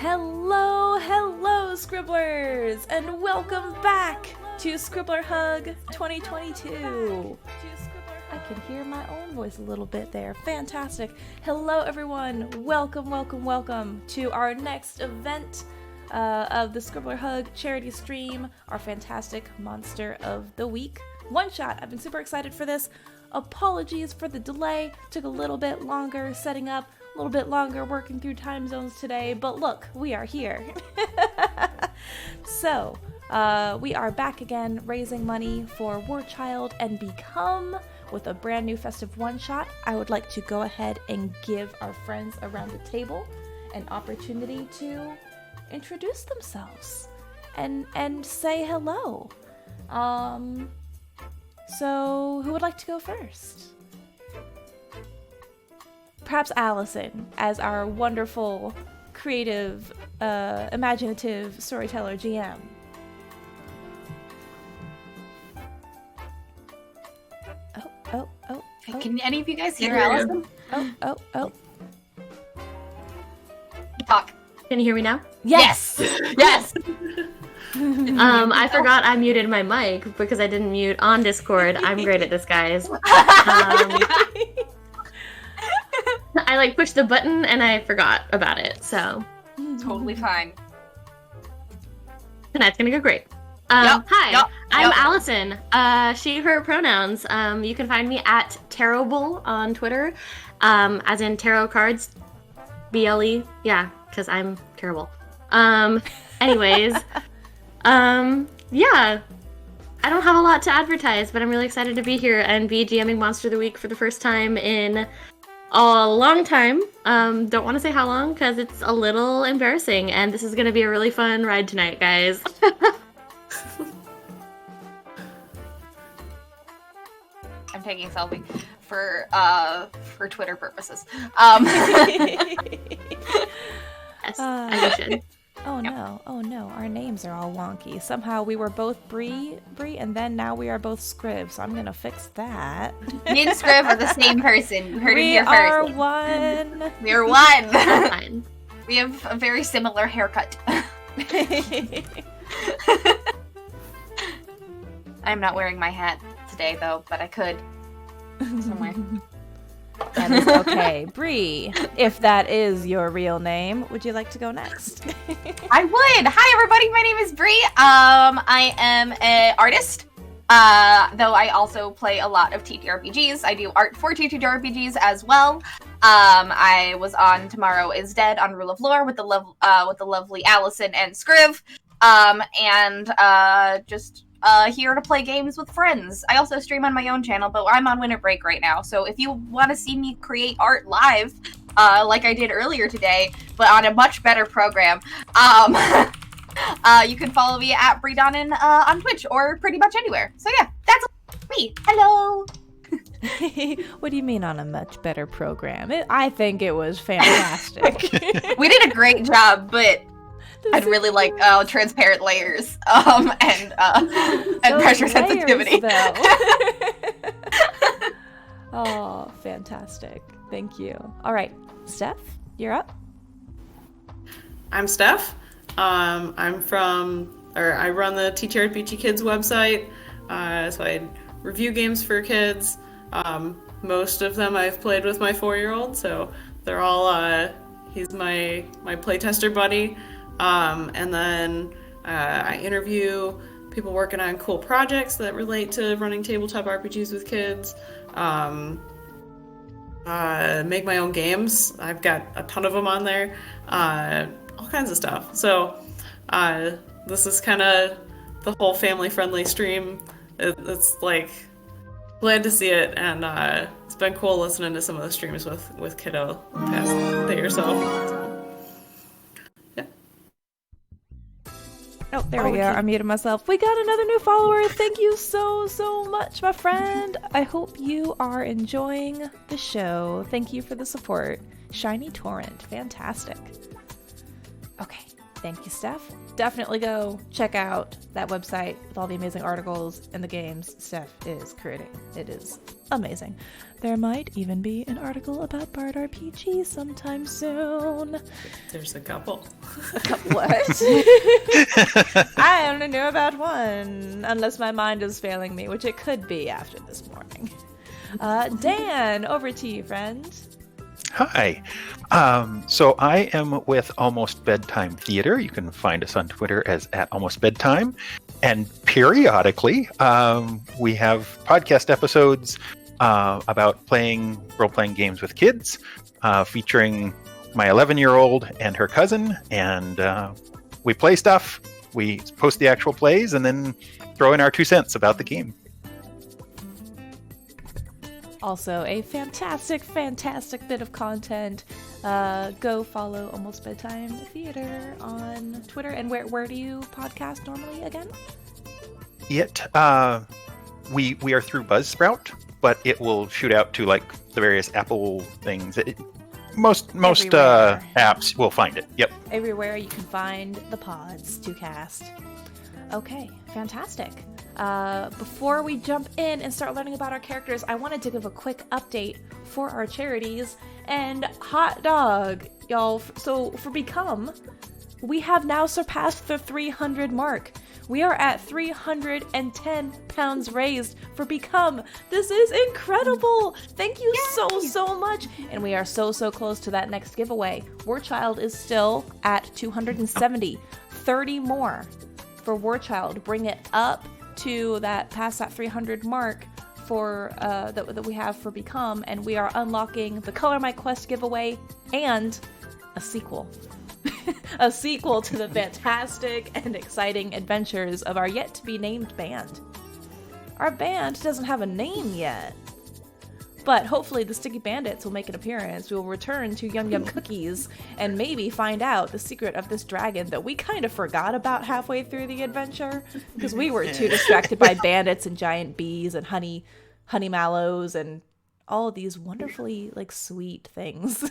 Hello, Scribblers, and welcome back to Scribbler Hug 2022. I can hear my own voice a little bit there. Fantastic. Hello, everyone. Welcome to our next event of the Scribbler Hug Charity Stream, our fantastic Monster of the Week one-shot. I've been super excited for this. Apologies for the delay. Took a little bit longer setting up, a little bit longer working through time zones today, but look, we are here. So, we are back again raising money for War Child and Become with a brand new festive one-shot. I would like to go ahead and give our friends around the table an opportunity to introduce themselves and say hello. So who would like to go first? Perhaps Allison, as our wonderful, creative, imaginative storyteller GM. Oh. Can any of you guys hear Allison? Oh. Talk. Can you hear me now? Yes! Yes! I forgot I muted my mic because I didn't mute on Discord. I'm great at this, guys. I pushed the button and I forgot about it, so. Totally fine. Tonight's gonna go great. Yep, Hi, I'm yep. Allison. She, her pronouns. You can find me at Tarotbull on Twitter, as in tarot cards. BLE, yeah, because I'm terrible. Anyways, yeah. I don't have a lot to advertise, but I'm really excited to be here and be GMing Monster of the Week for the first time in a long time. Don't want to say how long because it's a little embarrassing, and this is going to be a really fun ride tonight, guys. I'm taking a selfie for Twitter purposes. Yes, as you should. Oh no, our names are all wonky. Somehow we were both Bree, and then now we are both Scrib, so I'm gonna fix that. Me and Scrib are the same person. You heard it here We are first. one. We are one. Fine. We have a very similar haircut. I'm not wearing my hat today, though, but I could. Somewhere. That is okay. Bree, if that is your real name, would you like to go next? I would. Hi, everybody. My name is Bree. I am an artist, though I also play a lot of TTRPGs. I do art for TTRPGs as well. I was on Tomorrow is Dead on Rule of Lore with the lovely Allison and Scriv, and just here to play games with friends. I also stream on my own channel, but I'm on winter break right now, so if you want to see me create art live, like I did earlier today, but on a much better program, you can follow me at Breedonin on Twitch, or pretty much anywhere. So yeah, that's me. Hello! What do you mean on a much better program? I think it was fantastic. We did a great job, but I'd really like transparent layers and pressure sensitivity. Oh, fantastic. Thank you. All right, Steph, you're up. I'm Steph. I run the TTRPG Kids website, so I review games for kids. Most of them I've played with my 4-year-old, so they're all, he's my playtester buddy. And then I interview people working on cool projects that relate to running tabletop RPGs with kids. Make my own games. I've got a ton of them on there. All kinds of stuff. So this is kind of the whole family-friendly stream. It's like, glad to see it, and it's been cool listening to some of the streams with Kiddo the past day or so. Oh, there we go. I muted myself. We got another new follower. Thank you so much, my friend. I hope you are enjoying the show. Thank you for the support. Shiny Torrent. Fantastic. Okay. Thank you, Steph. Definitely go check out that website with all the amazing articles and the games Steph is creating. It is amazing. There might even be an article about Bard RPG sometime soon. There's a couple. What? I only knew about one, unless my mind is failing me, which it could be after this morning. Dan, over to you, friend. Hi. So I am with Almost Bedtime Theater. You can find us on Twitter as @AlmostBedtime. And periodically, we have podcast episodes about playing role-playing games with kids, featuring my 11-year-old and her cousin. And we play stuff, we post the actual plays, and then throw in our 2 cents about the game. Also, a fantastic bit of content. Go follow Almost Bedtime Theater on Twitter. And where do you podcast normally again? We are through Buzzsprout, but it will shoot out to like the various Apple things. Most apps will find it. Yep. Everywhere you can find the pods to cast. Okay, fantastic. Before we jump in and start learning about our characters, I wanted to give a quick update for our charities. And hot dog, y'all. So for Become, we have now surpassed the 300 mark. We are at 310 pounds raised for Become. This is incredible. Thank you so much. And we are so close to that next giveaway. War Child is still at 270. 30 more for War Child. Bring it up to past that 300 mark for that we have for Become, and we are unlocking the Color My Quest giveaway and a sequel. A sequel to the fantastic and exciting adventures of our yet to be named band. Our band doesn't have a name yet, but hopefully the Sticky Bandits will make an appearance. We will return to Yum Yum Cookies and maybe find out the secret of this dragon that we kind of forgot about halfway through the adventure because we were too distracted by bandits and giant bees and honey mallows and all of these wonderfully sweet things.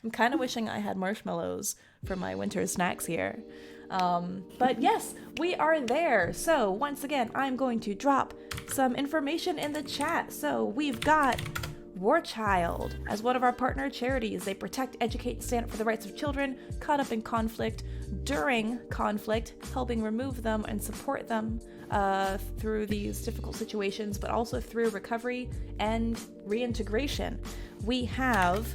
I'm kind of wishing I had marshmallows for my winter snacks here. But yes, we are there. So once again, I'm going to drop some information in the chat. So we've got War Child as one of our partner charities. They protect, educate, stand up for the rights of children caught up in conflict, during conflict, helping remove them and support them through these difficult situations, but also through recovery and reintegration. We have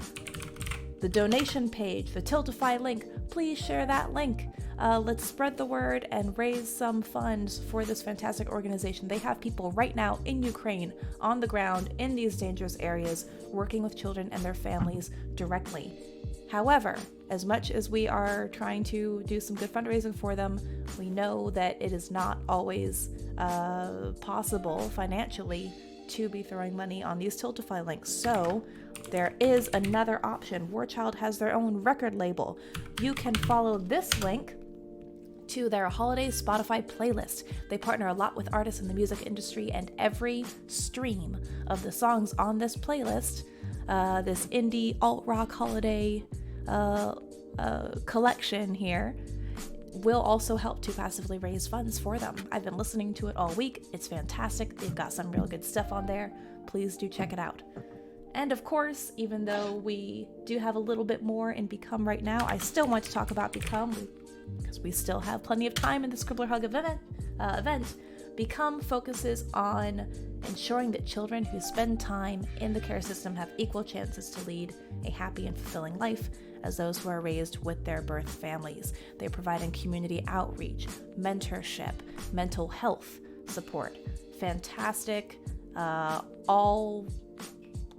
the donation page, the Tiltify link. Please share that link. Let's spread the word and raise some funds for this fantastic organization. They have people right now in Ukraine, on the ground, in these dangerous areas, working with children and their families directly. However, as much as we are trying to do some good fundraising for them, we know that it is not always possible financially to be throwing money on these Tiltify links. So there is another option. War Child has their own record label. You can follow this link to their holiday Spotify playlist. They partner a lot with artists in the music industry, and every stream of the songs on this playlist, this indie alt-rock holiday collection here, will also help to passively raise funds for them. I've been listening to it all week. It's fantastic. They've got some real good stuff on there. Please do check it out. And of course, even though we do have a little bit more in Become right now, I still want to talk about Become because we still have plenty of time in the Scribbler Hug event. Become focuses on ensuring that children who spend time in the care system have equal chances to lead a happy and fulfilling life as those who are raised with their birth families. They provide in community outreach, mentorship, mental health support, fantastic, all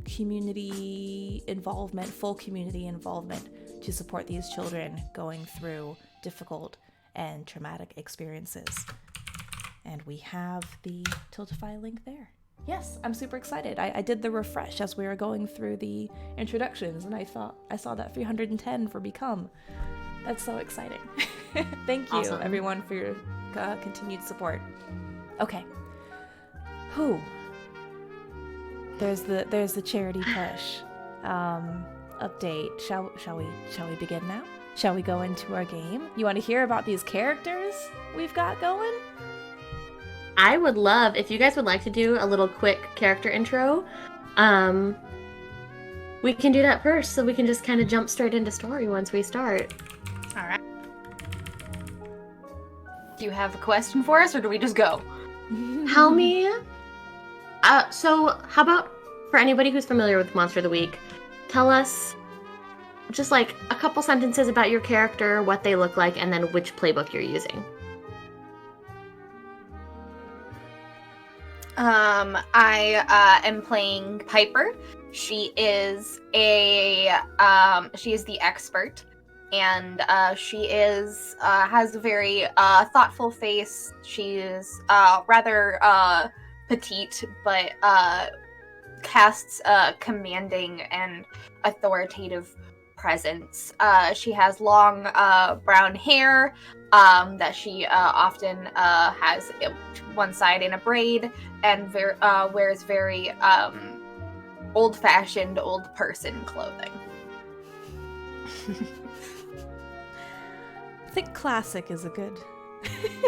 community involvement, full community involvement to support these children going through difficult and traumatic experiences. And we have the Tiltify link there. Yes, I'm super excited. I did the refresh as we were going through the introductions, and I saw that 310 for Become. That's so exciting. Thank you, Awesome. everyone, for your continued support. Okay. There's the charity push update. Shall we begin now? shall we go into our game? You want to hear about these characters we've got going? I would love if you guys would like to do a little quick character intro. We can do that first, so we can just kind of jump straight into story once we start. All right. Do you have a question for us, or do we just go? Tell me. So how about for anybody who's familiar with Monster of the Week, tell us just like a couple sentences about your character, what they look like, and then which playbook you're using. I am playing Piper. She is the expert, and she is has a very thoughtful face. She is rather petite, but casts a commanding and authoritative presence. She has long brown hair that she often has one side in a braid, and wears very old-fashioned old person clothing. I think classic is a good.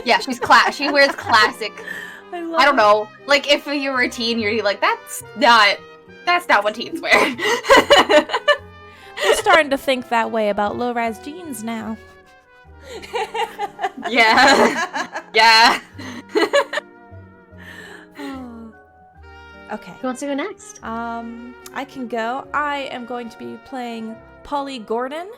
Yeah, she wears classic. I don't know. Like, if you were a teen, you're like, that's not what teens wear. I'm starting to think that way about low-rise jeans now. Yeah. Yeah. Okay. Who wants to go next? I can go. I am going to be playing Polly Gordon,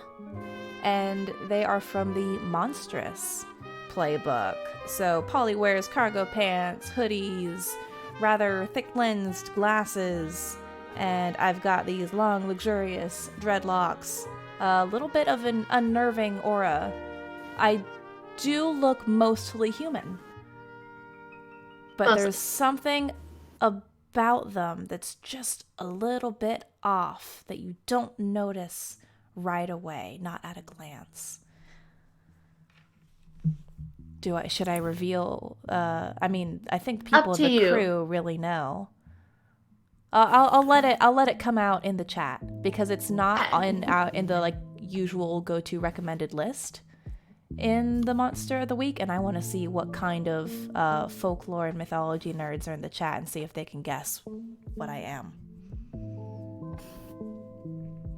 and they are from the Monstrous playbook. So Polly wears cargo pants, hoodies, rather thick-lensed glasses, and I've got these long, luxurious dreadlocks, a little bit of an unnerving aura. I do look mostly human, but there's something about them that's just a little bit off that you don't notice right away, not at a glance. Should I reveal? I think people in the crew really know. I'll let it come out in the chat because it's not in the like usual go-to recommended list in the Monster of the Week, and I want to see what kind of folklore and mythology nerds are in the chat and see if they can guess what I am.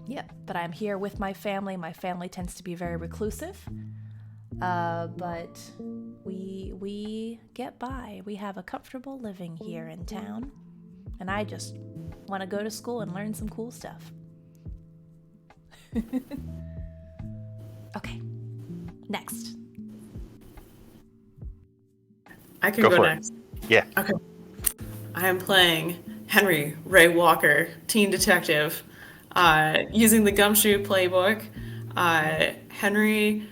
Yeah, but I'm here with my family. My family tends to be very reclusive, but we get by. We have a comfortable living here in town, and I just want to go to school and learn some cool stuff. Okay. Next. I can go next. Yeah. Okay. I am playing Henry Ray Walker, teen detective, using the Gumshoe playbook. Henry,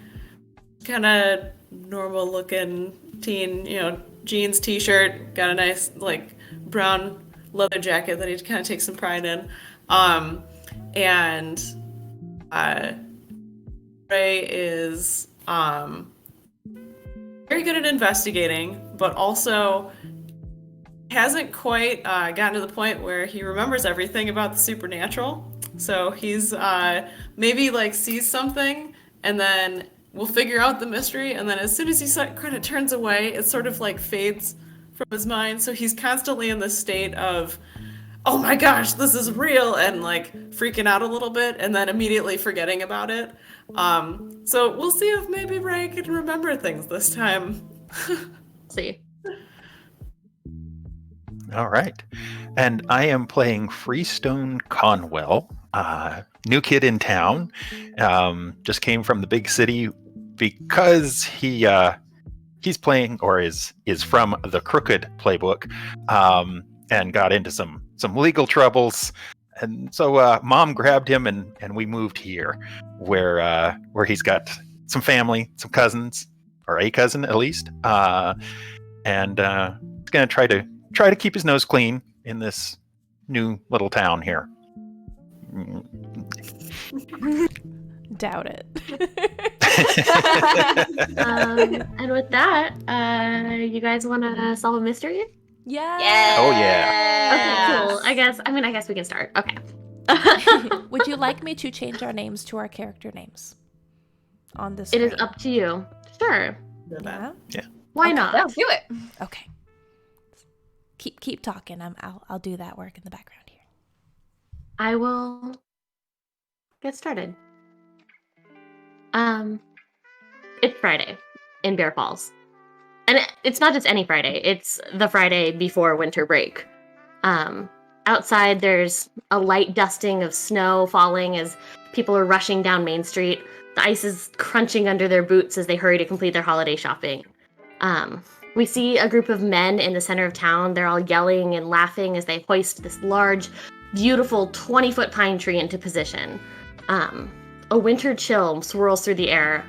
kind of normal-looking teen, jeans, t-shirt, got a nice like brown leather jacket that he kind of takes some pride in, and Ray is very good at investigating, but also hasn't quite gotten to the point where he remembers everything about the supernatural. So he's maybe like sees something and then we'll figure out the mystery, and then as soon as he kind of turns away, it sort of like fades from his mind. So he's constantly in this state of, oh my gosh, this is real, and like freaking out a little bit and then immediately forgetting about it. So we'll see if maybe Ray can remember things this time. See. All right. And I am playing Freestone Conwell, new kid in town. Just came from the big city because he's playing, or is from the Crooked playbook, and got into some legal troubles. And so mom grabbed him and we moved here where he's got some family, some cousins, or a cousin at least. And he's going to try to keep his nose clean in this new little town here. Doubt it. And with that, you guys want to solve a mystery? Yeah. Oh yeah. Okay, cool. I guess we can start. Okay. Would you like me to change our names to our character names? on this? It is up to you. Sure. Yeah. Why Okay, not? let's do it. Okay. Keep talking. I'll do that work in the background here. I will get started. It's Friday in Bear Falls. And it's not just any Friday, it's the Friday before winter break. Outside, there's a light dusting of snow falling as people are rushing down Main Street. The ice is crunching under their boots as they hurry to complete their holiday shopping. We see a group of men in the center of town. They're all yelling and laughing as they hoist this large, beautiful 20-foot pine tree into position. A winter chill swirls through the air,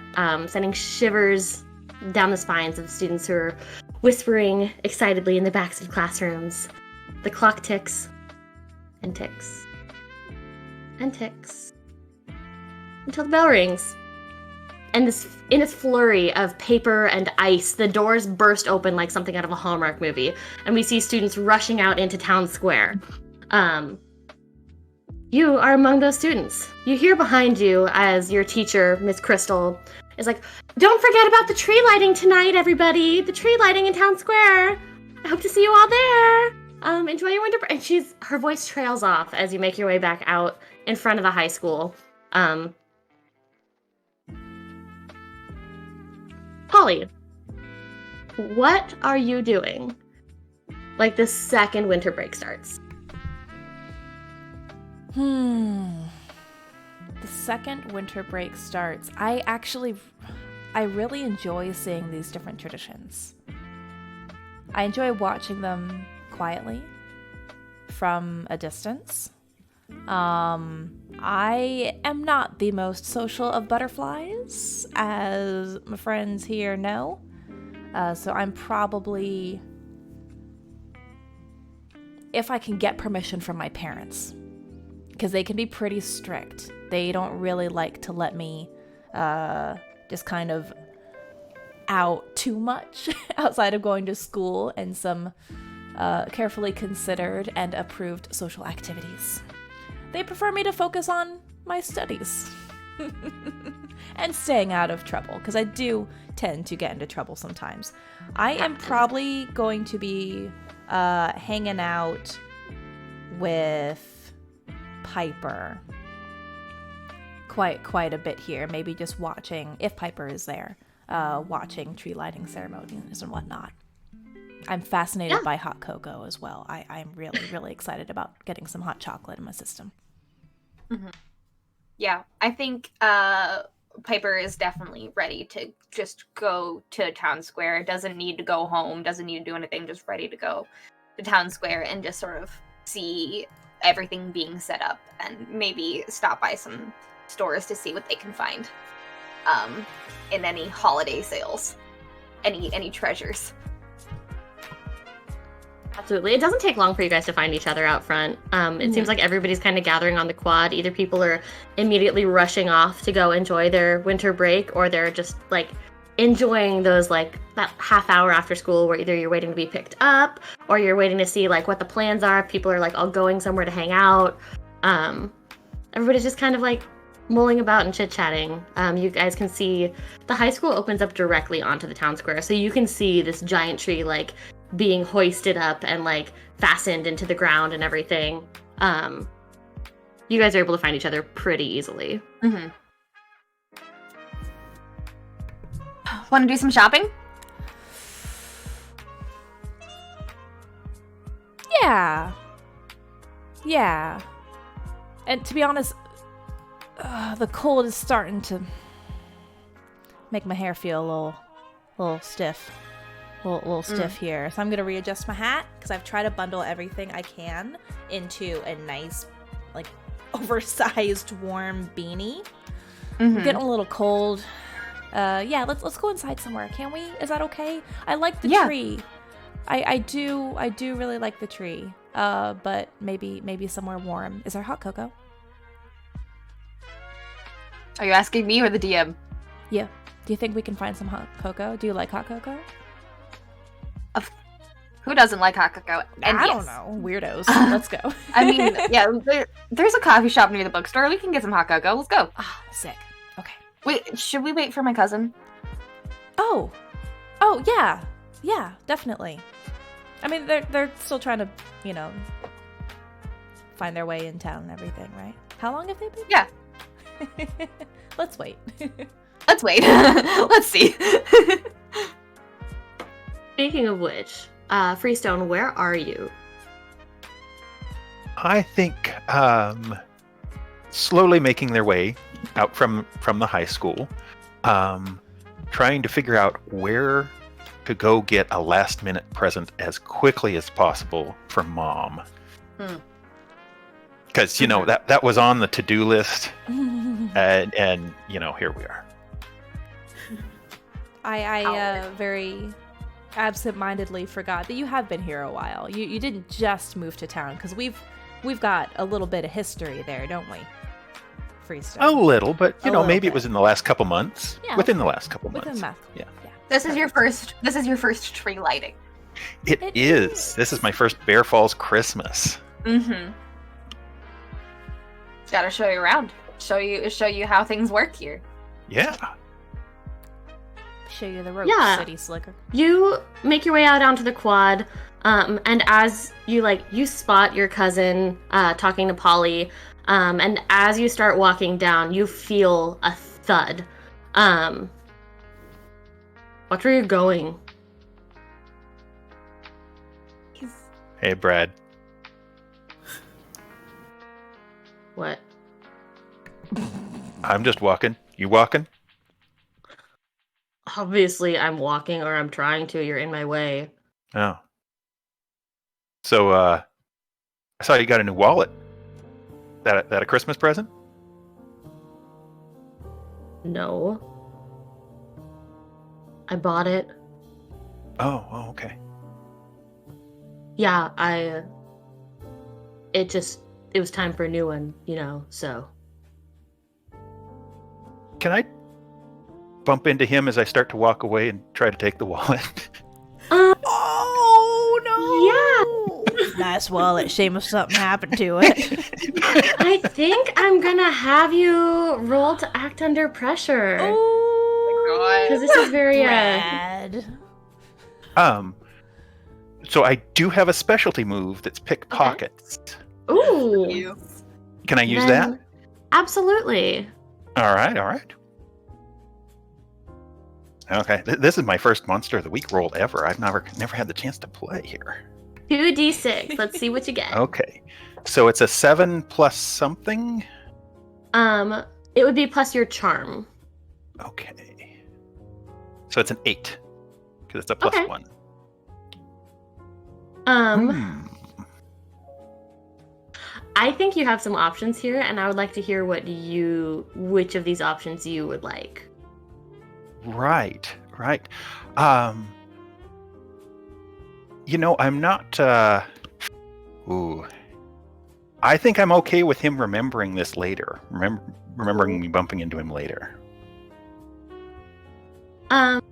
sending shivers down the spines of students who are whispering excitedly in the backs of classrooms. The clock ticks and ticks and ticks until the bell rings. And in this flurry of paper and ice, the doors burst open like something out of a Hallmark movie, and we see students rushing out into town square. You are among those students. You hear behind you as your teacher, Miss Crystal, is like, "Don't forget about the tree lighting tonight, everybody! The tree lighting in town square! I hope to see you all there! Enjoy your winter break." And her voice trails off as you make your way back out in front of the high school. Polly, what are you doing? Like the second winter break starts. The second winter break starts. I really enjoy seeing these different traditions. I enjoy watching them quietly from a distance. I am not the most social of butterflies, as my friends here know. So I'm probably, if I can get permission from my parents, because they can be pretty strict. They don't really like to let me just kind of out too much outside of going to school and some carefully considered and approved social activities. They prefer me to focus on my studies and staying out of trouble, because I do tend to get into trouble sometimes. I am probably going to be hanging out with Piper quite a bit here, maybe just watching, if Piper is there, watching tree lighting ceremonies and whatnot. I'm fascinated by hot cocoa as well. I'm really excited about getting some hot chocolate in my system. Mm-hmm. Yeah, I think Piper is definitely ready to just go to town square. Doesn't need to go home, doesn't need to do anything, just ready to go to town square and just sort of see everything being set up and maybe stop by some stores to see what they can find in any holiday sales, any treasures. Absolutely. It doesn't take long for you guys to find each other out front. It seems like everybody's kind of gathering on the quad. Either people are immediately rushing off to go enjoy their winter break, or they're just like enjoying those like that half hour after school where either you're waiting to be picked up or you're waiting to see like what the plans are. People are like all going somewhere to hang out. Everybody's just kind of like mulling about and chit-chatting. You guys can see the high school opens up directly onto the town square, so you can see this giant tree like being hoisted up and like fastened into the ground and everything. You guys are able to find each other pretty easily. Mm-hmm. Want to do some shopping? Yeah. And to be honest, the cold is starting to make my hair feel a little stiff. A little stiff here. So I'm going to readjust my hat because I've tried to bundle everything I can into a nice, like, oversized warm beanie. I'm getting a little cold. Yeah, let's go inside somewhere, can we? Is that okay? I like the tree. I do really like the tree. But maybe somewhere warm. Is there hot cocoa? Are you asking me or the DM? Yeah. Do you think we can find some hot cocoa? Do you like hot cocoa? Who doesn't like hot cocoa? And I don't know. Weirdos. Let's go. I mean, yeah, there's a coffee shop near the bookstore. We can get some hot cocoa. Let's go. Ah, sick. Okay. Wait, should we wait for my cousin? Oh, yeah, definitely. I mean, they're still trying to, find their way in town and everything, right? How long have they been? Yeah. Let's wait. Let's wait. Let's see. Speaking of which, Freestone, where are you? I think slowly making their way out from the high school, trying to figure out where to go get a last minute present as quickly as possible for Mom. Because that was on the to-do list, and here we are. I very absent-mindedly forgot that you have been here a while. You didn't just move to town, because we've got a little bit of history there, don't we? Freestone. A little, but little maybe bit. it was in the last couple months. Yeah. Within the last couple Within months. math. Yeah. This is your first tree lighting. It is. This is my first Bear Falls Christmas. Mm-hmm. Gotta show you around. Show you how things work here. Yeah. Show you the ropes, Yeah. City Slicker. You make your way out onto the quad, and as you spot your cousin talking to Polly, and as you start walking down, you feel a thud. Watch where you're going. Hey, Brad. What? I'm just walking. You walking? Obviously, I'm walking, or I'm trying to. You're in my way. Oh. So, I saw you got a new wallet. That a Christmas present? No. I bought it. Oh, okay. Yeah, it was time for a new one, so. Can I bump into him as I start to walk away and try to take the wallet? Oh no! Yeah. Nice wallet. Shame if something happened to it. I think I'm gonna have you roll to act under pressure. Oh, Because this is very, Brad. So I do have a specialty move that's pickpockets. Ooh. Can I use Then- that? Absolutely. All right. Okay, this is my first Monster of the Week roll ever. I've never had the chance to play here. 2d6. Let's see what you get. Okay, so it's a 7 plus something. It would be plus your charm. Okay, so it's an 8 because it's a plus Okay. 1. I think you have some options here, and I would like to hear which of these options you would like. Right. I'm not. I think I'm okay with him remembering this later. Remembering me bumping into him later. All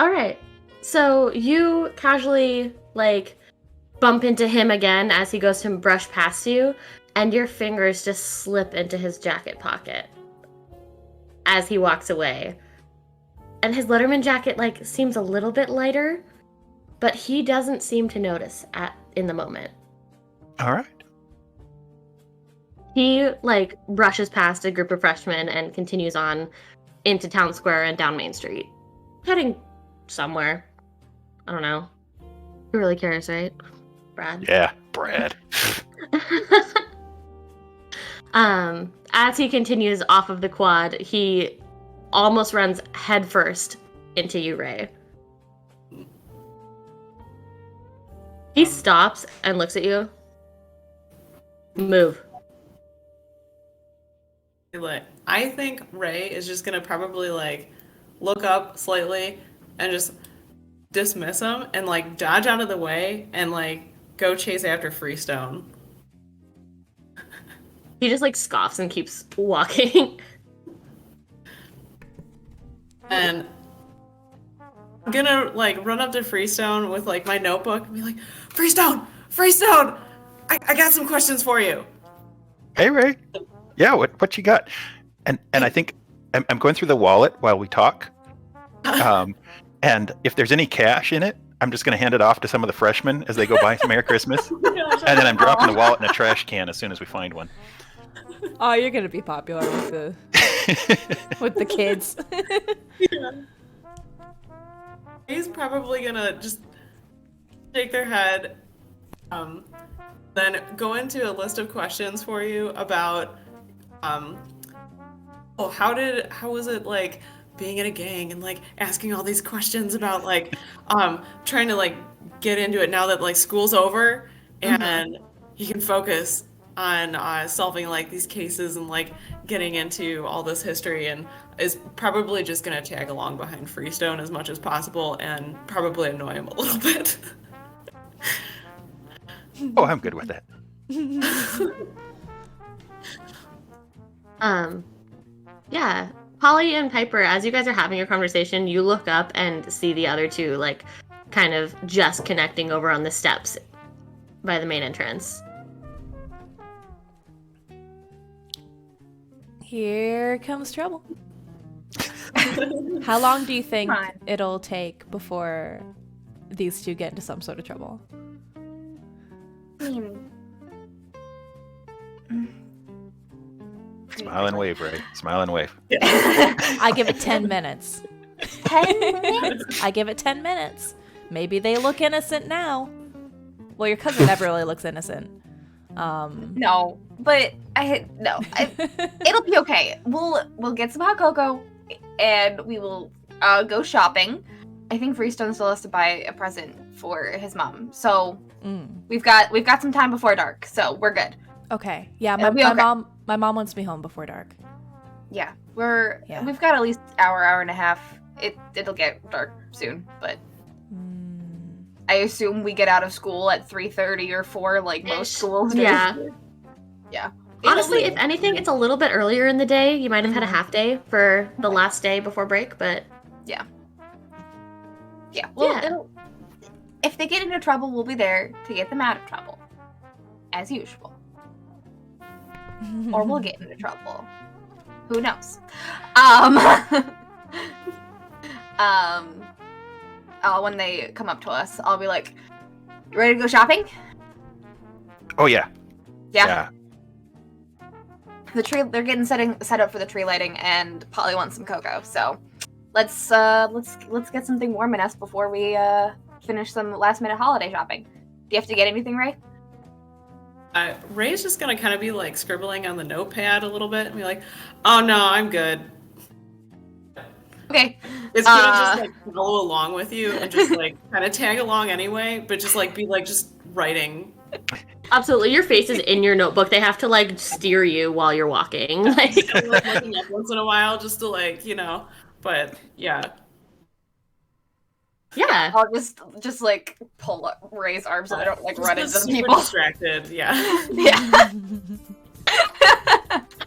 right. So you casually bump into him again as he goes to brush past you, and your fingers just slip into his jacket pocket as he walks away. And his Letterman jacket seems a little bit lighter, but he doesn't seem to notice in the moment. All right. He brushes past a group of freshmen and continues on into Town Square and down Main Street, heading somewhere. I don't know. Who really cares, right? Brad. Yeah, Brad. As he continues off of the quad, he almost runs headfirst into you, Ray. He stops and looks at you. Move. I think Ray is just gonna probably look up slightly and just dismiss him and dodge out of the way and go chase after Freestone. He just scoffs and keeps walking. And I'm gonna run up to Freestone with my notebook and be like, Freestone! I got some questions for you. Hey, Ray. Yeah, what you got? And I think I'm going through the wallet while we talk. And if there's any cash in it, I'm just going to hand it off to some of the freshmen as they go by Merry Christmas. And then I'm dropping the wallet in a trash can as soon as we find one. Oh, you're gonna be popular with the kids. Yeah. He's probably gonna just shake their head, then go into a list of questions for you about, how was it like being in a gang, and like asking all these questions about like, trying to like get into it now that like school's over, and he can focus on solving like these cases and like getting into all this history, and is probably just gonna tag along behind Freestone as much as possible and probably annoy him a little bit. Oh, I'm good with that. Yeah. Polly and Piper, as you guys are having your conversation, you look up and see the other two, like, kind of just connecting over on the steps by the main entrance. Here comes trouble. How long do you think Come on. it'll take before these two get into some sort of trouble? Smile and wave, Ray. Smile and wave. I give it 10 minutes. 10 minutes? I give it 10 minutes. Maybe they look innocent now. Well, your cousin never really looks innocent. No, but it'll be okay. We'll get some hot cocoa, and we will go shopping. I think Freestone still has to buy a present for his mom, so we've got some time before dark, so we're good. Okay. Yeah, It'll be okay. my mom wants me home before dark. Yeah, Yeah. we've got at least hour and a half. It'll get dark soon, but I assume we get out of school at 3:30 or 4, like most schools do. Yeah. Yeah. Honestly, if anything, it's a little bit earlier in the day. You might have had a half day for the last day before break, but Yeah. Well, Yeah. if they get into trouble, we'll be there to get them out of trouble, as usual. Or we'll get into trouble. Who knows? When they come up to us, I'll be like, "You ready to go shopping?" Oh, yeah. Yeah. The tree, they're getting set up for the tree lighting, and Polly wants some cocoa. So let's get something warm in us before we finish some last minute holiday shopping. Do you have to get anything, Ray? Ray's just gonna kind of be like scribbling on the notepad a little bit and be like, "Oh no, I'm good." Okay. It's gonna just like follow along with you and just like kind of tag along anyway, but just like be like just writing. absolutely, your face is in your notebook. They have to like steer you while you're walking. Like, Like, looking up once in a while just to like, but yeah. yeah. I'll just like pull up Ray's arms so I don't like run Just into super people. distracted, yeah. Yeah.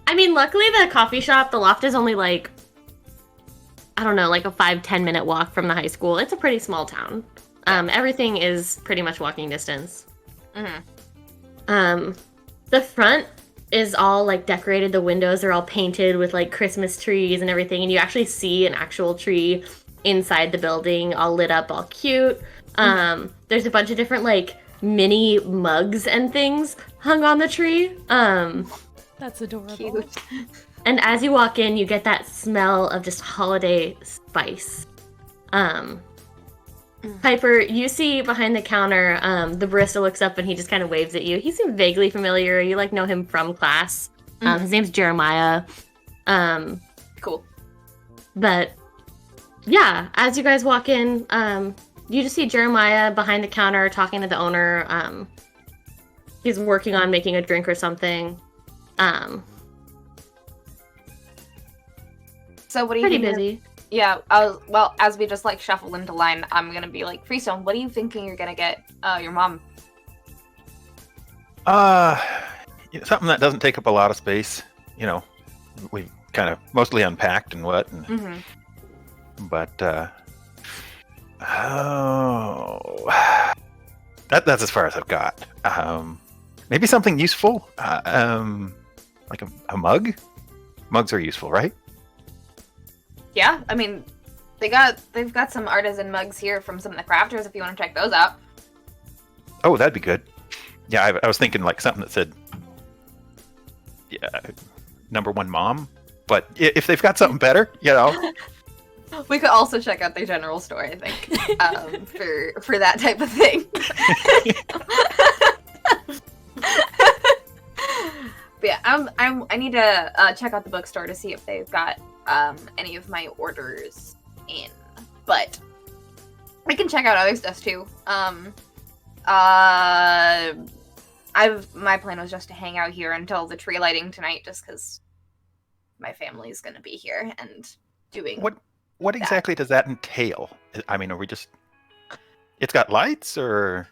I mean, luckily the coffee shop, the loft is only like, I don't know, like a 5-10 minute walk from the high school. It's a pretty small town. Everything is pretty much walking distance. The front is all like decorated. The windows are all painted with like Christmas trees and everything. And you actually see an actual tree inside the building, all lit up, all cute. There's a bunch of different like mini mugs and things hung on the tree. That's adorable. Cute. And as you walk in, you get that smell of just holiday spice. Piper, you see behind the counter, the barista looks up and he just kind of waves at you. He seems vaguely familiar. You like know him from class. His name's Jeremiah. Cool. But yeah, as you guys walk in, you just see Jeremiah behind the counter talking to the owner. He's working on making a drink or something. So what do you Pretty think? busy. Yeah. Well, as we just like shuffle into line, I'm gonna be like, Freestone, what are you thinking you're gonna get your mom? Something that doesn't take up a lot of space. We kind of mostly unpacked and what. But that's as far as I've got. Maybe something useful, like a mug. Mugs are useful, right? Yeah, I mean, they've got some artisan mugs here from some of the crafters if you want to check those out. Oh, that'd be good. Yeah, I was thinking like something that said, yeah, #1 mom. But if they've got something better, We could also check out their general store, I think, for that type of thing. But yeah, I need to check out the bookstore to see if they've got any of my orders in. But we can check out other stuff too. My plan was just to hang out here until the tree lighting tonight, just because my family's gonna be here and doing. What exactly does that entail? I mean, are we just? It's got lights, or?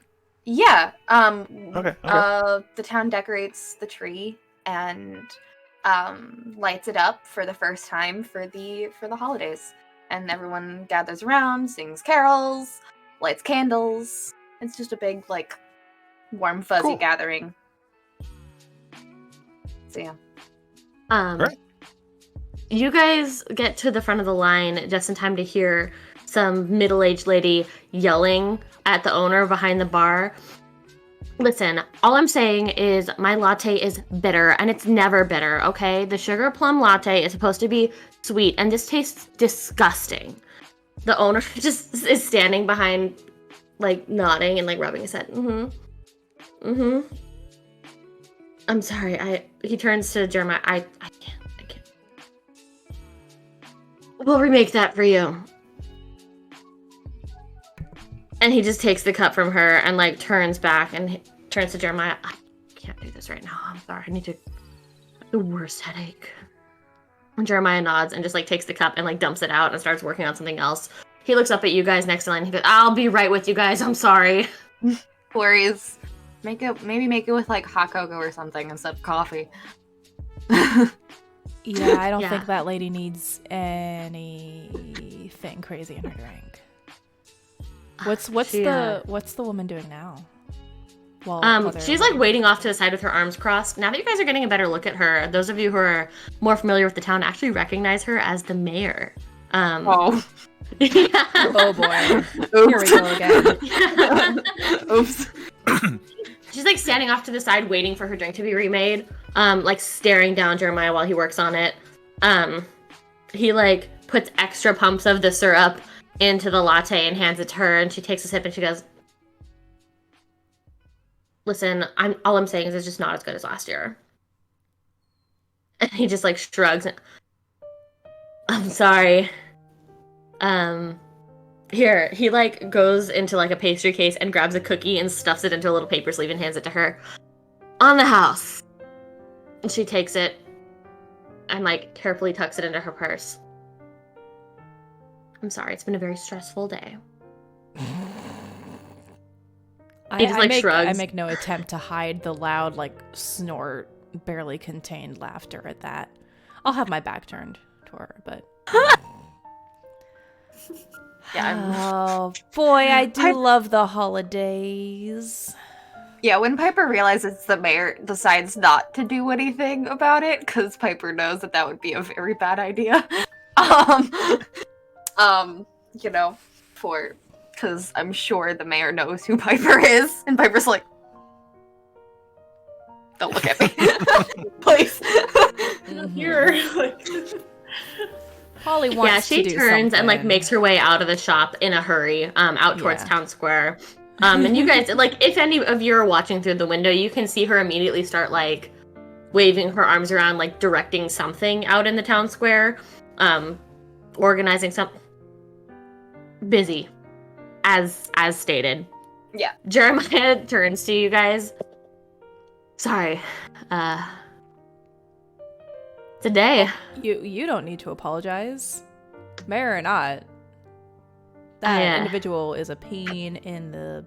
Yeah. Okay. The town decorates the tree and lights it up for the first time for the holidays, and everyone gathers around, sings carols, lights candles. It's just a big, like, warm, fuzzy gathering. So yeah. Right. You guys get to the front of the line just in time to hear some middle-aged lady yelling at the owner behind the bar. Listen, all I'm saying is my latte is bitter, and it's never bitter, okay? The sugar plum latte is supposed to be sweet, and this tastes disgusting. The owner just is standing behind, like, nodding and, like, rubbing his head. I'm sorry, he turns to Jeremiah. I can't. We'll remake that for you. And he just takes the cup from her and, like, turns back and turns to Jeremiah. I can't do this right now. I'm sorry. I need to... the worst headache. And Jeremiah nods and just, like, takes the cup and, like, dumps it out and starts working on something else. He looks up at you guys next to line. He goes, I'll be right with you guys. I'm sorry. Worries. Maybe make it with, like, hot cocoa or something instead of coffee. Yeah, I don't think that lady needs anything crazy in her drink. What's the woman doing now? She's like waiting off to the side with her arms crossed. Now that you guys are getting a better look at her, those of you who are more familiar with the town actually recognize her as the mayor. Oh. Yeah. Oh boy. Here we go again. Oops. She's like standing off to the side waiting for her drink to be remade, like staring down Jeremiah while he works on it. He like puts extra pumps of the syrup into the latte and hands it to her, and she takes a sip and she goes, listen, all I'm saying is it's just not as good as last year. And he just like shrugs and, I'm sorry. Here, he like goes into like a pastry case and grabs a cookie and stuffs it into a little paper sleeve and hands it to her. On the house. And she takes it and like carefully tucks it into her purse. I'm sorry, it's been a very stressful day. He just like shrugs. I make no attempt to hide the loud, like, snort, barely contained laughter at that. I'll have my back turned to her, but... Oh, boy, I do love the holidays. Yeah, when Piper realizes the mayor decides not to do anything about it, because Piper knows that would be a very bad idea. You know, because I'm sure the mayor knows who Piper is, and Piper's like, don't look at me, please. You're like... Holly wants to do she turns something. and like makes her way out of the shop in a hurry, out towards town square. And you guys, like, if any of you are watching through the window, you can see her immediately start like waving her arms around, like directing something out in the town square, organizing something. Busy, as stated. Yeah. Jeremiah turns to you guys. Sorry, today. You don't need to apologize. Mayor or not, that individual is a pain in the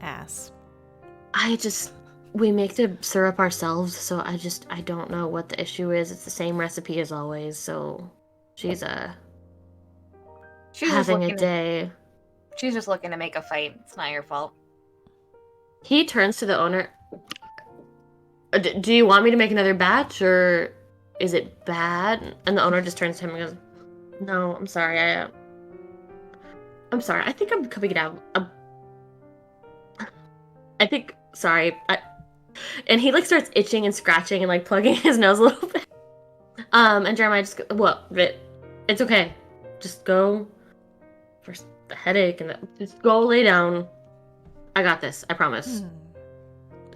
ass. We make the syrup ourselves, so I don't know what the issue is. It's the same recipe as always, so she's having a day. She's just looking to make a fight. It's not your fault. He turns to the owner. Do you want me to make another batch, or is it bad? And the owner just turns to him and goes, "No, I'm sorry. I'm sorry. I think I'm coming down. I think. Sorry. And he like starts itching and scratching and like plugging his nose a little bit. And Jeremiah just goes, "What? It's okay. Just go for the headache and just go lay down. I got this. I promise.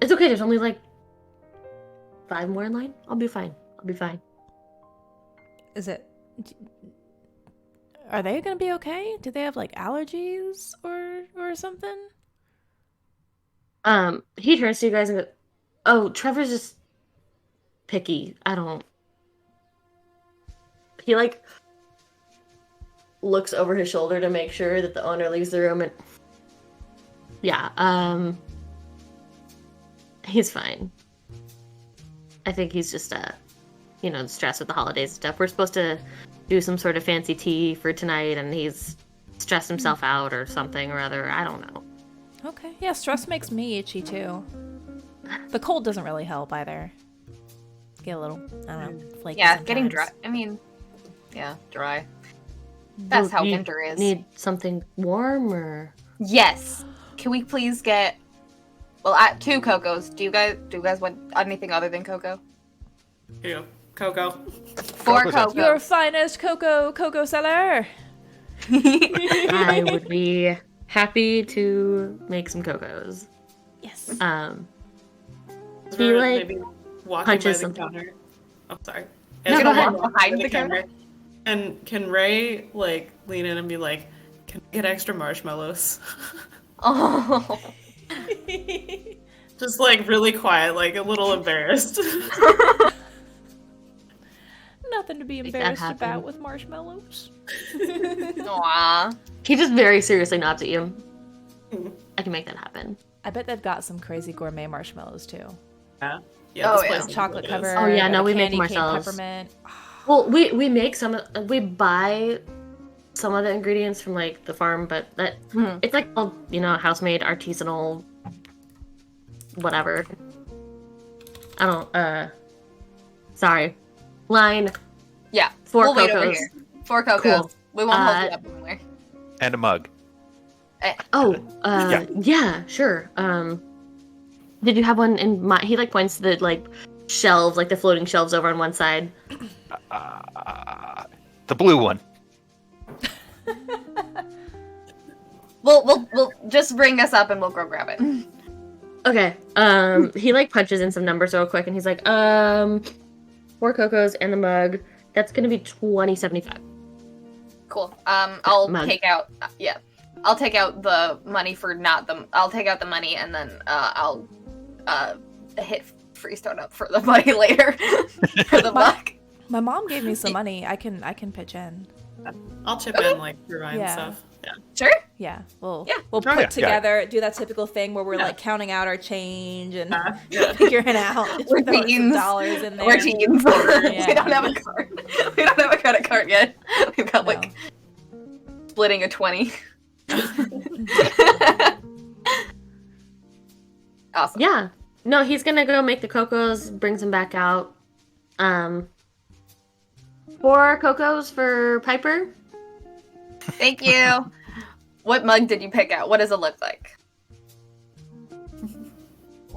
It's okay. There's only like 5 more in line. I'll be fine. I'll be fine." Are they gonna be okay? Do they have like allergies or something? He turns to you guys and goes, "Oh, Trevor's just picky. He like looks over his shoulder to make sure that the owner leaves the room, and yeah, he's fine. I think he's just stressed with the holidays and stuff. We're supposed to do some sort of fancy tea for tonight, and he's stressed himself out or something or other. I don't know." Okay. Yeah, stress makes me itchy too. The cold doesn't really help either. Get a little, I don't know, flaky Yeah, sometimes. getting dry. I mean, yeah, dry. That's how You winter is. Need something warm or? Yes. Can we please get 2 cocos? Do you guys want anything other than cocoa? Yeah, Coco. 4 Coco's cocos. Your finest cocoa seller. I would be happy to make some cocos. Yes. He like Maybe walking punches by the something. counter. Oh, sorry. No, As go we're ahead. walking Behind by the counter? And can Ray like lean in and be like, "Can I get extra marshmallows?" Oh. Just like really quiet, like a little embarrassed. Nothing to be Make that embarrassed happen. about with marshmallows. Aw. He just very seriously nods at you. I can make that happen. I bet they've got some crazy gourmet marshmallows too. Yeah. Oh, this yeah. place is Chocolate delicious. covered. Oh, yeah, no, got a we make candy them cane ourselves. Peppermint. Well, we make we buy some of the ingredients from like the farm, but it's like all house-made, artisanal, whatever. I don't. Sorry. Line. Yeah. 4 we'll wait over cocos. here. 4 cocos. Cool. We won't hold you up anymore. And a mug. Yeah, sure. Did you have one in mind? He like points to the like shelves, like the floating shelves over on one side. The blue one. We'll just bring us up and we'll go grab it. Okay. He like punches in some numbers real quick, and he's like, 4 cocos and the mug. That's gonna be $20.75. Cool. I'll Mug. take out. I'll take out the money for not the. I'll take out the money and then I'll hit Freestone up for the money later for the mug. My mom gave me some money. I can pitch in. I'll chip in like for mine Yeah. stuff. Yeah. Sure. Yeah, we'll Yeah. put yeah. together, do that typical thing where we're like counting out our change and Yeah. figuring out We're throwing some teens. dollars in there. We're teens. Yeah. We don't have a card. We don't have a credit card yet. We've got No. like splitting a 20. Awesome. Yeah. No, he's gonna go make the cocos, brings them back out. 4 cocos for Piper. Thank you. What mug did you pick out? What does it look like?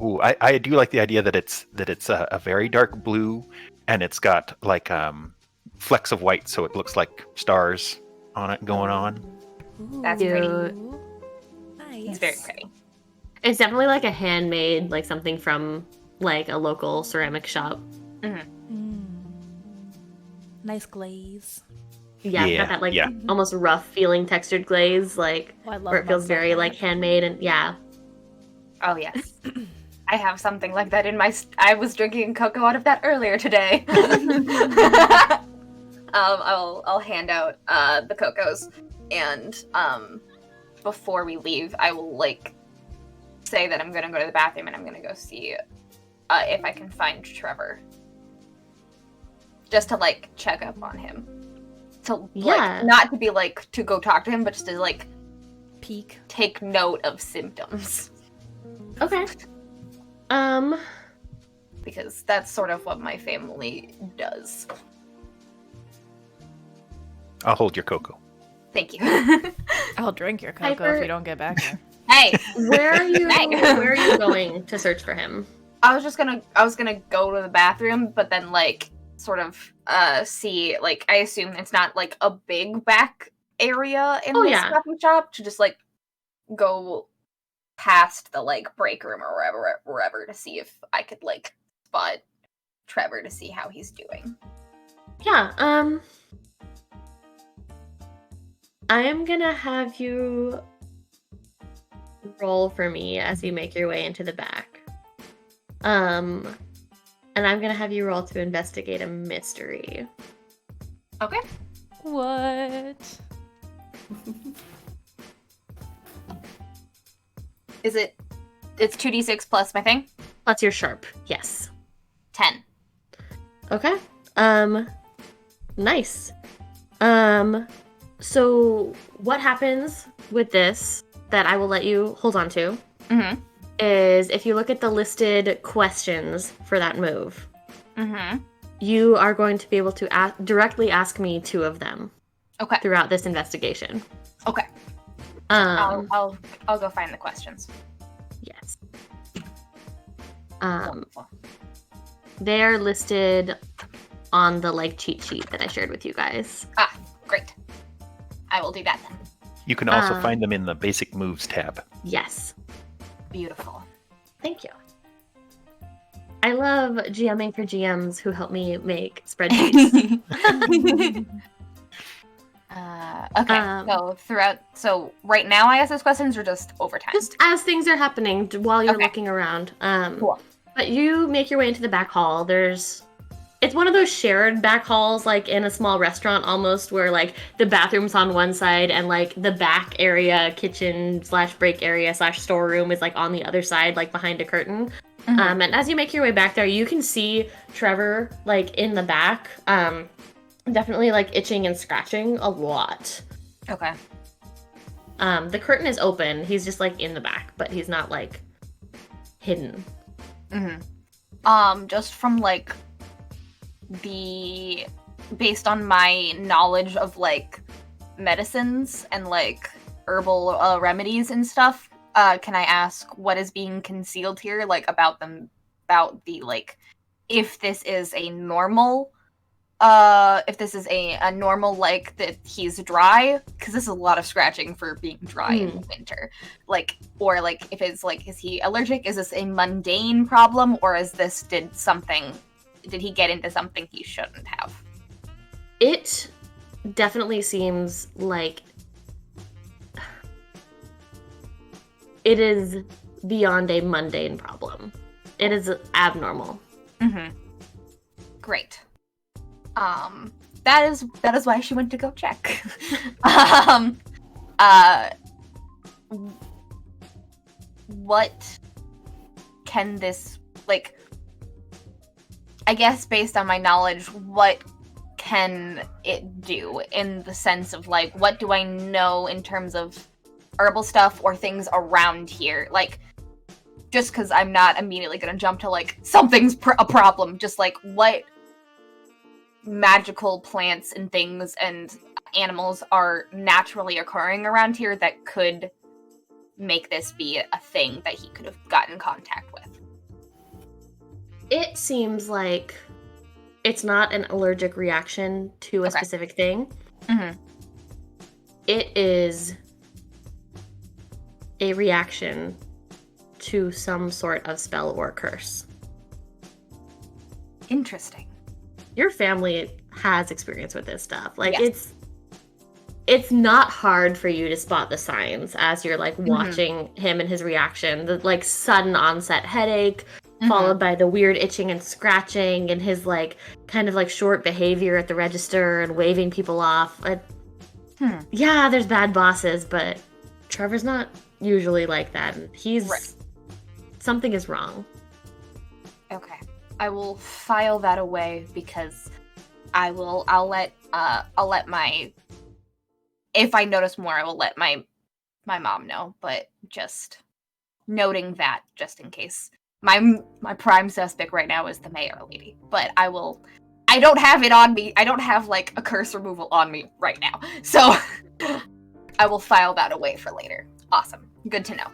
Ooh, I do like the idea that it's a very dark blue, and it's got like flecks of white, so it looks like stars on it going on. Ooh, That's pretty. Ooh. Nice. It's very pretty. It's definitely like a handmade, like something from like a local ceramic shop. Mm. Nice glaze. Yeah, it's Yeah, got that like yeah. almost rough feeling textured glaze, like Oh, I love where it feels mugs like very that. like handmade and yeah. Oh yes. I have something like that in my. I was drinking cocoa out of that earlier today. I'll hand out the cocos, and before we leave, I will like say that I'm gonna go to the bathroom and I'm gonna go see if I can find Trevor, just to like check up on him. To Yeah. like not to be like to go talk to him, but just to like Peak. take note of symptoms. Okay. because that's sort of what my family does. I'll hold your cocoa. Thank you. I'll drink your cocoa Piper- if you don't get back here. Hey, Where are you? Hey. Where are you going to search for him? I was gonna go to the bathroom, but then like sort of see, like, I assume it's not like a big back area in this coffee shop, to just like go past the like break room or wherever to see if I could like spot Trevor to see how he's doing. Yeah, I am gonna have you roll for me as you make your way into the back. And I'm gonna have you roll to investigate a mystery. Okay. What? It's 2d6 plus my thing? That's your sharp, yes. 10. Okay. Nice. So what happens with this that I will let you hold on to is if you look at the listed questions for that move, you are going to be able to directly ask me 2 of them. Okay. Throughout this investigation. Okay. I'll go find the questions. Yes. Wonderful. They're listed on the like cheat sheet that I shared with you guys. Ah, great. I will do that then. You can also find them in the basic moves tab. Yes. Beautiful. Thank you. I love GMing for GMs who help me make spreadsheets. Okay. So right now I ask those questions, or just over time? Just as things are happening while you're Okay. looking around. Cool. But you make your way into the back hall. It's one of those shared back halls, like in a small restaurant almost, where like the bathroom's on one side and like the back area, kitchen / break area / storeroom is like on the other side, like behind a curtain. And as you make your way back there, you can see Trevor like in the back, definitely like itching and scratching a lot. Okay. The curtain is open. He's just like in the back, but he's not like hidden. Just from like based on my knowledge of like medicines and like herbal remedies and stuff, can I ask what is being concealed here, like about the like, if this is a normal normal, like, that he's dry, because this is a lot of scratching for being dry in the winter, like, or like if it's like, is he allergic, is this a mundane problem, or did he get into something he shouldn't have? It definitely seems like it is beyond a mundane problem. It is abnormal. Great. That is why she went to go check. What can this, like, I guess based on my knowledge, what can it do in the sense of like, what do I know in terms of herbal stuff or things around here? Like, just because I'm not immediately gonna jump to like, something's a problem, just like, what magical plants and things and animals are naturally occurring around here that could make this be a thing that he could have gotten in contact with? It seems like it's not an allergic reaction to a specific thing. It is a reaction to some sort of spell or curse. Interesting. Your family has experience with this stuff. Like, Yes. it's not hard for you to spot the signs as you're like watching him and his reaction. The like sudden onset headache, followed by the weird itching and scratching, and his like kind of like short behavior at the register and waving people off. Yeah, there's bad bosses, but Trevor's not usually like that. He's something is wrong. Okay. I will file that away because I'll let my, if I notice more, I will let my mom know, but just noting that just in case my prime suspect right now is the mayor lady, but I don't have it on me. I don't have like a curse removal on me right now, so I will file that away for later. Awesome, good to know.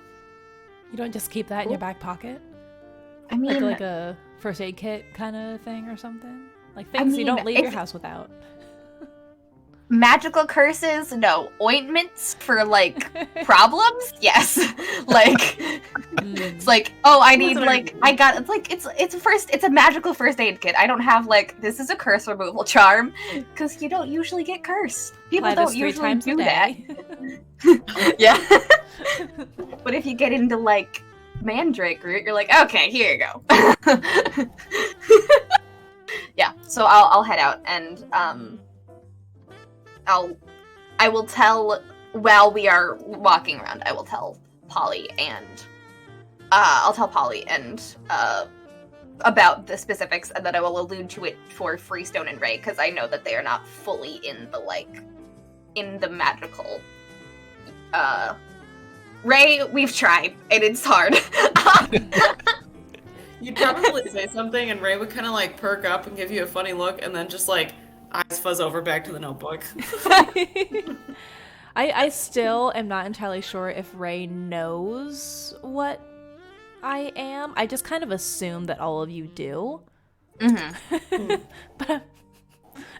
You don't just keep that in your back pocket? I mean, Like a first aid kit kind of thing or something? Like things you don't leave your house without. magical curses, no. Ointments for like problems, yes. Like it's like, oh, I need like I got it's like it's a magical first aid kit. I don't have like this is a curse removal charm because you don't usually get cursed. People don't usually do that. Yeah. But if you get into like mandrake root, you're like, okay, here you go. Yeah, so I'll head out and I will tell while we are walking around. I will tell Polly and about the specifics, and then I will allude to it for Freestone and Ray because I know that they are not fully in the magical. Ray, we've tried and it's hard. You'd probably say something, and Ray would kind of like perk up and give you a funny look, and then just like eyes fuzz over back to the notebook. I still am not entirely sure if Ray knows what I am. I just kind of assume that all of you do. Mm-hmm. But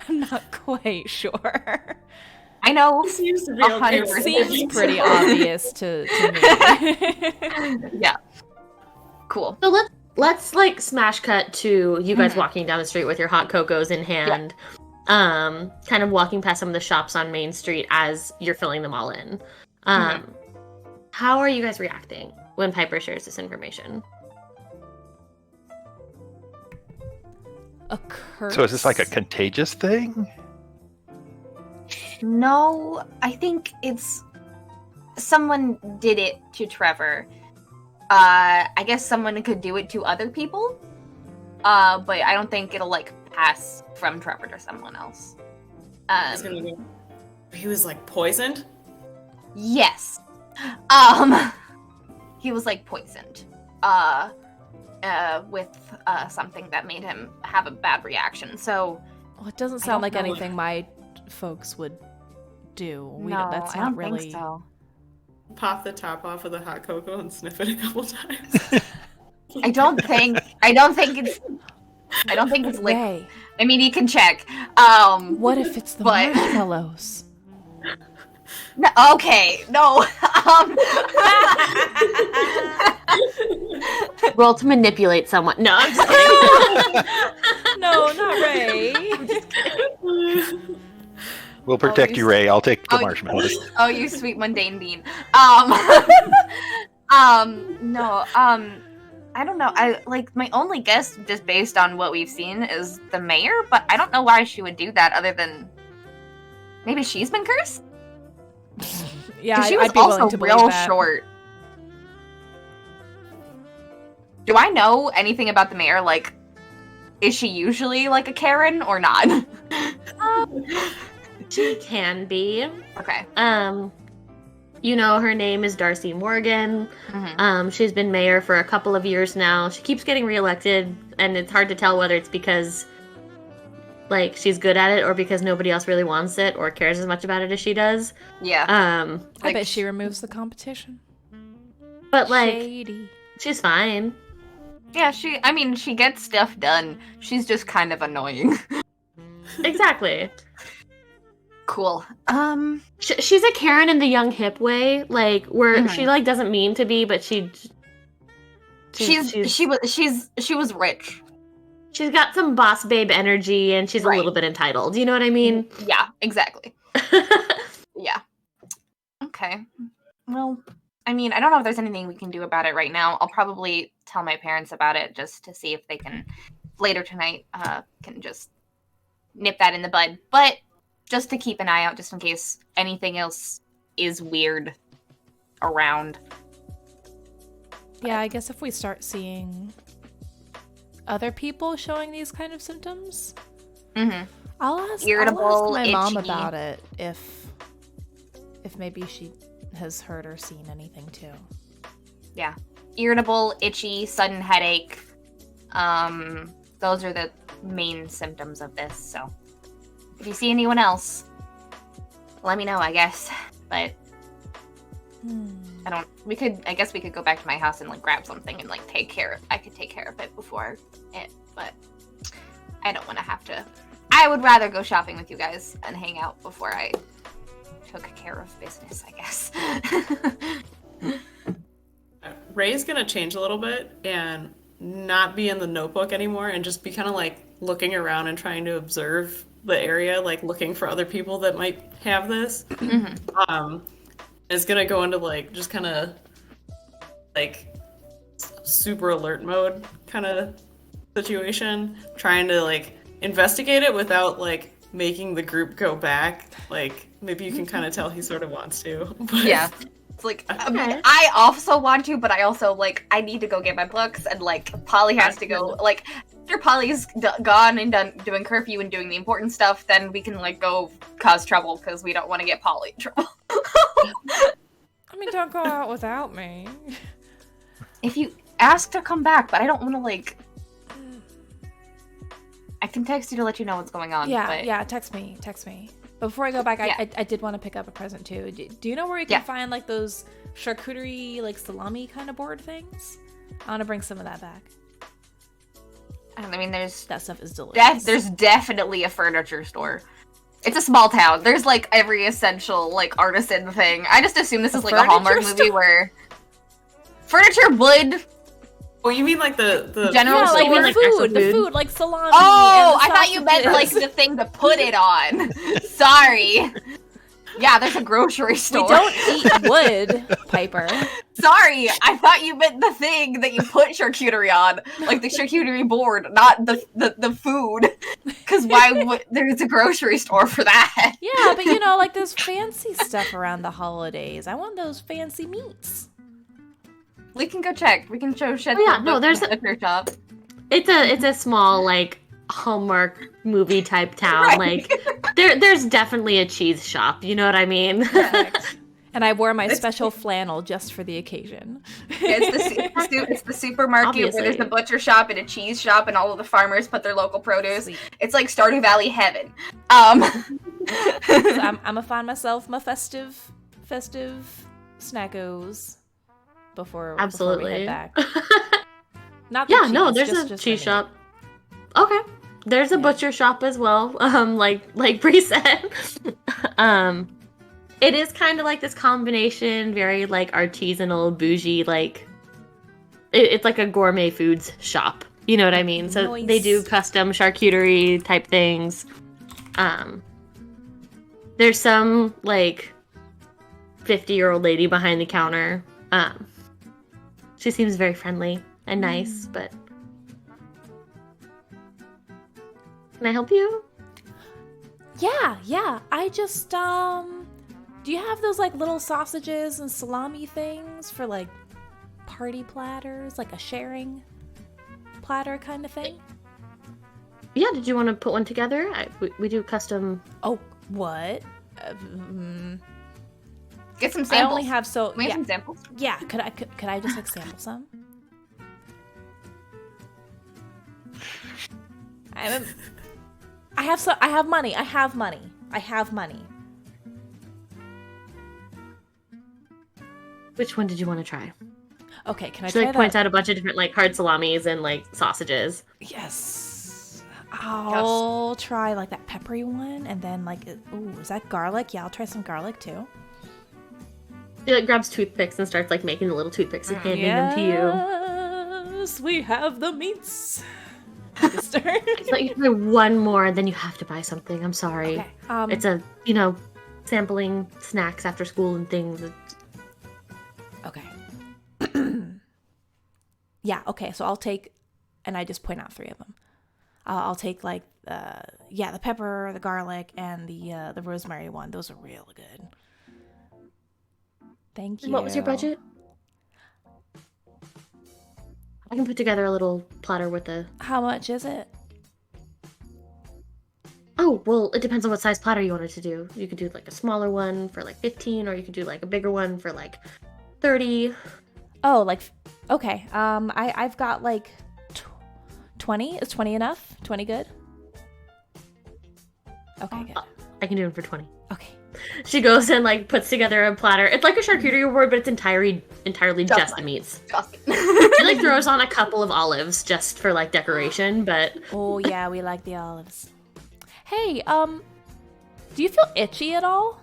I'm not quite sure. I know. It seems to be okay. It seems pretty obvious to me. Yeah. Cool. So let's like smash cut to you guys walking down the street with your hot cocos in hand. Yeah. Kind of walking past some of the shops on Main Street as you're filling them all in. How are you guys reacting when Piper shares this information? A curse? So is this like a contagious thing? No, I think it's someone did it to Trevor. I guess someone could do it to other people. But I don't think it'll like pass from Trevor to someone else. He was like poisoned? Yes. He was like poisoned. With something that made him have a bad reaction. So Well, it doesn't sound like anything my folks would do. That's not really. Think so. Pop the top off of the hot cocoa and sniff it a couple times. I don't think it's like. Ray, I mean, you can check. what if it's the marshmallows? No, okay, no. Roll to manipulate someone. No, I'm just kidding. No, not Ray. We'll protect you, Ray. I'll take the marshmallows. Oh, you sweet mundane bean. No, I don't know. I like my only guess, just based on what we've seen, is the mayor. But I don't know why she would do that, other than maybe she's been cursed. Yeah, she was I'd be also willing to believe real that. short. Do I know anything about the mayor? Like, is she usually like a Karen or not? She can be. Okay. You know, her name is Darcy Morgan. Mm-hmm. She's been mayor for a couple of years now. She keeps getting reelected, and it's hard to tell whether it's because, like, she's good at it or because nobody else really wants it or cares as much about it as she does. Yeah. I bet she removes the competition. But, like, Shady. she's fine. Yeah, she gets stuff done. She's just kind of annoying. Exactly. Cool. She's a Karen in the young hip way, like where she like doesn't mean to be, but she was rich. She's got some boss babe energy, and she's a little bit entitled. You know what I mean? Yeah, exactly. Yeah. Okay. Well, I mean, I don't know if there's anything we can do about it right now. I'll probably tell my parents about it just to see if they can later tonight can just nip that in the bud. But just to keep an eye out, just in case anything else is weird around. Yeah, I guess if we start seeing other people showing these kind of symptoms, I'll ask my mom itchy. about it if maybe she has heard or seen anything too. Yeah. irritable, itchy, sudden headache. Those are the main symptoms of this. So if you see anyone else, let me know, I guess. But I guess we could go back to my house and like grab something and like I could take care of it before it, but I don't want to have to. I would rather go shopping with you guys and hang out before I took care of business, I guess. Ray's gonna change a little bit and not be in the notebook anymore and just be kind of like looking around and trying to observe the area, like looking for other people that might have this. Is gonna go into like just kind of like super alert mode kind of situation, trying to like investigate it without like making the group go back. Like maybe you can kind of tell he sort of wants to. But... Yeah. It's like, I mean, I also want to, but I also, like, I need to go get my books, and, like, Polly has to go, like, after Polly's gone and done doing curfew and doing the important stuff, then we can, like, go cause trouble, because we don't want to get Polly in trouble. I mean, don't go out without me. If you ask to come back, but I don't want to, like... I can text you to let you know what's going on. Yeah, text me. But before I go back, I did want to pick up a present too. Do you know where you can find like those charcuterie, like salami kind of board things? I want to bring some of that back. I mean, that stuff is delicious. There's definitely a furniture store. It's a small town. There's like every essential like artisan thing. I just assume this is like a Hallmark movie where furniture, wood. Oh, you mean like the general store? Like the food, like salami. Oh, I thought you meant like the thing to put it on. Sorry. Yeah, there's a grocery store. We don't eat wood, Piper. Sorry, I thought you meant the thing that you put charcuterie on, like the charcuterie board, not the food. Because there's a grocery store for that. Yeah, but you know, like there's fancy stuff around the holidays. I want those fancy meats. We can go check. We can show shit. Oh, yeah, no, there's a shop. It's a small like Hallmark movie type town. Right. Like there's definitely a cheese shop. You know what I mean? And I wore my special flannel just for the occasion. Yeah, it's the supermarket Obviously. where there's a butcher shop and a cheese shop, and all of the farmers put their local produce. Sweet. It's like Stardew Valley heaven. So I'm gonna find myself my festive snackos. Before we head back. Not the cheese, no, there's just a cheese shop. Okay. There's a butcher shop as well. Like Bree said. It is kind of like this combination, very like artisanal, bougie, like it's like a gourmet foods shop. You know what I mean? So nice. They do custom charcuterie type things. There's some like 50-year-old lady behind the counter. She seems very friendly and nice, but... Can I help you? Yeah. I just, do you have those, like, little sausages and salami things for, like, party platters? Like a sharing platter kind of thing? Yeah, did you want to put one together? We do custom... Oh, what? Get some samples. I only have some samples. Yeah, could I just like sample some? I have money. Which one did you want to try? Okay, can I she try like points out a bunch of different like hard salamis and like sausages. Yes. I'll try like that peppery one, and then like, ooh, is that garlic? Yeah, I'll try some garlic too. She like grabs toothpicks and starts like making the little toothpicks and handing them to you. Yes, we have the meats. So you try one more, then you have to buy something. I'm sorry. Okay. It's a sampling snacks after school and things. Okay. Yeah. Okay. So I'll take, and I just point out 3 of them. I'll take like the pepper, the garlic, and the rosemary one. Those are real good. Thank you. What was your budget? I can put together a little platter with the... How much is it? Oh, well, it depends on what size platter you wanted to do. You could do like a smaller one for like 15, or you could do like a bigger one for like 30. Oh, like Okay. I've got like 20. Is 20 enough? 20 good? Okay, good. I can do it for 20. Okay. She goes and like puts together a platter. It's like a charcuterie board, but it's entirely just the meats. She like throws on a couple of olives just for like decoration, but Oh yeah, we like the olives. Hey, do you feel itchy at all?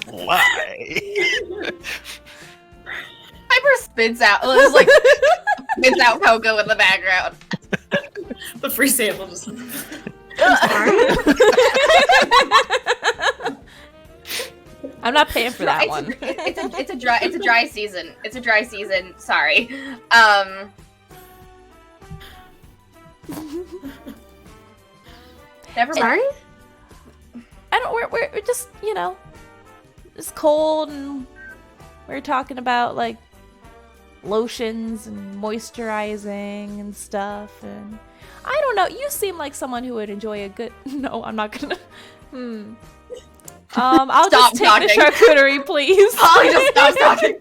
Why? Piper spits out. It's like spits out Coco in the background. The free sample just. I'm not paying for that one. It's a dry season. It's a dry season. Sorry. Never mind. sorry? I don't. We're just it's cold and we're talking about like lotions and moisturizing and stuff, and I don't know. You seem like someone who would enjoy a good. No, I'm not gonna. I'll Stop just take the charcuterie, please. Polly, just stop talking.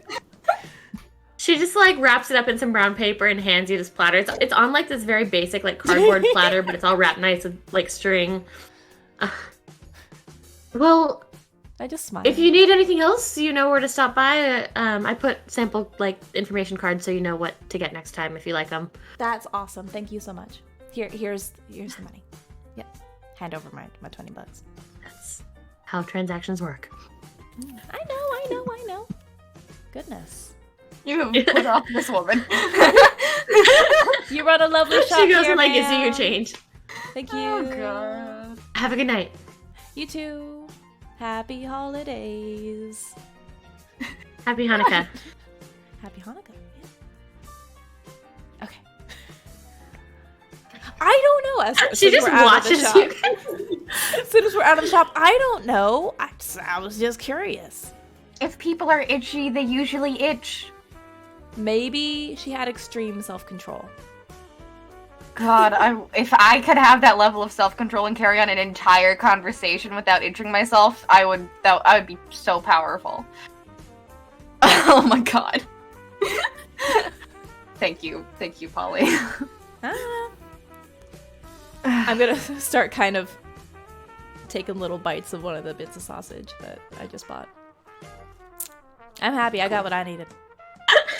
She just like wraps it up in some brown paper and hands you this platter. It's on like this very basic like cardboard platter, but it's all wrapped nice with like string. Well, I just smile. if you need anything else, you know where to stop by. I put sample like information cards so you know what to get next time if you like them. That's awesome. Thank you so much. Here's the money. Yep. Hand over my $20. That's how transactions work. I know. Goodness. You have put off this woman. You run a lovely shop. She goes here, and like gives you ma'am. your change. Thank you. Oh god. Have a good night. You too. Happy holidays. Happy Hanukkah. Happy Hanukkah. Yeah. Okay. I don't know. She since just we're out of the watches shop- you. As soon as we're out of the shop, I don't know. I was just curious. If people are itchy, they usually itch. Maybe she had extreme self-control. God, if I could have that level of self-control and carry on an entire conversation without itching myself, I would be so powerful. Oh my god. Thank you, Polly. I'm gonna start kind of taking little bites of one of the bits of sausage that I just bought. I'm happy. I got what I needed.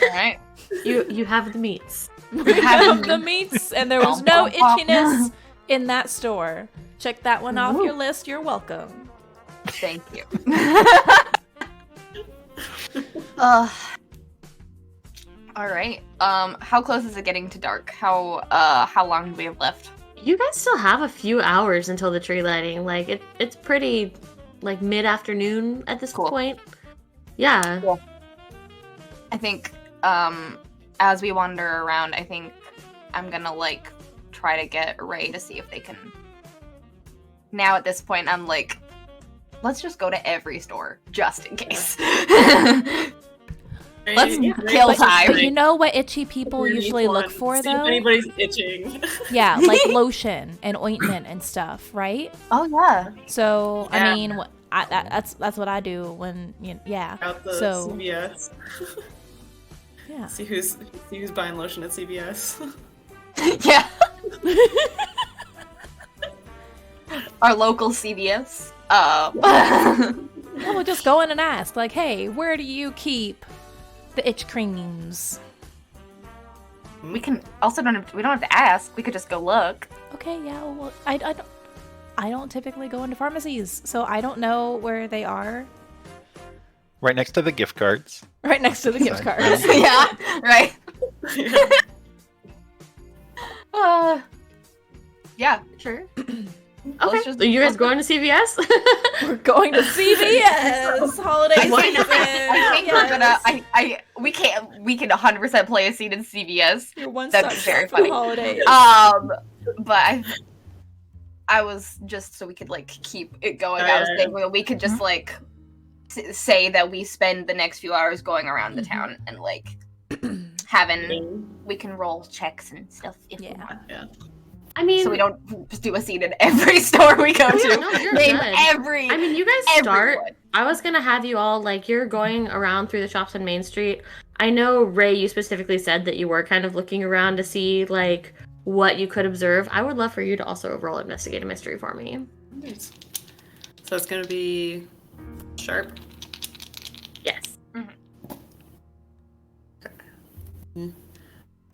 Alright. You have the meats. We have the meats, and there was no itchiness in that store. Check that one off your list. You're welcome. Thank you. Alright. How close is it getting to dark? How long do we have left? You guys still have a few hours until the tree lighting. Like it's pretty like mid-afternoon at this point. Yeah. Cool. I think as we wander around, I think I'm gonna like try to get Ray to see if they can. Now at this point, I'm like, let's just go to every store just in case. Let's kill time. But you know what itchy people Relief usually look one. for, See though? if anybody's itching. Yeah, like lotion and ointment and stuff, right? Oh yeah. So Yeah. I mean, that's what I do when yeah. Out the So CVS. yeah. See who's buying lotion at CVS. Yeah. Our local CVS. Yeah, we'll just go in and ask, like, hey, where do you keep the itch creams? We can also we don't have to ask. We could just go look. Okay, yeah. Well, I don't typically go into pharmacies, so I don't know where they are. Right next to the gift cards. Right next to the gift cards. Yeah. Right. Yeah. Sure. Let's Okay. just- So you guys going to CVS? We're going to CVS holiday Why season. not? I think Yes. we're gonna. We can 100% play a scene in CVS. Your one That'd stop be very shop for the funny. holidays. But I was just so we could like keep it going. I was thinking that we could just like say that we spend the next few hours going around the town and like we can roll checks and stuff if we want. Yeah. I mean, So we don't just do a scene in every store we go to. no, you're Name good. every. I mean, you guys start everyone. I was gonna have you all, like, you're going around through the shops on Main Street. I know, Ray, you specifically said that you were kind of looking around to see, like, what you could observe. I would love for you to also roll Investigate a Mystery for me. Nice. So it's gonna be sharp. Yes.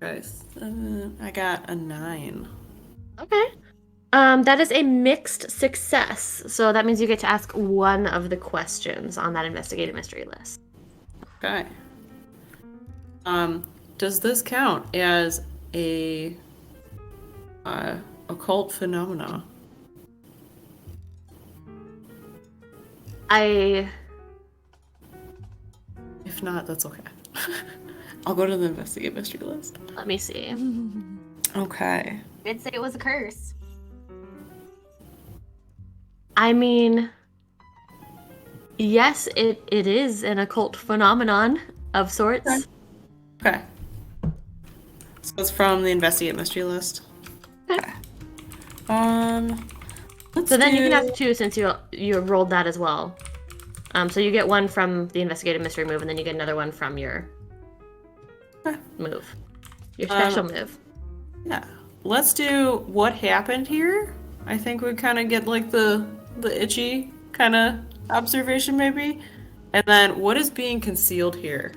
Okay. I got a 9. Okay. That is a mixed success. So that means you get to ask one of the questions on that Investigate a Mystery list. Okay. Does this count as a occult phenomena? I If not, that's okay. I'll go to the investigate mystery list. Let me see. Okay. Did say it was a curse. I mean, yes, it is an occult phenomenon of sorts. Okay. So it's from the investigate mystery list. Okay. Let's So then you do- can ask two since you rolled that as well. So you get one from the investigative mystery move, and then you get another one from your move, your special move. Yeah. Let's do what happened here. I think we kind of get like the itchy kind of observation maybe. And then what is being concealed here?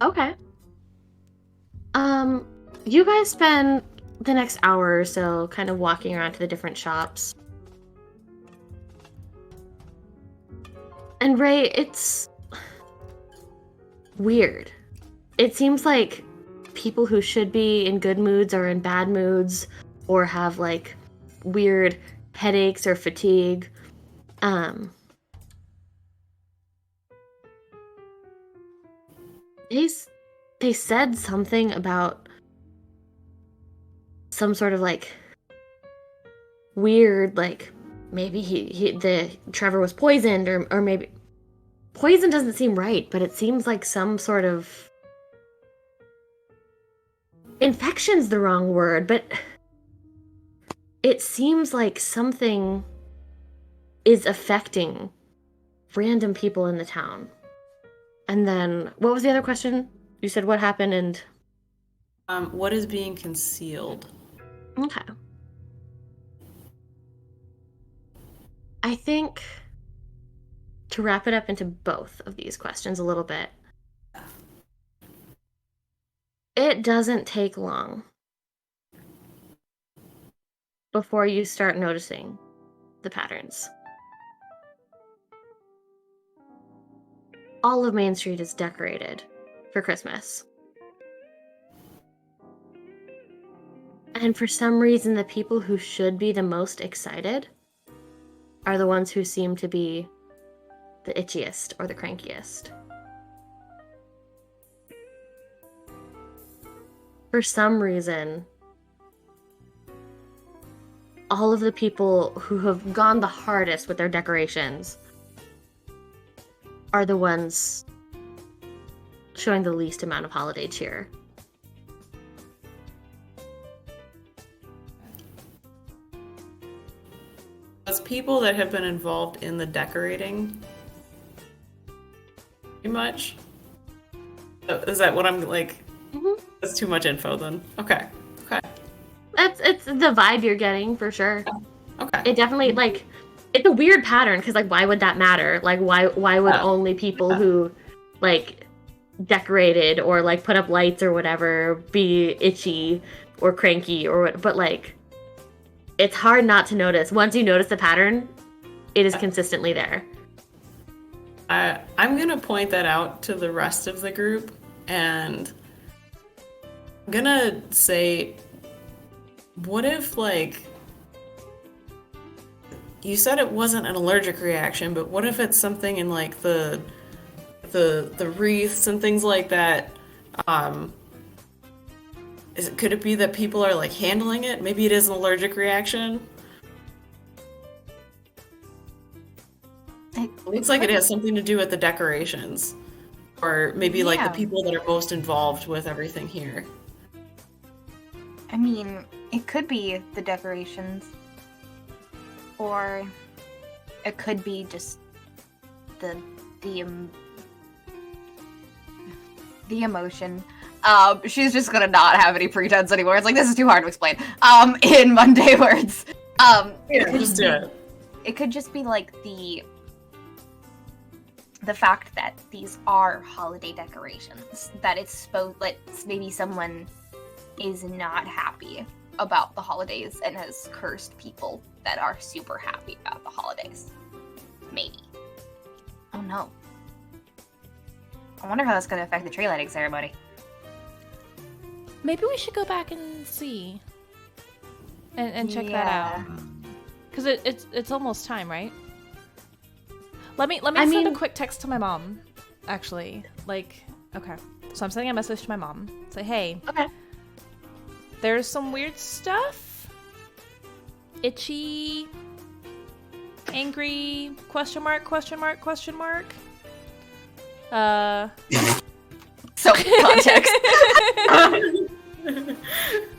Okay. You guys spend the next hour or so kind of walking around to the different shops. And Ray, it's weird. It seems like people who should be in good moods are in bad moods, or have like weird headaches or fatigue. They said something about some sort of like weird, like maybe the Trevor was poisoned, or maybe poison doesn't seem right, but it seems like some sort of infection's the wrong word, but it seems like something is affecting random people in the town. And then, what was the other question? You said what happened and... What is being concealed? Okay. I think to wrap it up into both of these questions a little bit, it doesn't take long before you start noticing the patterns. All of Main Street is decorated for Christmas. And for some reason, the people who should be the most excited are the ones who seem to be the itchiest or the crankiest. For some reason, all of the people who have gone the hardest with their decorations are the ones showing the least amount of holiday cheer. As people that have been involved in the decorating, pretty much. Is that what I'm like? Mm-hmm. That's too much info then. Okay. Okay. It's the vibe you're getting for sure. Okay. It definitely, like, it's a weird pattern because, like, why would that matter? Like, why would only people who like decorated or like put up lights or whatever be itchy or cranky or what? But like, it's hard not to notice. Once you notice the pattern, it is consistently there. I'm gonna point that out to the rest of the group, and I'm gonna say, what if, like, you said it wasn't an allergic reaction, but what if it's something in like the wreaths and things like that? Could it be that people are like handling it? Maybe it is an allergic reaction. It looks like it has something to do with the decorations, or maybe like the people that are most involved with everything here. I mean, it could be the decorations. Or it could be just the emotion. She's just gonna not have any pretense anymore. It's like, this is too hard to explain. In Monday words. Just do it. It could just be like the fact that these are holiday decorations. That it's maybe someone is not happy about the holidays and has cursed people that are super happy about the holidays. Maybe. Oh no. I wonder how that's gonna affect the tree lighting ceremony. Maybe we should go back and see. And check that out. Because it's almost time, right? Let me send a quick text to my mom, actually. Like, okay. So I'm sending a message to my mom. Say, hey. Okay. There's some weird stuff. Itchy. Angry. Question mark. So, context.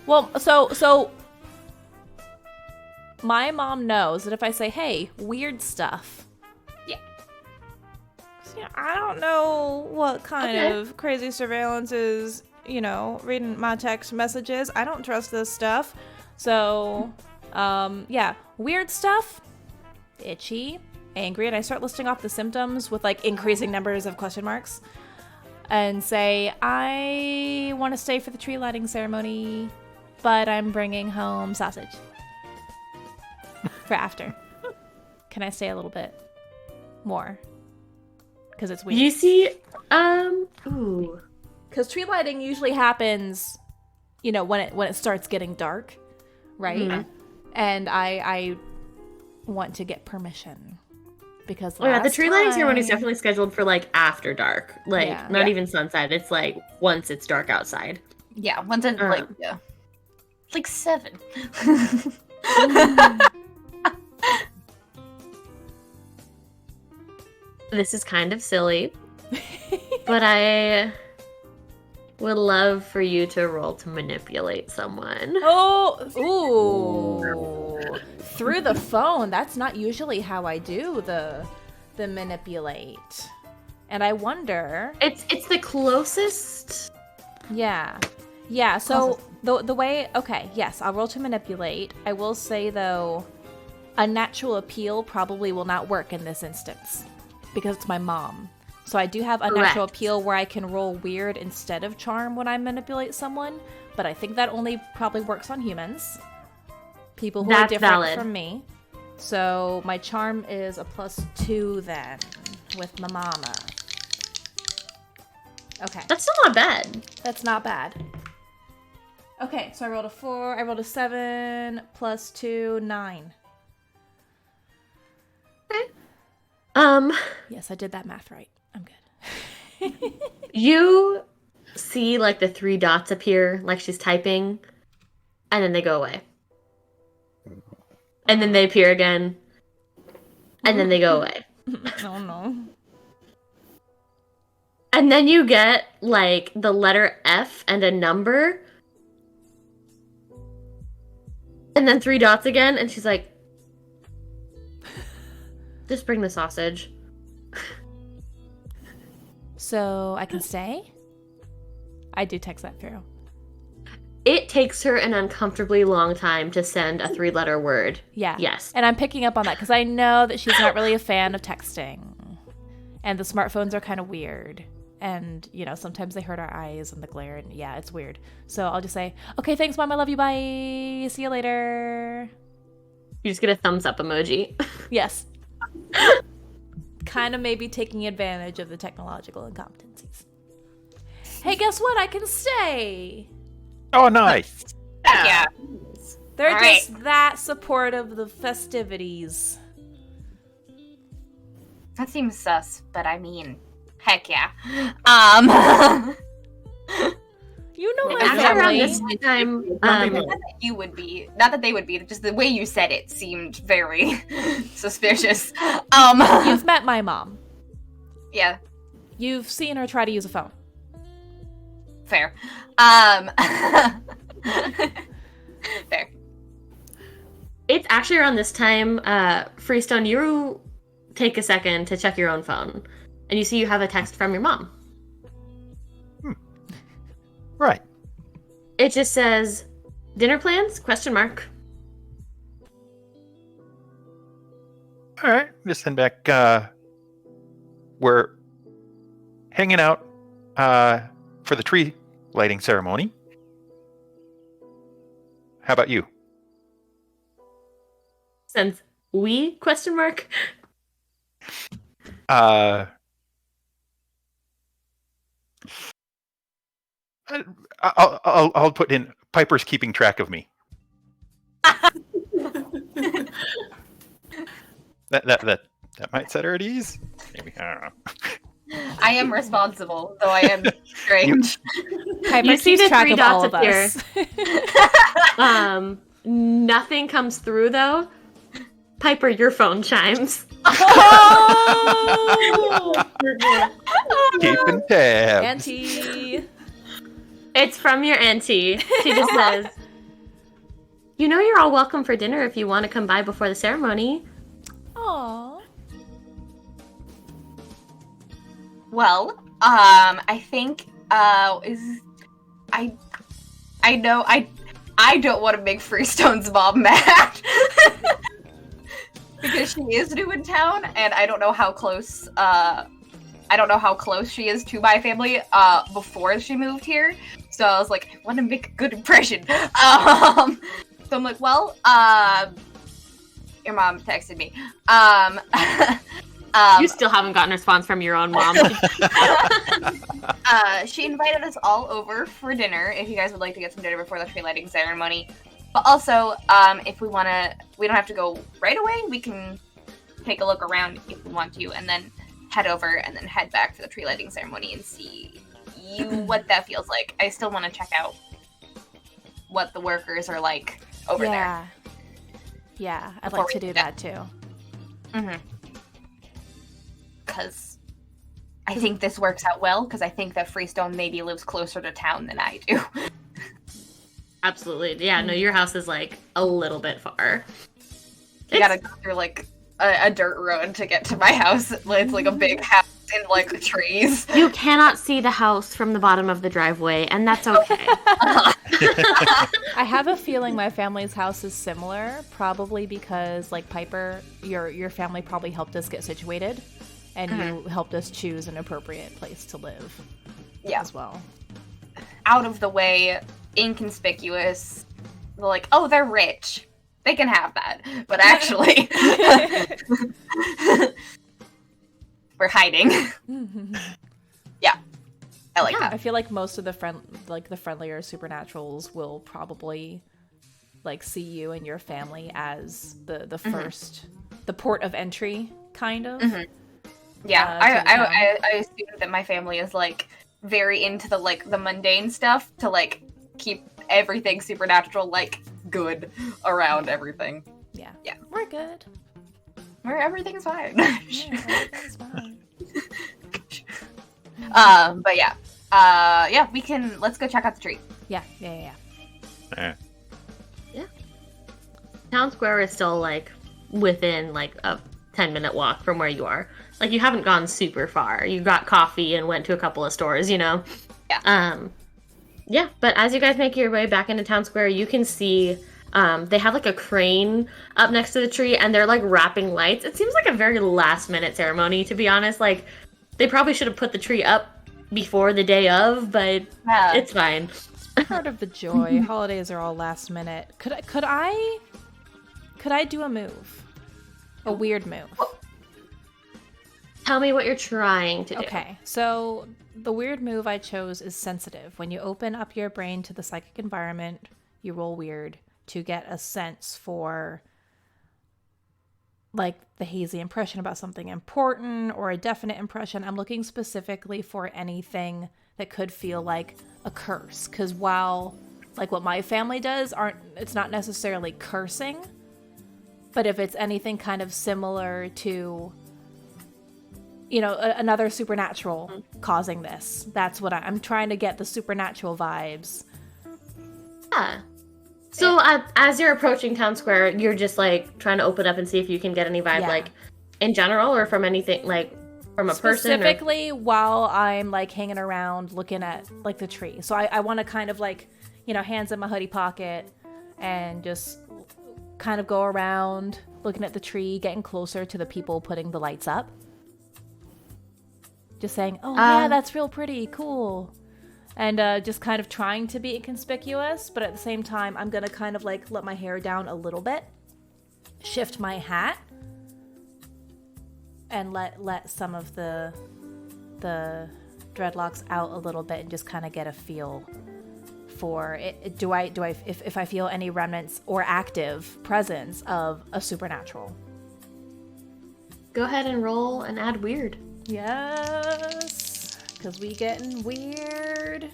Well, so my mom knows that if I say, hey, weird stuff. Yeah. I don't know what kind of crazy surveillance is, reading my text messages. I don't trust this stuff. So, weird stuff, itchy, angry, and I start listing off the symptoms with like increasing numbers of question marks. And say, I want to stay for the tree lighting ceremony, but I'm bringing home sausage for after. Can I stay a little bit more? Because it's weird. You see, ooh. Because tree lighting usually happens, when it starts getting dark, right? Mm-hmm. And I want to get permission. Because the tree lighting ceremony is definitely scheduled for like after dark, not even sunset. It's like once it's dark outside. Yeah, once it's like 7. This is kind of silly, but I would love for you to roll to manipulate someone. Oh, ooh. Through the phone. That's not usually how I do the manipulate. And I wonder. It's the closest. Yeah. Yeah, so the way, okay, yes, I'll roll to manipulate. I will say, though, unnatural appeal probably will not work in this instance because it's my mom. So I do have unnatural appeal where I can roll weird instead of charm when I manipulate someone, but I think that only probably works on humans. People who are different from me. So my charm is a +2 then with my mama. Okay. That's still not bad. That's not bad. Okay, so I rolled a 4, I rolled a 7, +2, 9. Okay. Yes, I did that math right. I'm good. You see like the 3 dots appear, like she's typing, and then they go away. And then they appear again, and then they go away. Oh no. And then you get like the letter F and a number, and then 3 dots again, and she's like, just bring the sausage. So I can stay? I do text that through. It takes her an uncomfortably long time to send a 3-letter word. Yeah. Yes. And I'm picking up on that because I know that she's not really a fan of texting. And the smartphones are kind of weird. And, sometimes they hurt our eyes and the glare. And yeah, it's weird. So I'll just say, okay, thanks, Mom. I love you. Bye. See you later. You just get a thumbs up emoji. Yes. Kind of maybe taking advantage of the technological incompetencies. Hey, guess what? I can stay. Oh, nice. Yeah. They're All just that supportive of the festivities. That seems sus, but I mean, heck yeah. You know my Actually, around family. this time, Not that you would be, not that they would be, just the way you said it seemed very suspicious. You've met my mom. Yeah, You've seen her try to use a phone. fair. Fair. it's actually around this time, Freestone, you take a second to check your own phone, and you see you have a text from your mom. Right. It just says, "Dinner plans?" ? All right. Just send back. We're hanging out for the tree lighting ceremony. How about you? Since we ? I'll put in Piper's keeping track of me. That might set her at ease. Maybe, I don't know. I am responsible, though I am strange. Piper You see keeps the track 3 of all dots of appear. us. Nothing comes through though. Piper, your phone chimes. Oh! Keeping tabs. Auntie. It's from your auntie. She just says, "You know you're all welcome for dinner if you want to come by before the ceremony." Aww. Well, I think I know I don't want to make Freestone's mom mad because she is new in town, and I don't know how close she is to my family before she moved here. So I was like, I want to make a good impression. So I'm like, well, your mom texted me. You still haven't gotten a response from your own mom. She invited us all over for dinner if you guys would like to get some dinner before the tree lighting ceremony. But also, if we don't have to go right away. We can take a look around if we want to, and then head over and then head back for the tree lighting ceremony and see what that feels like. I still want to check out what the workers are like over there. Yeah, I'd Before like to we do do that too. Mm-hmm. Because I think this works out well, because I think that Freestone maybe lives closer to town than I do. Absolutely. Yeah, no, your house is like a little bit far. You gotta go through like a dirt road to get to my house. It's like a big house in like trees. You cannot see the house from the bottom of the driveway, and that's okay. I have a feeling my family's house is similar, probably because, like Piper, your family probably helped us get situated, and you helped us choose an appropriate place to live. Yeah. As well. Out of the way, inconspicuous. Like, oh, they're rich. They can have that. But actually, we're hiding. Yeah. I like that. I feel like most of the friendlier supernaturals will probably like see you and your family as the first, the port of entry, kind of. Yeah, I assume that my family is like very into the mundane stuff to like keep everything supernatural like good around everything. Yeah. Yeah. We're good. Where everything's fine. Yeah, everything's fine. But yeah. Let's go check out the tree. Yeah. Town Square is still like within like a 10-minute walk from where you are. Like you haven't gone super far. You got coffee and went to a couple of stores, you know? Yeah. Yeah, but as you guys make your way back into Town Square, you can see they have like a crane up next to the tree and they're like wrapping lights. It seems like a very last minute ceremony, to be honest. Like they probably should have put the tree up before the day of, but it's fine. Part of the joy. Holidays are all last minute. Could I do a move? A weird move. Tell me what you're trying to do. Okay, so the weird move I chose is sensitive. When you open up your brain to the psychic environment, you roll weird to get a sense for like the hazy impression about something important or a definite impression. I'm looking specifically for anything that could feel like a curse. Because while like what my family does it's not necessarily cursing, but if it's anything kind of similar to, you know, another supernatural causing this, that's what I'm trying to get, the supernatural vibes. Yeah. So as you're approaching Town Square, you're just like trying to open up and see if you can get any vibe, like in general, or from anything like from a person? Specifically, while I'm like hanging around looking at like the tree. So I want to kind of like, hands in my hoodie pocket and just kind of go around looking at the tree, getting closer to the people putting the lights up. Just saying, oh yeah, that's real pretty, cool. And just kind of trying to be inconspicuous, but at the same time, I'm going to kind of like let my hair down a little bit, shift my hat, and let some of the dreadlocks out a little bit and just kind of get a feel for it. If I feel any remnants or active presence of a supernatural. Go ahead and roll and add weird. Yes, because we getting weird.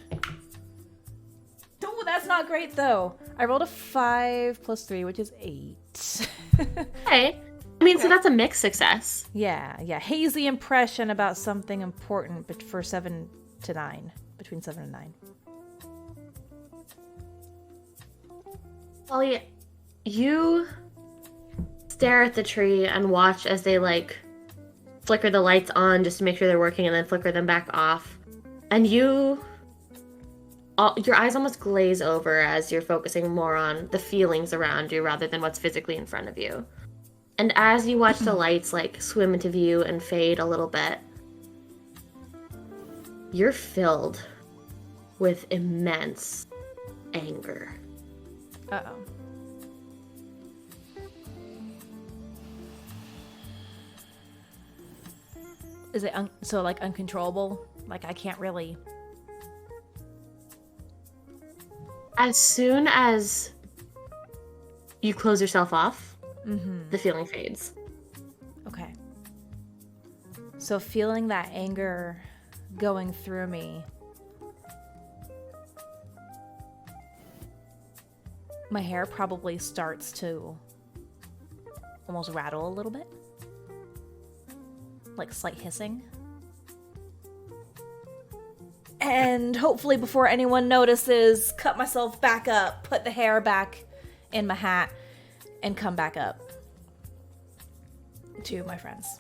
Oh, that's not great though. I rolled a 5 plus 3, which is 8. Okay. I mean, so that's a mixed success. Yeah. Hazy impression about something important, but for 7 to 9, between 7 and 9. Ollie, you stare at the tree and watch as they like flicker the lights on just to make sure they're working and then flicker them back off. And your eyes almost glaze over as you're focusing more on the feelings around you rather than what's physically in front of you. And as you watch the lights like swim into view and fade a little bit, you're filled with immense anger. Uh-oh. Is it so like uncontrollable? Like I can't really... As soon as you close yourself off, the feeling fades. Okay. So feeling that anger going through me, my hair probably starts to almost rattle a little bit. Like slight hissing. And hopefully before anyone notices, cut myself back up, put the hair back in my hat, and come back up to my friends.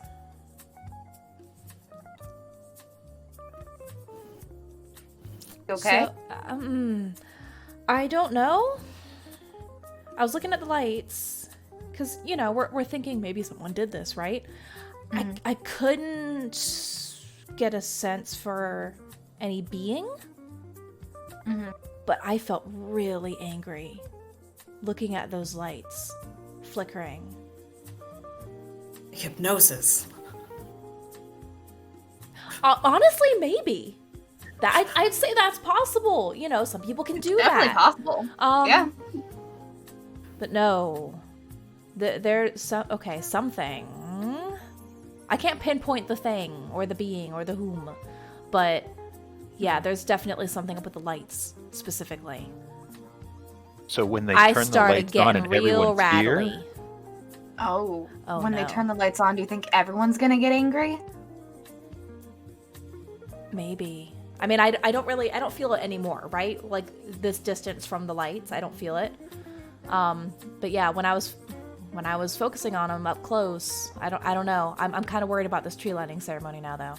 Okay. So, I don't know. I was looking at the lights, because, we're thinking maybe someone did this, right? I couldn't get a sense for any being, but I felt really angry looking at those lights flickering. Hypnosis. Honestly, maybe. I'd say that's possible. Some people can do Definitely that. possible. Yeah. But no. There's something. I can't pinpoint the thing or the being or the whom, but yeah, there's definitely something up with the lights specifically. So when they I turn the started lights on getting and real everyone's rattly. here, Oh, when they no. turn the lights on, do you think everyone's gonna get angry? Maybe. I mean, I don't feel it anymore, right? Like this distance from the lights, I don't feel it. But yeah, when I was focusing on them up close, I don't know. I'm kind of worried about this tree lighting ceremony now, though.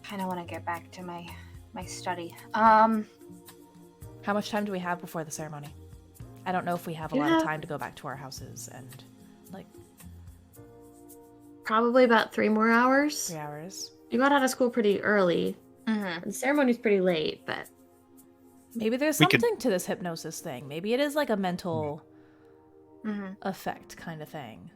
Kind of want to get back to my study. How much time do we have before the ceremony? I don't know if we have a lot of time to go back to our houses and, like... Probably about 3 more hours. 3 hours. You got out of school pretty early. The ceremony's pretty late, but... Maybe there's something to this hypnosis thing. Maybe it is like a mental effect kind of thing.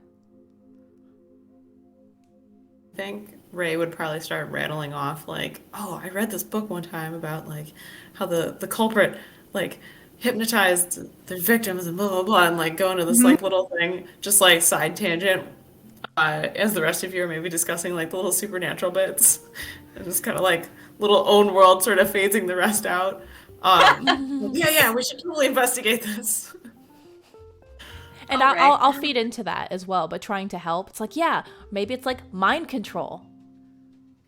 I think Ray would probably start rattling off like, oh, I read this book one time about like how the culprit like hypnotized their victims and blah blah blah, and like go into this like little thing, just like side tangent, as the rest of you are maybe discussing like the little supernatural bits, and just kind of like little own world sort of phasing the rest out. Yeah, we should totally investigate this. And I'll feed into that as well, but trying to help. It's like, yeah, maybe it's like mind control.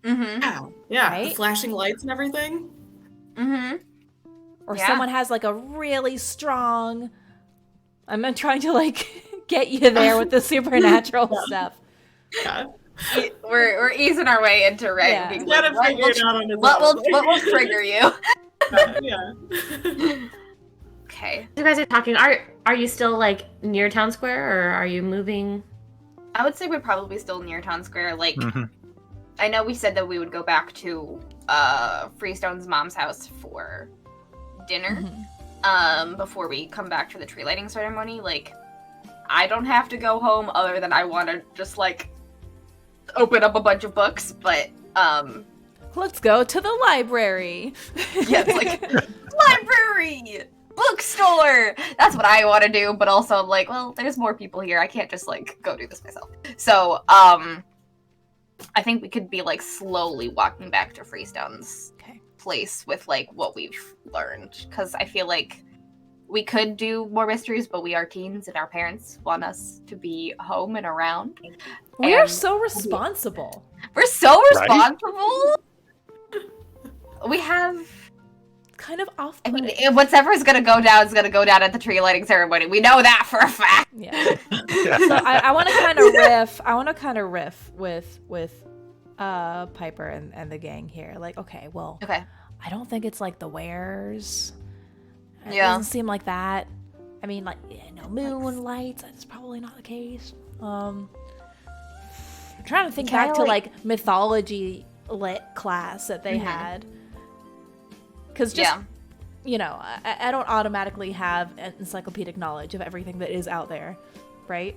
Yeah, Right? the flashing lights and everything. or Yeah. someone has like a really strong. I'm not trying to like get you there with the supernatural stuff. Yeah. We're easing our way into Red. Yeah. Being He's gotta like, figure it out on his what own. will trigger you? Yeah. Okay. You guys are talking. Are you still like near town square, or are you moving? I would say we're probably still near town square. Like, Mhm. I know we said that we would go back to Freestone's mom's house for dinner before we come back to the tree lighting ceremony. Like, I don't have to go home other than I want to just like open up a bunch of books, but Let's go to the library. yeah, it's like library, bookstore. That's what I want to do, but also I'm like, well, there's more people here. I can't just like go do this myself. So, I think we could be like slowly walking back to Freestone's Okay. place with like what we've learned, because I feel like we could do more mysteries, but we are teens and our parents want us to be home and around. We are And so responsible. we're so Right? responsible. We have. Kind of I off-putting. mean, whatever's gonna go down is gonna go down at the tree lighting ceremony. We know that for a fact. Yeah. So I want to kind of riff. I want to kind of riff with Piper and the gang here. Like, okay, well, Okay. I don't think it's like the wares. It Yeah. doesn't seem like that. I mean, like, moon lights. That's probably not the case. I'm trying to think Kinda back to like- like mythology lit class that they had. Because just I don't automatically have encyclopedic knowledge of everything that is out there, right?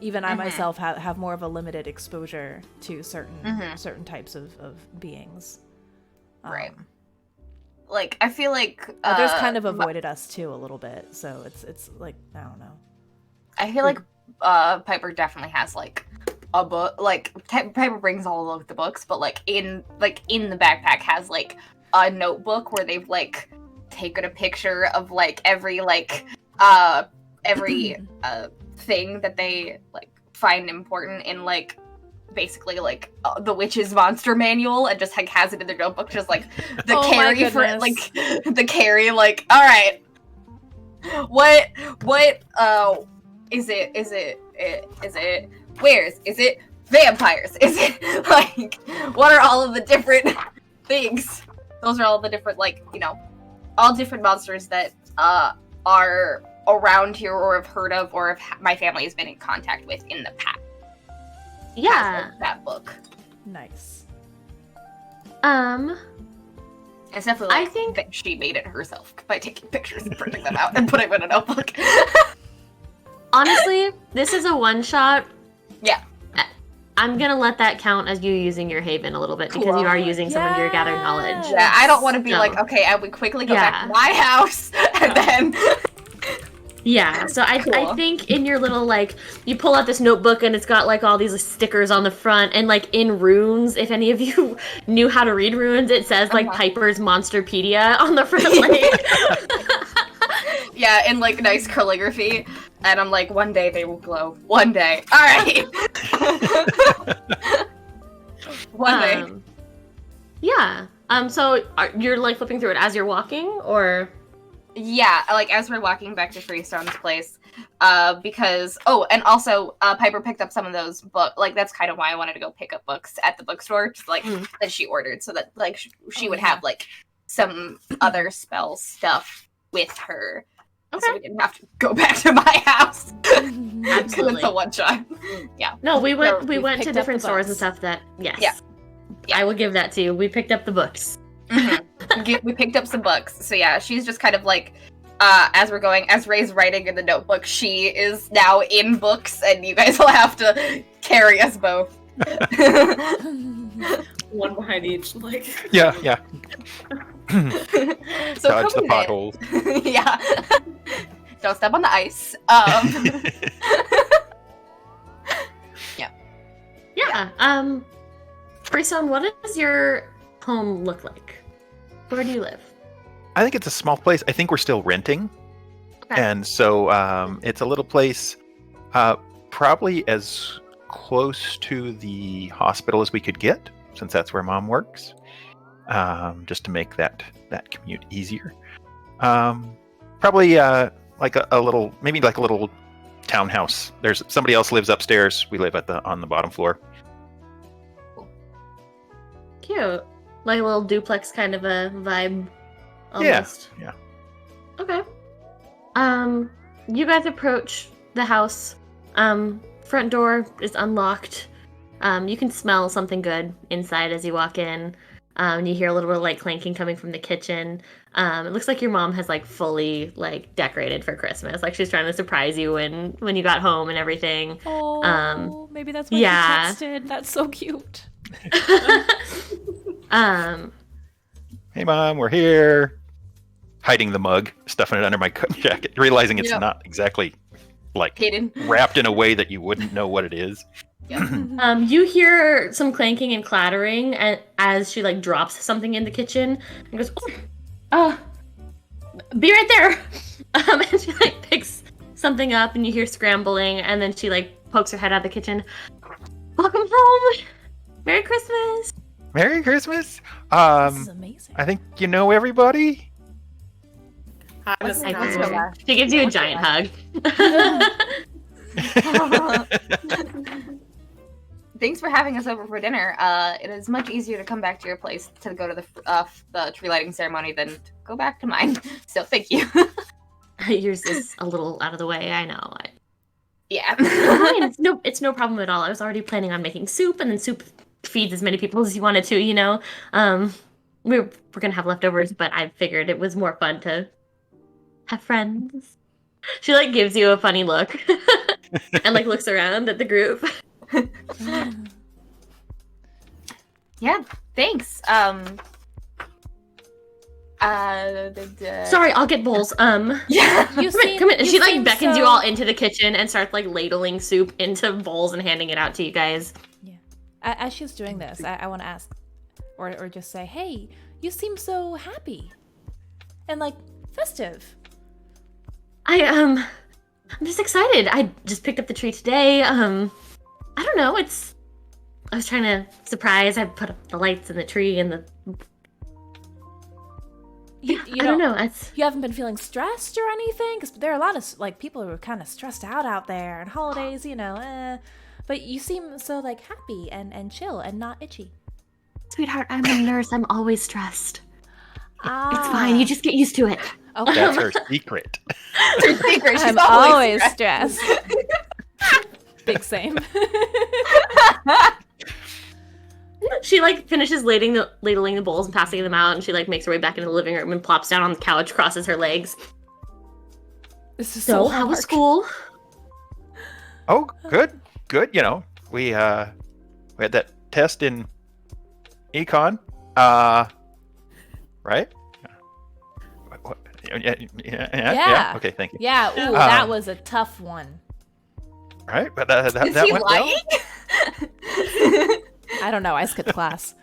Even I myself have more of a limited exposure to certain types of beings. Right. Like, I feel like Others kind of avoided us too a little bit, so it's like, I don't know. I feel like Piper definitely has like a book. Like Piper brings all of the books, but like in the backpack has like a notebook where they've like taken a picture of like every thing that they like find important in like basically like the witch's monster manual, and just like has it in their notebook, just like the Oh my carry for goodness. like the carry, like, all right, what is it wares, is it vampires, is it like, what are all of the different things? Those are all the different, like, all different monsters that are around here or have heard of, or have my family has been in contact with in the past. Yeah. That book. Nice. It's definitely I like think- that she made it herself by taking pictures and printing them out and putting them in a notebook. Honestly, this is a one shot. Yeah. I'm gonna let that count as you using your haven a little bit because Cool. you are using some of your gathered knowledge. Yeah, I don't want to be No. like, okay, and we quickly go back Yeah. to my house, and then Yeah, so I Cool. think in your little, like, you pull out this notebook and it's got, like, all these stickers on the front, and, like, in runes, if any of you knew how to read runes, it says, like, Piper's Monsterpedia on the front, like... yeah, in like nice calligraphy, and I'm like, one day they will glow. One day. All right. One day. Yeah. So you're, like, flipping through it as you're walking, or... Yeah, like as we're walking back to Freestone's place, because and also Piper picked up some of those books. Like that's kind of why I wanted to go pick up books at the bookstore, just like that she ordered, so that like she would have like some other spell stuff with her, so we didn't have to go back to my house. Absolutely. It's a one shot. Yeah. No, we went we to picked up different the stores and books. stuff that, yes. Yeah. I will give that to you. We picked up the books. We picked up some books, so yeah, she's just kind of like, as we're going, as Ray's writing in the notebook, she is now in books, and you guys will have to carry us both. One behind each, like. Yeah. So Dodge the come in. potholes. Yeah. Don't step on the ice. Yeah. Freestone, what does your home look like? Where do you live? I think it's a small place. I think we're still renting. Okay. And so it's a little place, probably as close to the hospital as we could get, since that's where Mom works, just to make that commute easier. Probably like a little, maybe like a little townhouse. There's somebody else lives upstairs. We live on the bottom floor. Cute. Like a little duplex kind of a vibe. Almost. Yeah. Okay. You guys approach the house. Front door is unlocked. You can smell something good inside as you walk in. You hear a little bit of like clanking coming from the kitchen. It looks like your mom has like fully like decorated for Christmas. Like she's trying to surprise you when you got home and everything. Oh, maybe that's why yeah. she texted. That's so cute. Hey, Mom, we're here. Hiding the mug, stuffing it under my coat jacket, realizing it's not exactly like Hidden. wrapped in a way that you wouldn't know what it is. You hear some clanking and clattering as she like drops something in the kitchen and goes, be right there. And she like picks something up and you hear scrambling and then she like pokes her head out of the kitchen. Welcome home. Merry Christmas. Merry Christmas. This is amazing. I think you know everybody. Hi, Miss I Kyle. do. She gives you a giant hug. Thanks for having us over for dinner. It is much easier to come back to your place to go to the tree lighting ceremony than to go back to mine. So thank you. Yours is a little out of the way, I know. Yeah. Fine. It's no problem at all. I was already planning on making soup, and then soup feeds as many people as you wanted to, you know? We're gonna have leftovers, but I figured it was more fun to have friends. She, like, gives you a funny look and, like, looks around at the group. Yeah, thanks. Sorry, I'll get bowls. Yeah. Come in. And you she like seem beckons so- you all into the kitchen and starts like ladling soup into bowls and handing it out to you guys. Yeah. As she's doing this, I want to ask, or just say, hey, you seem so happy and like festive. I'm just excited. I just picked up the tree today. I don't know. I was trying to surprise. I put up the lights in the tree and the. You I don't know. You haven't been feeling stressed or anything? Because there are a lot of like people who are kind of stressed out there, and holidays, you know. But you seem so like happy and chill and not itchy. Sweetheart, I'm a nurse. I'm always stressed. Ah, It's fine. You just get used to it. Okay. That's her secret. Her secret. She's I'm always always stressed. Big same. She like finishes ladling the bowls and passing them out, and she like makes her way back into the living room and plops down on the couch, crosses her legs. This is So, so how was hard. school? Oh, good. You know, we had that test in econ, right? What? Yeah. Okay, thank you. Yeah, ooh, that was a tough one. Right, but that Is that he went well. lying? I don't know. I skipped class.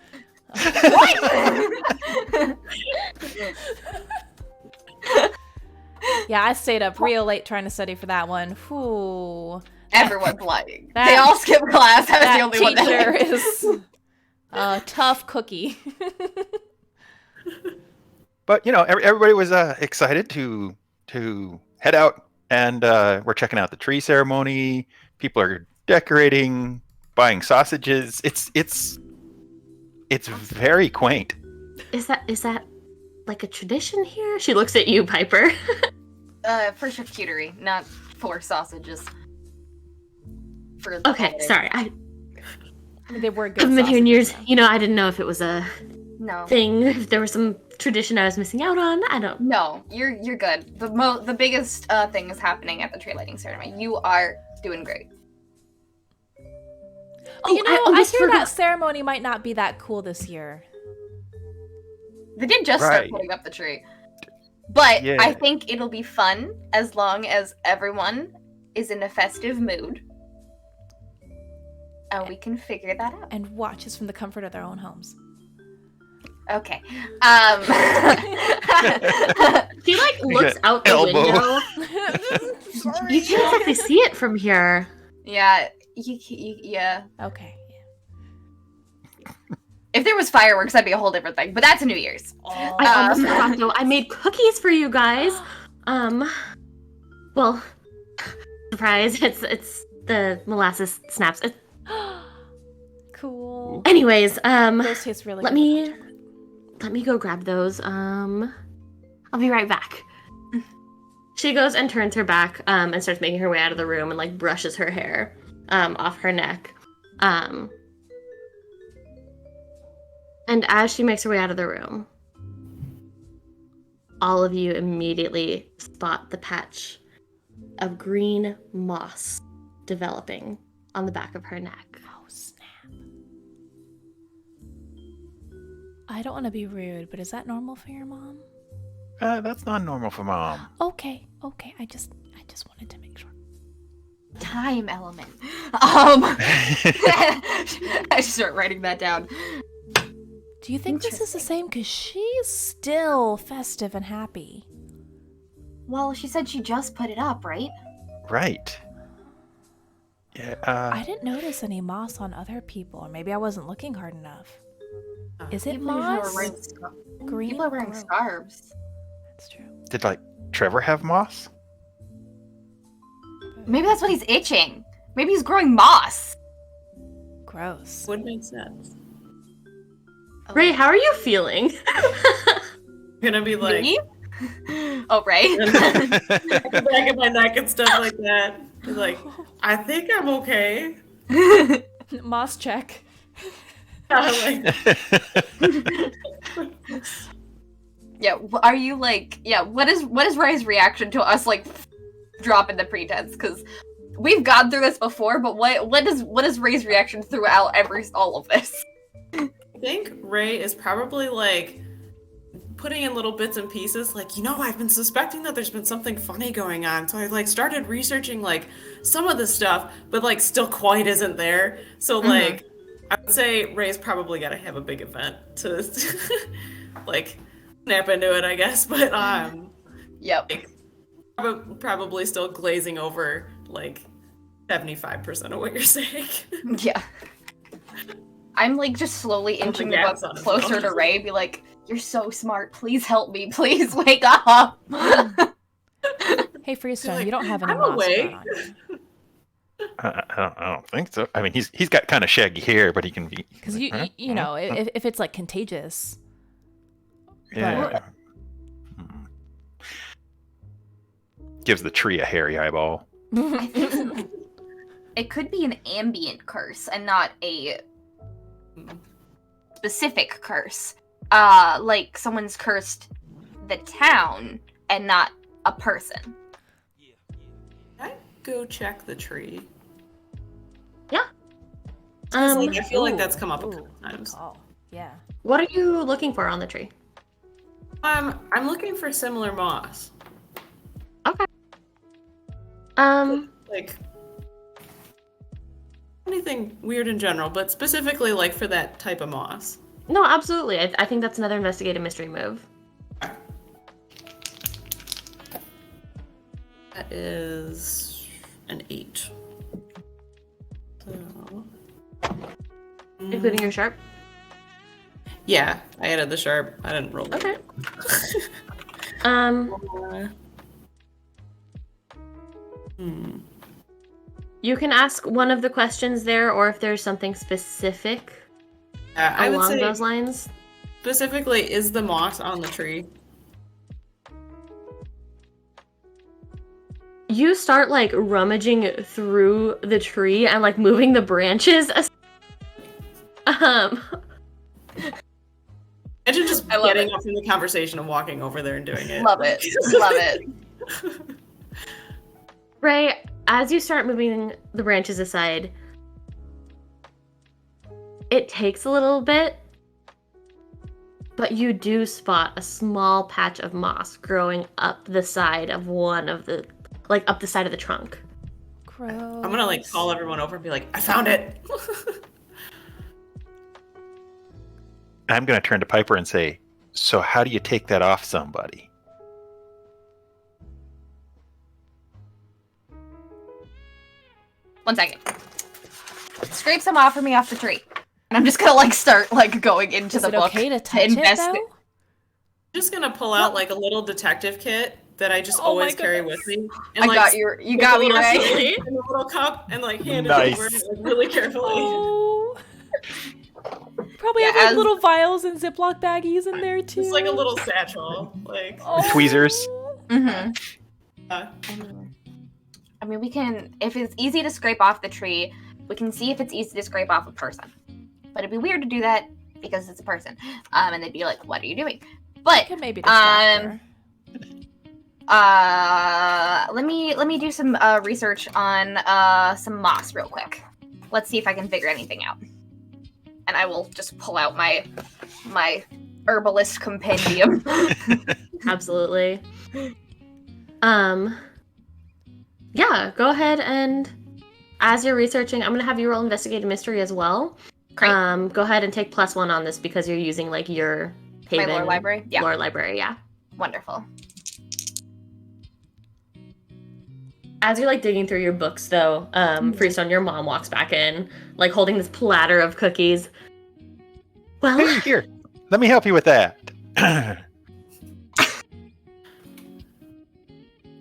Yeah, I stayed up real late trying to study for that one. Whew. Everyone's lying. That- They all skip class. I was the That only one that teacher didn't. is a tough cookie. But you know, everybody was excited to head out, and we're checking out the tree ceremony. People are decorating, buying sausages. It's very quaint. Is that like a tradition here? She looks at you, Piper. For charcuterie, not for sausages. For the Okay, holidays. sorry. They were good. I've been here in years. sausages, You know, I didn't know if it was a No. thing, if there was some tradition I was missing out on. I don't. No, you're good. The biggest thing is happening at the tree lighting ceremony. You are doing great. though. You know, I almost hear forgot. that ceremony might not be that cool this year. They did just start Right. putting up the tree. But Yeah. I think it'll be fun as long as everyone is in a festive mood. And we can figure that out. And watches from the comfort of their own homes. Okay. She like looks out the Elbow. window. You can't exactly see it from here. Yeah, yeah. Okay. If there was fireworks, that'd be a whole different thing. But that's a New Year's. I almost forgot though. I made cookies for you guys. Well, surprise! It's the molasses snaps. Cool. Anyways, Those taste really let good. me go grab those. I'll be right back. She goes and turns her back, and starts making her way out of the room and like brushes her hair, off her neck. And as she makes her way out of the room, all of you immediately spot the patch of green moss developing on the back of her neck. Oh, snap. I don't want to be rude, but is that normal for your mom? That's not normal for Mom. Okay. I just wanted to make sure. Time element. I should start writing that down. Do you think this is the same? Because she's still festive and happy. Well, she said she just put it up, right? Right. Yeah. I didn't notice any moss on other people, or maybe I wasn't looking hard enough. Is it People usually moss? are wearing Green? People are wearing Gross. scarves. That's true. Did Trevor have moss? Maybe that's what he's itching. Maybe he's growing moss. Gross. Would make sense. Ray, how are you feeling? Gonna be like Me? Oh, right. the back of my neck and stuff like that. Be like, I think I'm okay. Moss check. Like, Yeah, are you like, yeah, what is Ray's reaction to us like dropping the pretense? Because we've gone through this before, but what is Ray's reaction throughout all of this? I think Ray is probably like putting in little bits and pieces, like, I've been suspecting that there's been something funny going on, so I started researching some of the stuff, but still quite isn't there. So I would say Ray's probably gotta have a big event to snap into it, I guess. But Yep. probably still glazing over 75% of what you're saying. Yeah. I'm just slowly inching the book closer to Ray, be like, you're so smart, please help me, please wake up. Hey, Freestone, you don't have any I'm moss awake. growing on you. I don't think so. I mean, he's got kind of shaggy hair, but he can be. Because you know, if it's contagious. Yeah. Gives the tree a hairy eyeball. I think it could be an ambient curse and not a specific curse. Like someone's cursed the town and not a person. Can I go check the tree? Yeah. I feel like Ooh, that's come up a ooh, couple good times. call. Yeah. What are you looking for on the tree? I'm looking for similar moss. Okay. Anything weird in general, but specifically for that type of moss. No, absolutely. I think that's another investigative mystery move. That is an 8. So, Including your sharp? yeah, I added the sharp. I didn't roll. Okay. You can ask one of the questions there, or if there's something specific I would along say those lines. specifically, is the moss on the tree? You start rummaging through the tree and moving the branches. Imagine just I love getting it. up from the conversation and walking over there and doing it. Love it. Love it. Ray, as you start moving the branches aside, it takes a little bit, but you do spot a small patch of moss growing up the side of one of the, up the side of the trunk. Gross. I'm gonna call everyone over and be like, I found it. I'm going to turn to Piper and say, so how do you take that off somebody? One second. Scrape some off for me off the tree. And I'm just gonna like start like going into Is the it book okay to touch it invest. though? I'm just gonna pull out like a little detective kit that I just Oh my always carry with goodness. me. And, I like, got you. You got me, Ray. Absolutely. in a little cup and like hand Nice. it over like, really carefully. Oh. Probably Yeah, have like as- little vials and Ziploc baggies in there too. Just like a little satchel. Like Oh. Tweezers. Mm-hmm. uh, I mean, we can, if it's easy to scrape off the tree, we can see if it's easy to scrape off a person. But it'd be weird to do that because it's a person. And they'd be like, what are you doing? But, Could maybe distract her. let me do some research on some moss real quick. Let's see if I can figure anything out. And I will just pull out my herbalist compendium. Absolutely. Yeah, go ahead and as you're researching, I'm gonna have you roll investigate a mystery as well. Great. Go ahead and take +1 on this because you're using like your My Haven lore library? Yeah. lore library, yeah. Wonderful. As you're like digging through your books though, Freestone, your mom walks back in, like holding this platter of cookies. Well, Hey, here. Let me help you with that.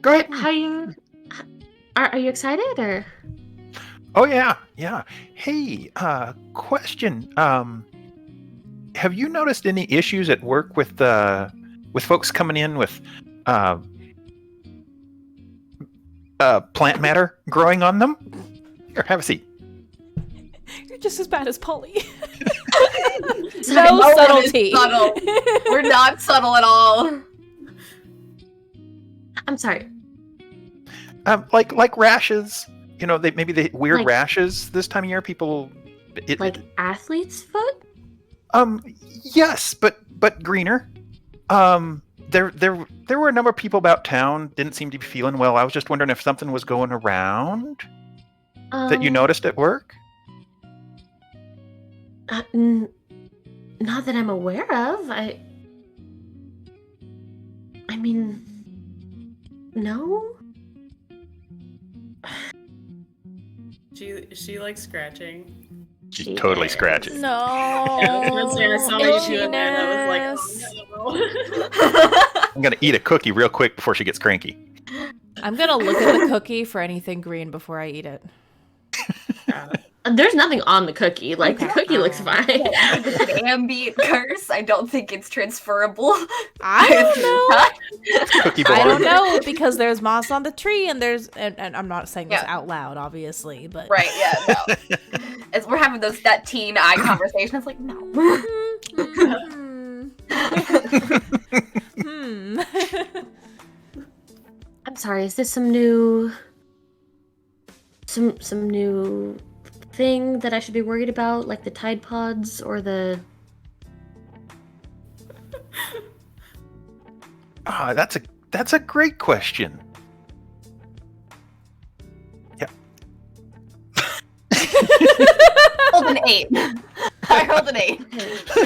Go ahead. how you are you excited or Oh yeah, yeah. Hey, question. Have you noticed any issues at work with folks coming in with plant matter growing on them? Here, have a seat. You're just as bad as Polly. No No one is subtlety. subtle. We're not subtle at all. I'm sorry. Like rashes. You know, maybe the weird Like- rashes this time of year. People, Like athlete's foot? yes, but greener. There were a number of people about town didn't seem to be feeling well. I was just wondering if something was going around that you noticed at work. Not that I'm aware of. I mean, no. she likes scratching. She's She totally is. scratching. No. I was gonna say I saw you doing that. I was like, oh, no. I'm gonna eat a cookie real quick before she gets cranky. I'm gonna look at the cookie for anything green before I eat it. There's nothing on the cookie. Like the Okay. cookie looks fine. It's an ambient curse. I don't think it's transferable. I don't know. Cookie I bar. don't know because there's moss on the tree and there's and I'm not saying this Yeah. out loud, obviously, but Right, yeah, no. We're having that teen eye conversation. It's like, no. Hmm. I'm sorry. Is this some new thing that I should be worried about, like the Tide Pods or the? That's a great question. Yeah. Rolled an 8. I rolled an 8.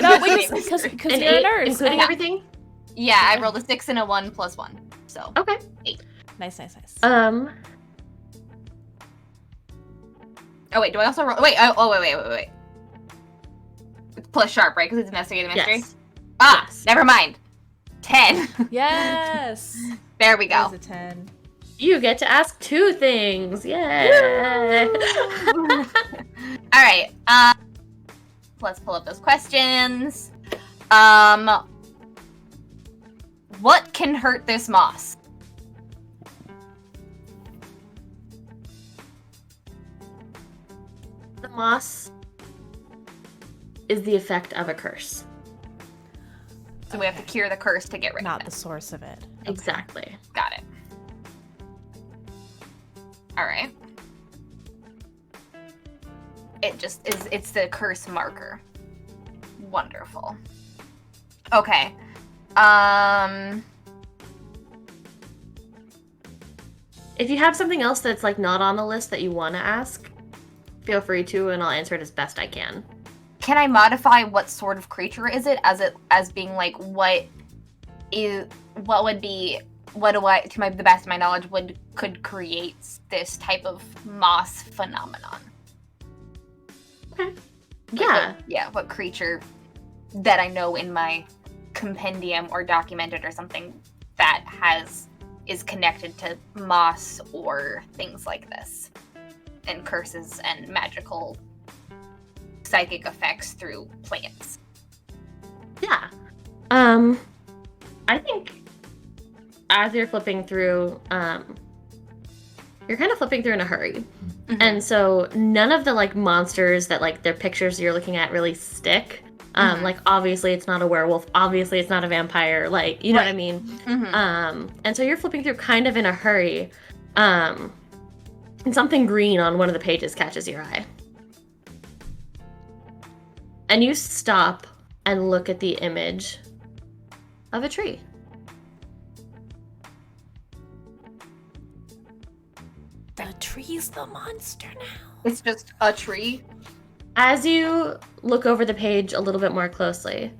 No, because An you're a 8, nurse. including Yeah. everything. Yeah, I rolled a 6 and a 1 plus 1. So, Okay. Nice. oh wait, do I also roll? Wait, wait. It's plus sharp, right? Because it's investigative mystery. Yes. Ah, Yes. never mind. 10. Yes. There we That go. was a 10. You get to ask 2 things. Yay! All right. Let's pull up those questions. What can hurt this moss? The moss is the effect of a curse. So we have to cure the curse to get rid Not of the it. source of it. Exactly. Got it. All right. It just is. It's the curse marker. Wonderful. Okay. If you have something else that's like not on the list that you want to ask, feel free to, and I'll answer it as best I can. Can I modify what sort of creature is it as being like what would be what do I to the best of my knowledge could create this type of moss phenomenon? Okay. Yeah. What creature that I know in my compendium or documented or something that is connected to moss or things like this, and curses and magical psychic effects through plants. Yeah. I think as you're flipping through, you're kind of flipping through in a hurry. Mhm. And so none of the like monsters that like their pictures you're looking at really stick. Like obviously it's not a werewolf, obviously it's not a vampire, like you know what I mean? And so you're flipping through kind of in a hurry. And something green on one of the pages catches your eye. And you stop and look at the image of a tree. The tree's the monster now. It's just a tree. As you look over the page a little bit more closely,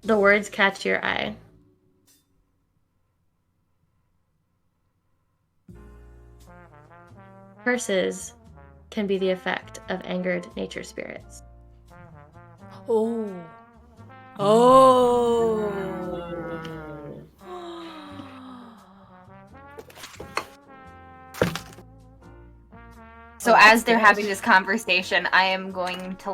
the words catch your eye. Curses can be the effect of angered nature spirits. Oh. Oh. So as they're having this conversation, I am going to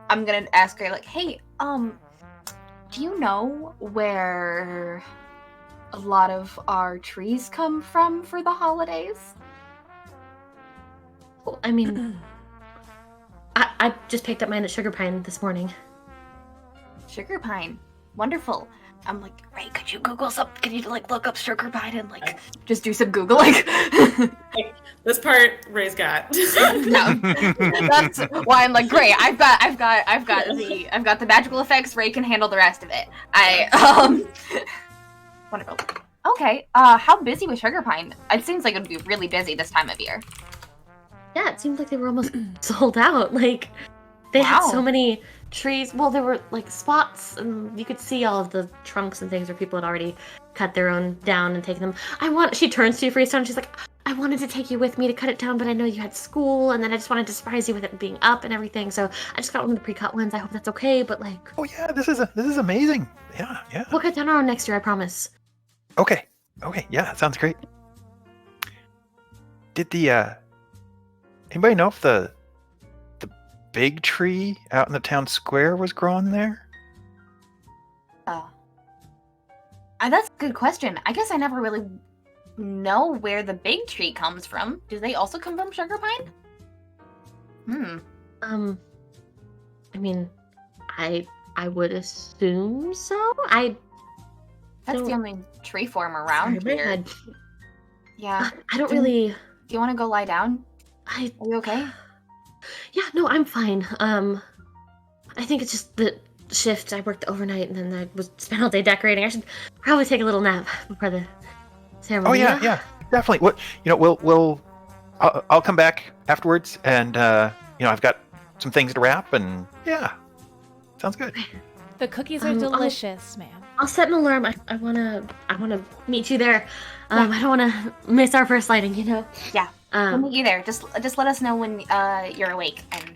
I'm gonna ask her like, hey, do you know where a lot of our trees come from for the holidays? Well, I mean, I just picked up mine at Sugar Pine this morning. Sugar pine. Wonderful. I'm like, Ray, could you Google something? Could you look up sugar pine and just do some Googling? This part Ray's got. No, that's why I'm like, great. I've got the magical effects. Ray can handle the rest of it. Wonderful. Okay. How busy was Sugar Pine? It seems like it would be really busy this time of year. Yeah, it seemed like they were almost sold out. Like, they had so many trees. Well, there were like spots, and you could see all of the trunks and things where people had already cut their own down and taken them. She turns to you, Freestone, and she's like, I wanted to take you with me to cut it down, but I know you had school, and then I just wanted to surprise you with it being up and everything, so I just got one of the pre-cut ones. I hope that's okay, but like... Oh yeah, this is amazing. Yeah. We'll cut down our own next year, I promise. Okay, yeah, that sounds great. Did anybody know if the big tree out in the town square was growing there? That's a good question. I guess I never really know where the big tree comes from. Do they also come from Sugar Pine? I mean, I would assume so. That's the only tree form around here. Yeah. I don't really... Do you want to go lie down? Are you okay? Yeah, no, I'm fine. I think it's just the shift. I worked overnight and then I spent all day decorating. I should probably take a little nap before the ceremony. Oh yeah, definitely. What I'll come back afterwards, and I've got some things to wrap, and yeah, sounds good. The cookies are delicious, ma'am. I'll set an alarm. I wanna meet you there. I don't wanna miss our first lighting, you know. Yeah. We'll meet you there. Just let us know when you're awake, and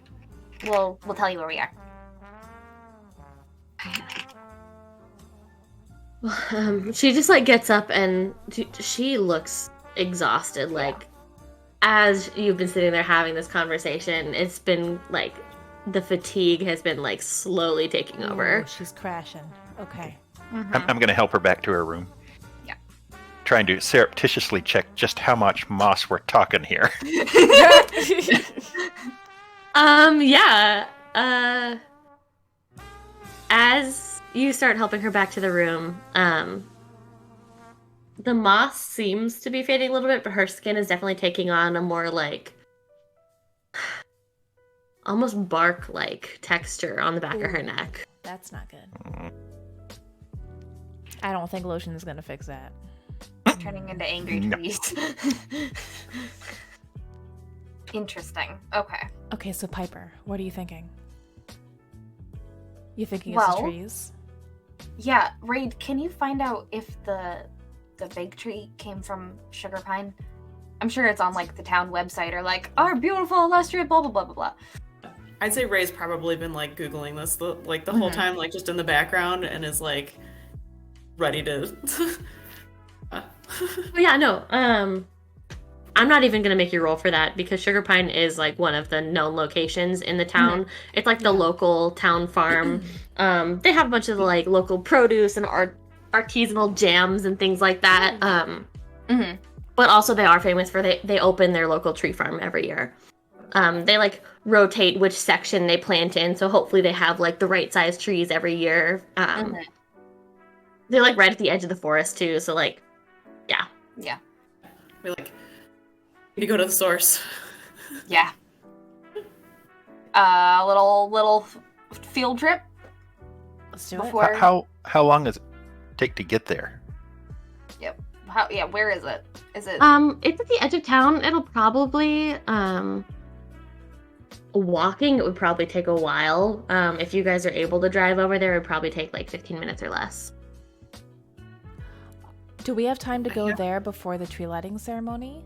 we'll tell you where we are. She just gets up and she looks exhausted. Like, as you've been sitting there having this conversation, it's been the fatigue has been slowly taking over. She's crashing. Okay. I'm going to help her back to her room. Yeah. Trying to surreptitiously check just how much moss we're talking here. Yeah. As you start helping her back to the room, the moss seems to be fading a little bit, but her skin is definitely taking on a more almost bark-like texture on the back of her neck. That's not good. I don't think lotion is gonna fix that. Turning into angry trees. Interesting. Okay. Okay, so Piper, what are you thinking? You thinking it's the trees? Yeah, Raid, can you find out if the big tree came from Sugar Pine? I'm sure it's on like the town website or like our beautiful illustrious blah blah blah blah blah. I'd say Ray's probably been like Googling this the whole time, like just in the background, and is like ready to. Yeah, no. I'm not even gonna make you roll for that because Sugar Pine is like one of the known locations in the town. It's like the local town farm. They have a bunch of like local produce and artisanal jams and things like that. But also they are famous for they open their local tree farm every year. They like rotate which section they plant in, so hopefully they have like the right size trees every year. They're like right at the edge of the forest too, so like, yeah. We like need to go to the source. Yeah. Little field trip. Let's do it. Before. How long does it take to get there? Yep. Where is it? Is it? It's at the edge of town. It'll probably walking. It would probably take a while. If you guys are able to drive over there, it would probably take like 15 minutes or less. Do we have time to go there before the tree lighting ceremony?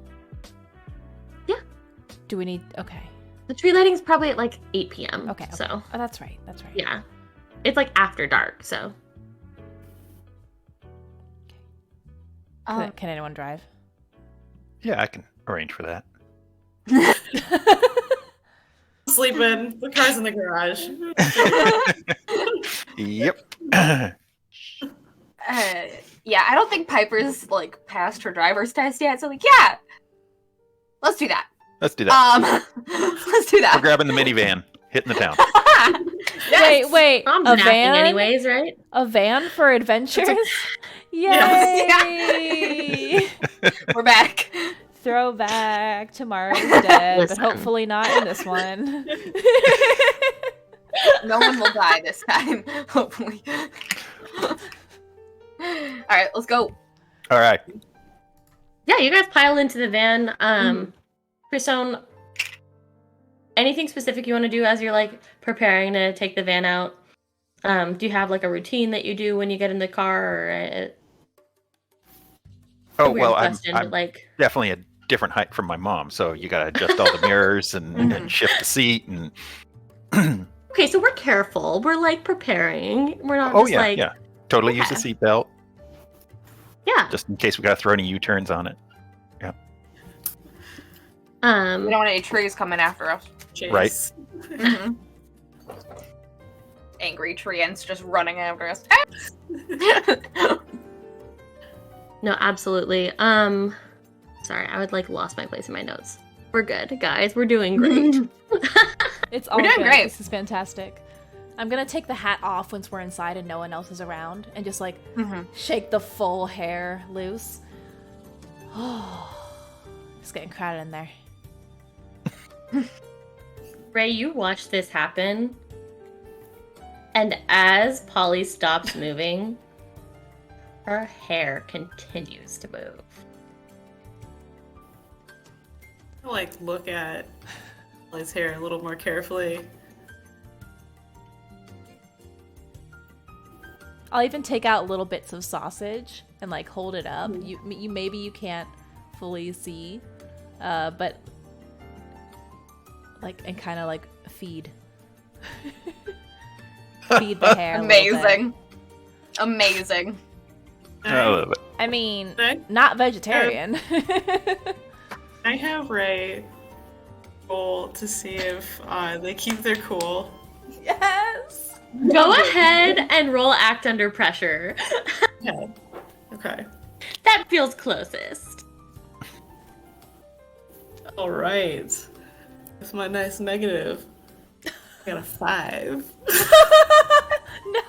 Yeah. Do we need... Okay. The tree lighting's probably at like 8 p.m. Okay. So Oh, that's right. yeah, it's like after dark. So Can anyone drive? Yeah, I can arrange for that. Sleep in. The car's in the garage. Yep. Yeah, I don't think Piper's like passed her driver's test yet. So like, yeah, let's do that. Let's do that. Let's do that. We're grabbing the minivan, hitting the town. Yes. Wait. I'm A napping van? anyways, right? A van for adventures? Yay! We're back. Throwback. Tomorrow's dead, but Listen. hopefully not in this one. No one will die this time, hopefully. All right, let's go. All right. Yeah, you guys pile into the van. Christone, anything specific you want to do as you're like preparing to take the van out? Do you have like a routine that you do when you get in the car? Or Oh well, I'm but, like definitely a different height from my mom, so you gotta adjust all the mirrors and shift the seat and. okay, so we're careful. We're like preparing. We're not Oh just yeah, like yeah. Totally use the Okay. seatbelt yeah. just in case we gotta throw any U-turns on it. We don't want any trees coming after us. Jeez. Right. Mhm. Angry tree ants just running after us. No, absolutely. Sorry, I would like lost my place in my notes. We're good, guys. We're doing great. It's all We're doing good. great. This is fantastic. I'm gonna take the hat off once we're inside and no one else is around, and just like shake the full hair loose. It's getting crowded in there. Ray, you watch this happen, and as Polly stops moving, her hair continues to move. I like look at his hair a little more carefully. I'll even take out little bits of sausage and like hold it up. You maybe you can't fully see, but like and kind of like feed the hair. a little bit. Amazing. I love it. I mean, I not vegetarian. have Ray roll to see if they keep their cool. Yes. Go ahead and roll act under pressure. Okay. That feels closest. All right. That's my nice negative. I got a 5. No,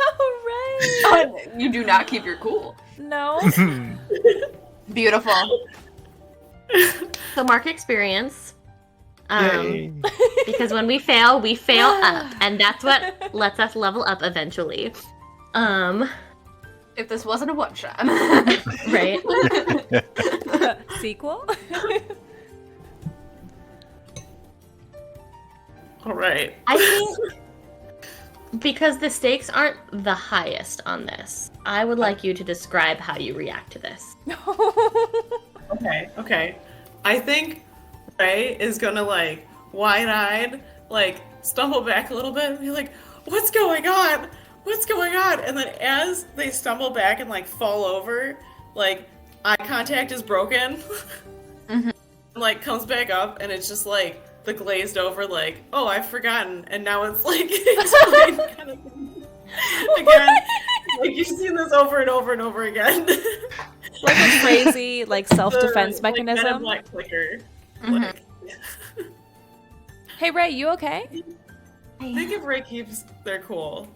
Ray. You do not keep your cool. No. Beautiful. So mark experience. Yay. Because when we fail up, and that's what lets us level up eventually. If this wasn't a one shot. Right? Sequel. All right. I think because the stakes aren't the highest on this, I would like you to describe how you react to this. Okay. I think Ray is gonna like wide-eyed, like stumble back a little bit and be like, "What's going on? What's going on?" And then as they stumble back and like fall over, like eye contact is broken. And, like comes back up and it's just like the glazed over like, "Oh, I've forgotten," and now it's like explained kind of thing. Again. Like you've seen this over and over and over again. Like a crazy like self-defense Like, mechanism. Black clicker. Mhm. Like, Hey Ray, you okay? I think if Ray keeps their cool,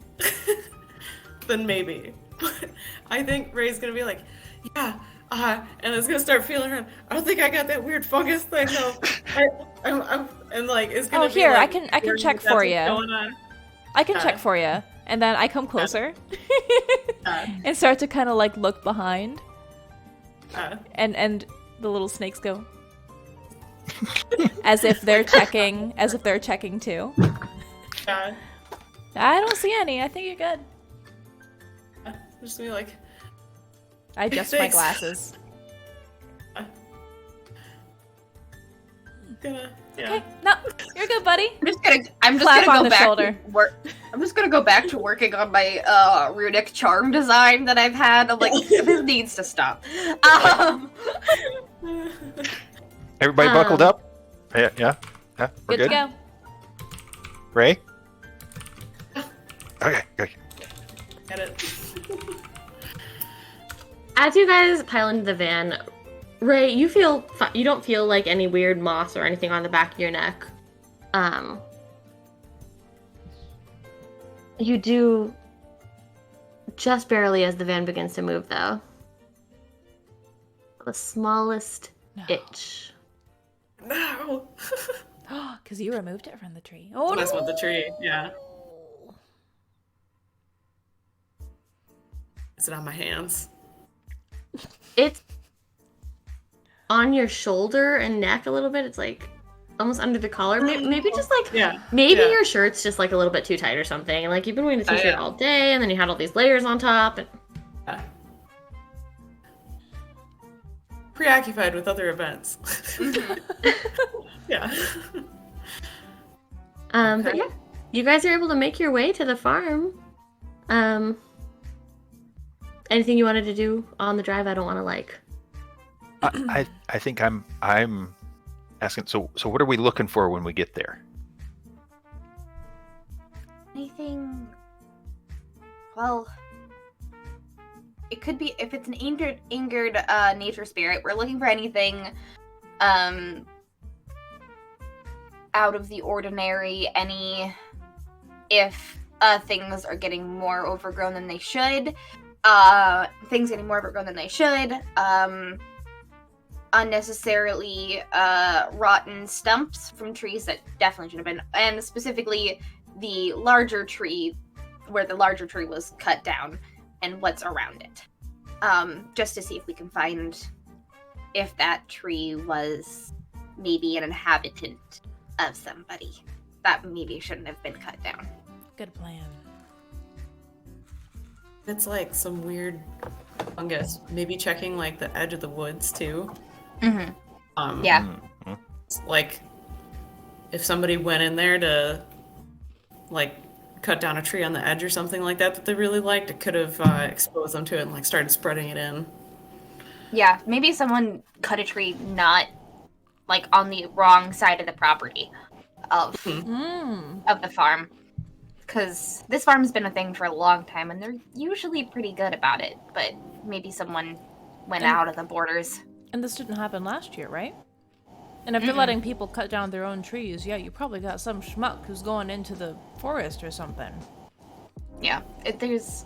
then maybe. But I think Ray's gonna be like, yeah, and it's gonna start feeling around. I don't think I got that weird fungus thing though. And like it's gonna Oh, be here, like, I can check that's for what's you. going on. I can check for you. And then I come closer Uh, and start to kind of like look behind. uh, And the little snakes go as if they're checking too. uh, I don't see any. I think you're good. just be like, I adjust my Thanks. glasses. gonna, yeah. Okay, no, you're good, buddy. I'm just Clap gonna on go the back shoulder. to work. I'm just gonna go back to working on my runic charm design that I've had. I'm like, this needs to stop. Everybody buckled up? Yeah, we're Good to go. Ray? Okay. Get it. As you guys pile into the van, Ray, you don't feel like any weird moss or anything on the back of your neck. You do just barely as the van begins to move, though. The smallest itch. No. Because you removed it from the tree. Oh Mess no! with the tree. Yeah. Is it on my hands? It's on your shoulder and neck a little bit. It's like almost under the collar. Maybe just like Yeah. maybe yeah. your shirt's just like a little bit too tight or something. And like you've been wearing the t-shirt yeah. all day, and then you had all these layers on top. And Yeah. Preoccupied with other events. Yeah. But Okay. yeah, you guys are able to make your way to the farm. Anything you wanted to do on the drive? I don't want to like. I think I'm asking. So what are we looking for when we get there? Anything? Well, it could be if it's an angered nature spirit. We're looking for anything, out of the ordinary. If things are getting more overgrown than they should. Things getting more overgrown than they should. Unnecessarily rotten stumps from trees that definitely should have been, and specifically the larger tree, where the larger tree was cut down, and what's around it. Just to see if we can find if that tree was maybe an inhabitant of somebody that maybe shouldn't have been cut down. Good plan. It's like some weird fungus. Maybe checking like the edge of the woods too. Mm-hmm. Yeah. Like if somebody went in there to like cut down a tree on the edge or something like that they really liked, it could have exposed them to it and like started spreading it in. Yeah, maybe someone cut a tree not like on the wrong side of the property of the farm. Because this farm's been a thing for a long time, and they're usually pretty good about it. But maybe someone went out of the borders. And this didn't happen last year, right? And if they're letting people cut down their own trees, yeah, you probably got some schmuck who's going into the forest or something. Yeah, this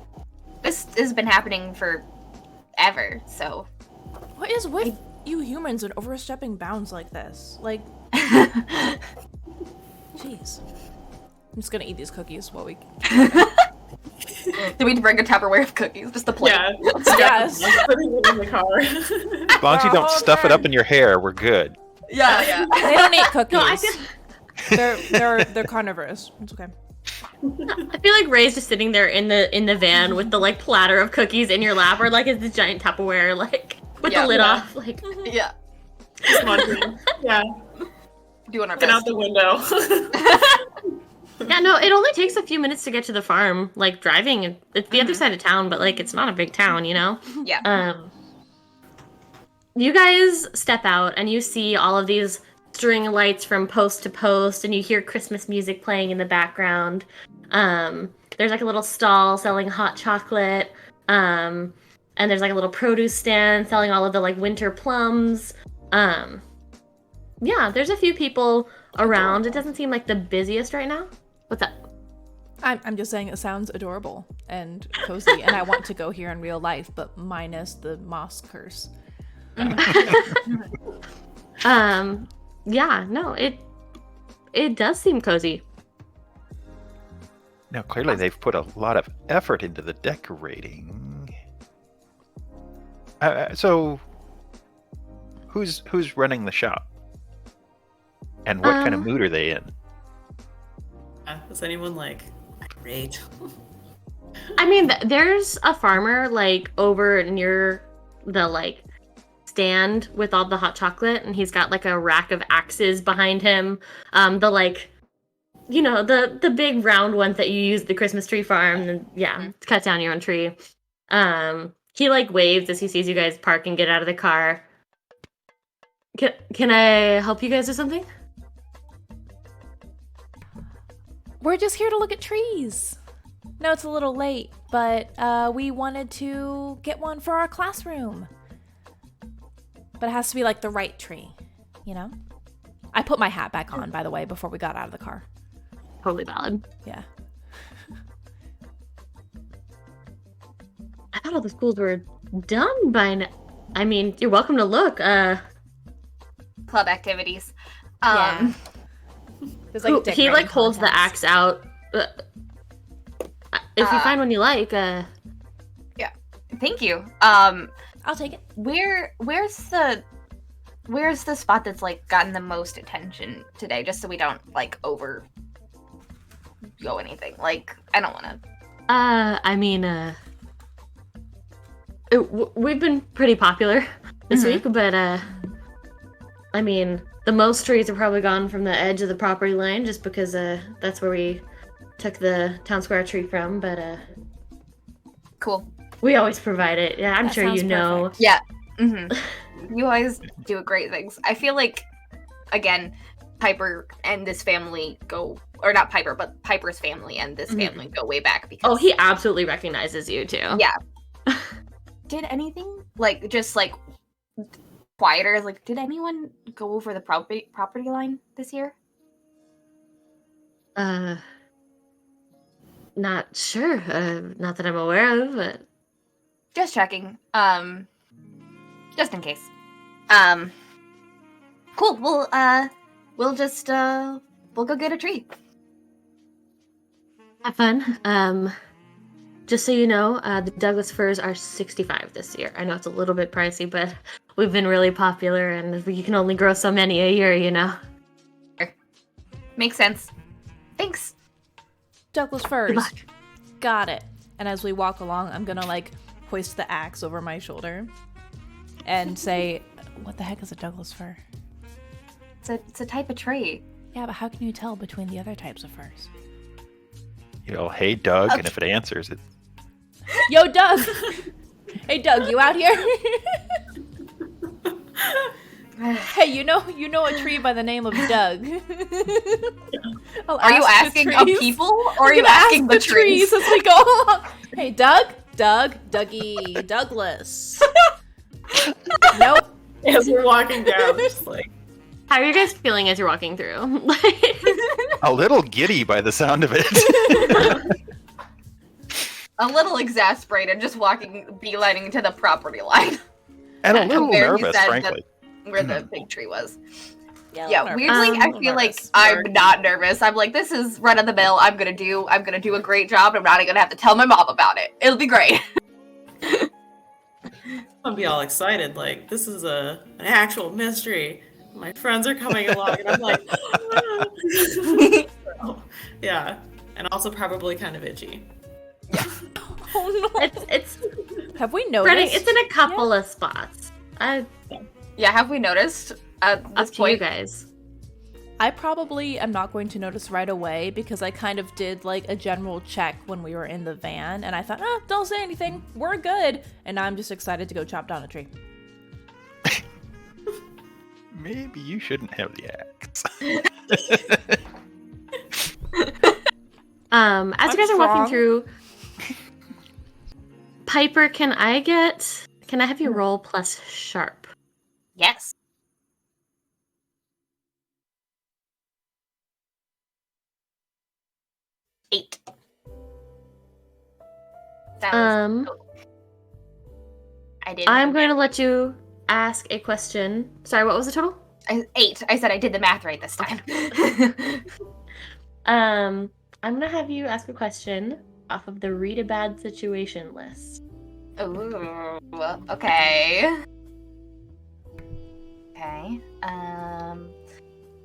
has been happening for ever. So What is with you humans and overstepping bounds like this? Like, jeez. I'm just gonna eat these cookies while we. do we need to bring a Tupperware of cookies? Just a plate. Yeah. Yes. Putting it in the car. As long as you don't stuff it up in your hair, we're good. Yeah. They don't eat cookies. No, I feel They're carnivorous. It's okay. I feel like Ray's just sitting there in the van with the like platter of cookies in your lap, or like it's the giant Tupperware like with the lid off. Like Yeah. Smudging. Yeah. Doing our Get out best. the window. Yeah, no, it only takes a few minutes to get to the farm. Like driving, it's the other side of town, but like it's not a big town, you know. Yeah. You guys step out and you see all of these string lights from post to post, and you hear Christmas music playing in the background. There's like a little stall selling hot chocolate, and there's like a little produce stand selling all of the like winter plums. Yeah, there's a few people around. It doesn't seem like the busiest right now. What's up? I'm just saying it sounds adorable and cozy, and I want to go here in real life, but minus the moss curse. Yeah, no, it does seem cozy. Now, clearly, they've put a lot of effort into the decorating. So, who's running the shop? And what kind of mood are they in? Is anyone like great? I mean, there's a farmer like over near the like stand with all the hot chocolate, and he's got like a rack of axes behind him. The like, you know, the big round ones that you use at the Christmas tree farm, and yeah, cut down your own tree. He like waves as he sees you guys park and get out of the car. Can I help you guys with something? We're just here to look at trees. No, it's a little late, but we wanted to get one for our classroom. But it has to be like the right tree, you know? I put my hat back on, by the way, before we got out of the car. Totally valid. Yeah. I thought all the schools were done by now. I mean, you're welcome to look. Club activities. Yeah. There's, like, He like decorating holds the contests. axe out. If you find one you like, Thank you. I'll take it. Where's the spot that's like gotten the most attention today? Just so we don't like over go anything. Like I don't want to. I mean, we've been pretty popular this week, but I mean, the most trees are probably gone from the edge of the property line, just because that's where we took the town square tree from. But Cool. we always provide it. Yeah, I'm That sure you sounds know. perfect. Yeah. You always do great things. I feel like, again, Piper and this family go, or not Piper, but Piper's family and this family go way back. Because Oh, he absolutely recognizes you too. yeah. Did anything like just like quieter? Like, did anyone go over the property line this year? Not sure. Not that I'm aware of, but Just checking. Just in case. Cool. We'll just we'll go get a tree. have fun. Just so you know, the Douglas firs are $65 this year. I know it's a little bit pricey, but we've been really popular, and you can only grow so many a year, you know. Makes sense. Thanks. Douglas Good firs. luck. Got it. And as we walk along, I'm gonna like hoist the axe over my shoulder and say, "What the heck is a Douglas fir?" It's a type of tree. Yeah, but how can you tell between the other types of firs? You know, hey Doug, and if it answers it, Yo, Doug! Hey, Doug, you out here? Hey, you know a tree by the name of Doug. Are you asking of people or are you asking the trees? as we go along? Hey, Doug, Dougie, Douglas. Nope. As we're walking down, just like How are you guys feeling as you're walking through? a little giddy by the sound of it. A little exasperated, just beelining to the property line. And a little Where he nervous, said frankly. where the big tree was. Yeah, Yeah, nervous. weirdly, I feel like I'm not nervous. I'm like, this is run of the mill. I'm gonna do a great job. I'm not even gonna have to tell my mom about it. It'll be great. I'll be all excited. Like this is an actual mystery. My friends are coming along, and I'm like, So, yeah, and also probably kind of itchy. Oh no. it's Have we spreading. noticed? It's in a couple of spots. Yeah, have we noticed At Up this to you point, guys. I probably am not going to notice right away because I kind of did like a general check when we were in the van and I thought, don't say anything. We're good. And now I'm just excited to go chop down a tree. Maybe you shouldn't have the axe. As you guys are walking strong. through, Piper, can I have you roll plus sharp? yes. Eight. That was I did. I'm going to let you ask a question. Sorry, what was the total? 8. I said I did the math right this time. I'm going to have you ask a question off of the read a bad situation list. Ooh, okay. Okay.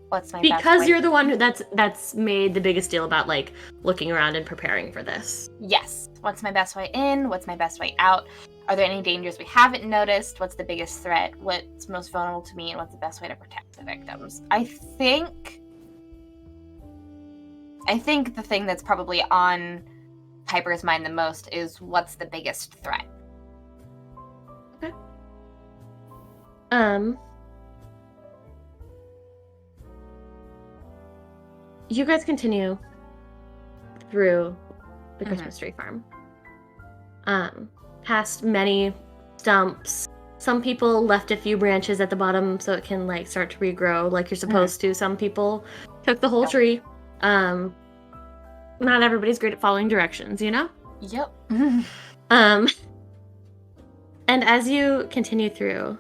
What's my best Because way- you're the one that's made the biggest deal about like looking around and preparing for this. Yes. What's my best way in? What's my best way out? Are there any dangers we haven't noticed? What's the biggest threat? What's most vulnerable to me? And what's the best way to protect the victims? I think the thing that's probably on Piper's mind the most is what's the biggest threat? Okay. You guys continue through the Christmas tree farm. Past many stumps. Some people left a few branches at the bottom so it can like start to regrow like you're supposed to. Some people took the whole tree. Not everybody's great at following directions, you know? Yep. And as you continue through,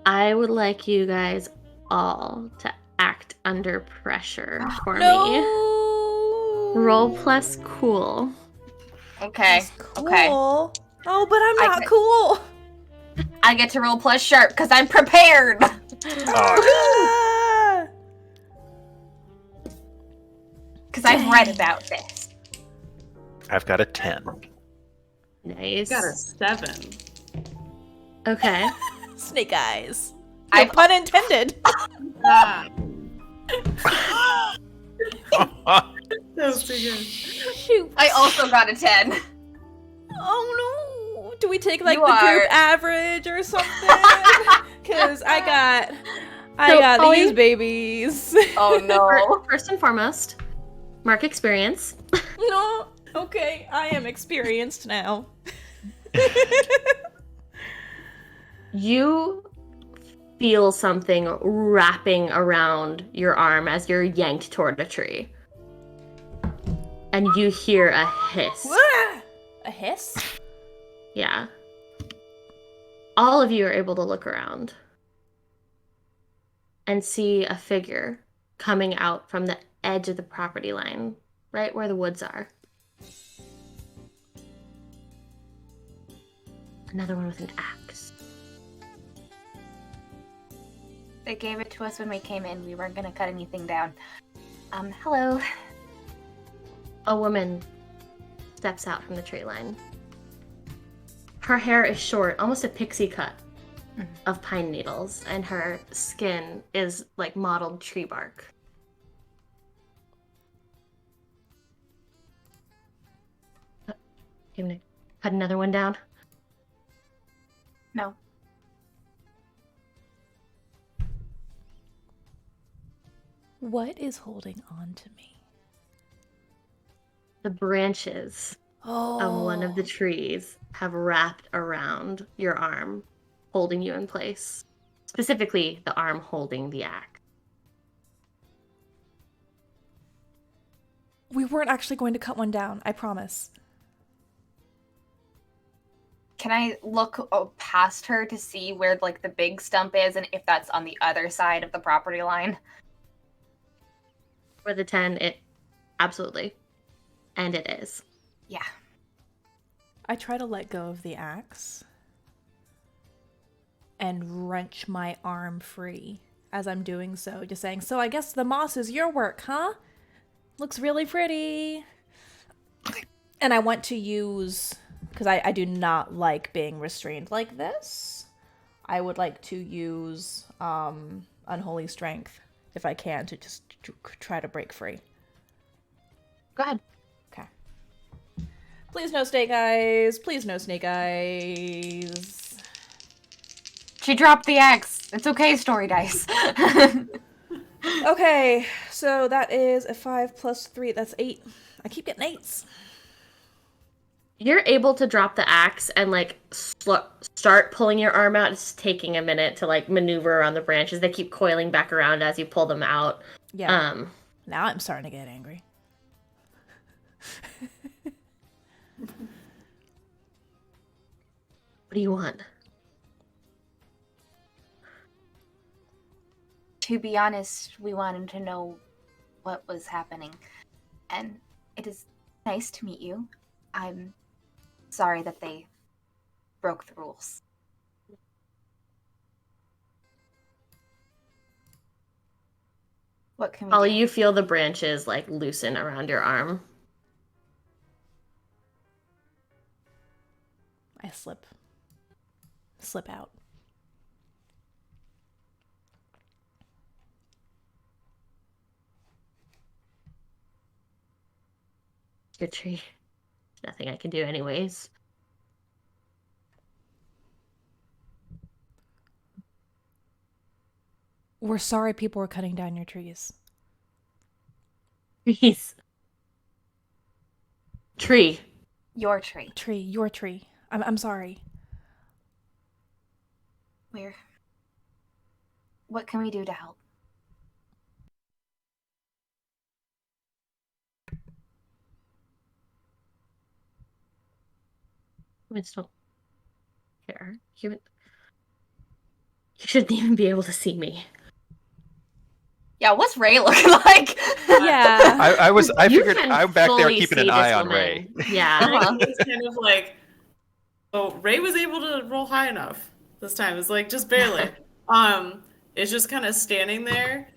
I would like you guys all to act under pressure for me. Roll plus cool. Okay. Cool. Okay. Oh, but I'm not I- cool. I get to roll plus sharp because I'm prepared. Ah! Because I've read about this. I've got a 10. Nice. Got a 7. Okay. Snake eyes. No I pun intended. Ah, that was too good. Shoot. I also got a 10. Oh no. Do we take like You the group are- average or something? Because I got So, these Ollie- babies. Oh no. First and foremost, mark experience. No. Okay, I am experienced now. You feel something wrapping around your arm as you're yanked toward a tree. And you hear a hiss. Ah! A hiss? Yeah. All of you are able to look around and see a figure coming out from the edge of the property line, right where the woods are. Another one with an axe. They gave it to us when we came in. We weren't gonna cut anything down. Hello. A woman steps out from the tree line. Her hair is short, almost a pixie cut of pine needles, and her skin is like mottled tree bark. Gonna cut another one down. No. What is holding on to me? The branches of one of the trees have wrapped around your arm, holding you in place. Specifically, the arm holding the axe. We weren't actually going to cut one down, I promise. Can I look past her to see where like the big stump is and if that's on the other side of the property line? For the 10, it absolutely. And it is. Yeah. I try to let go of the axe and wrench my arm free as I'm doing so, just saying, so I guess the moss is your work, huh? Looks really pretty. And I want to use, because I do not like being restrained like this, I would like to use Unholy Strength, if I can, to just try to break free. Go ahead. Okay. Please no snake eyes. Please no snake eyes. She dropped the axe. It's okay, story dice. Okay, so that is a 5 plus 3. That's 8. I keep getting 8s. You're able to drop the axe and like start pulling your arm out. It's taking a minute to like maneuver around the branches. They keep coiling back around as you pull them out. Yeah. Now I'm starting to get angry. What do you want? To be honest, we wanted to know what was happening. And it is nice to meet you. I'm sorry that they broke the rules. What can we Holly, do? you feel the branches like loosen around your arm. I slip out. Your tree. Nothing I can do anyways. We're sorry people were cutting down your trees. Trees. Tree. Your tree. Your tree. I'm sorry. What can we do to help? Humans don't care. You shouldn't even be able to see me. Yeah, what's Ray looking like? Yeah. I You figured can I'm back there fully keeping see an eye this on woman. Ray. Yeah. It's kind of like, oh, Ray was able to roll high enough this time. It's like just barely. It's just kind of standing there,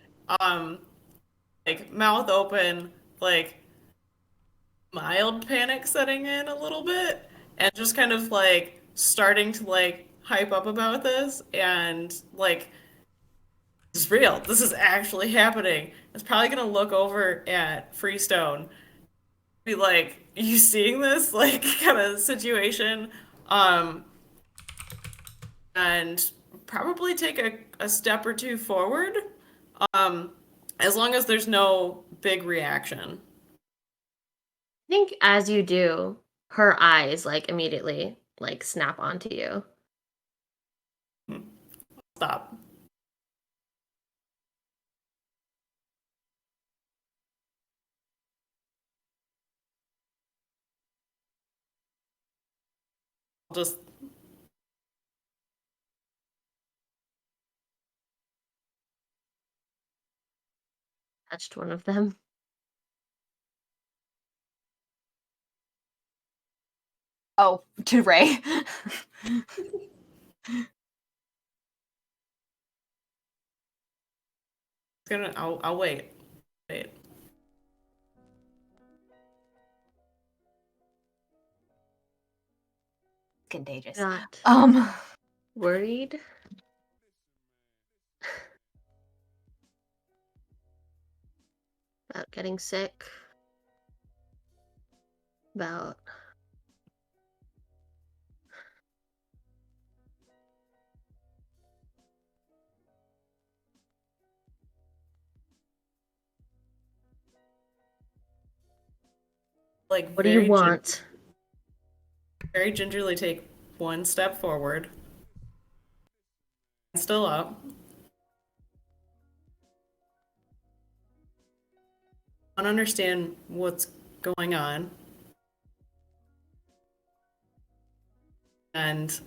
like mouth open, like mild panic setting in a little bit, and just kind of like starting to like hype up about this and like this is real. This is actually happening. It's probably gonna look over at Freestone, be like, "Are you seeing this?" Like kind of situation, um, and probably take a step or two forward, um, as long as there's no big reaction. I think as you do, her eyes like immediately like snap onto you. Stop. Just Touched one of them. Oh, to Ray. I'll wait. Wait. Contagious. Not worried. About getting sick. About Like what do you want? Very gingerly take one step forward. Still up. I don't understand what's going on. And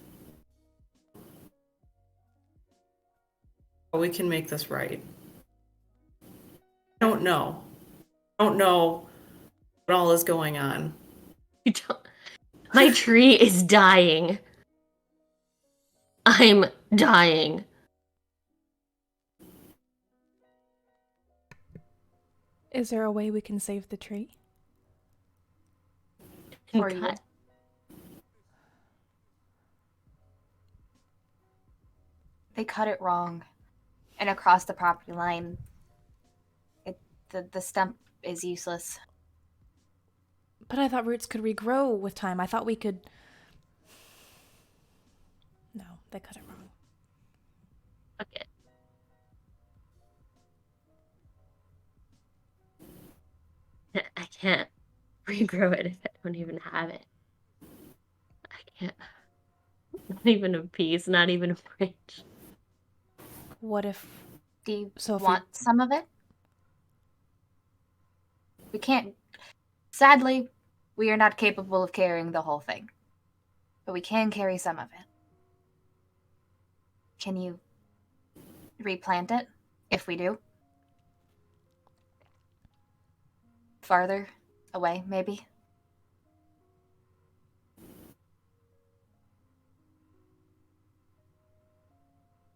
how we can make this right. I don't know. I don't know what all is going on. You don't... My tree is dying. I'm dying. Is there a way we can save the tree? Or you. They cut it wrong. And across the property line, the stump is useless. But I thought roots could regrow with time. I thought we could... No, they cut it wrong. Okay. I can't regrow it if I don't even have it. I can't. Not even a piece, not even a branch. What if... Do you So if want some of it? We can't. Sadly, we are not capable of carrying the whole thing. But we can carry some of it. Can you replant it? If we do? Farther away, maybe?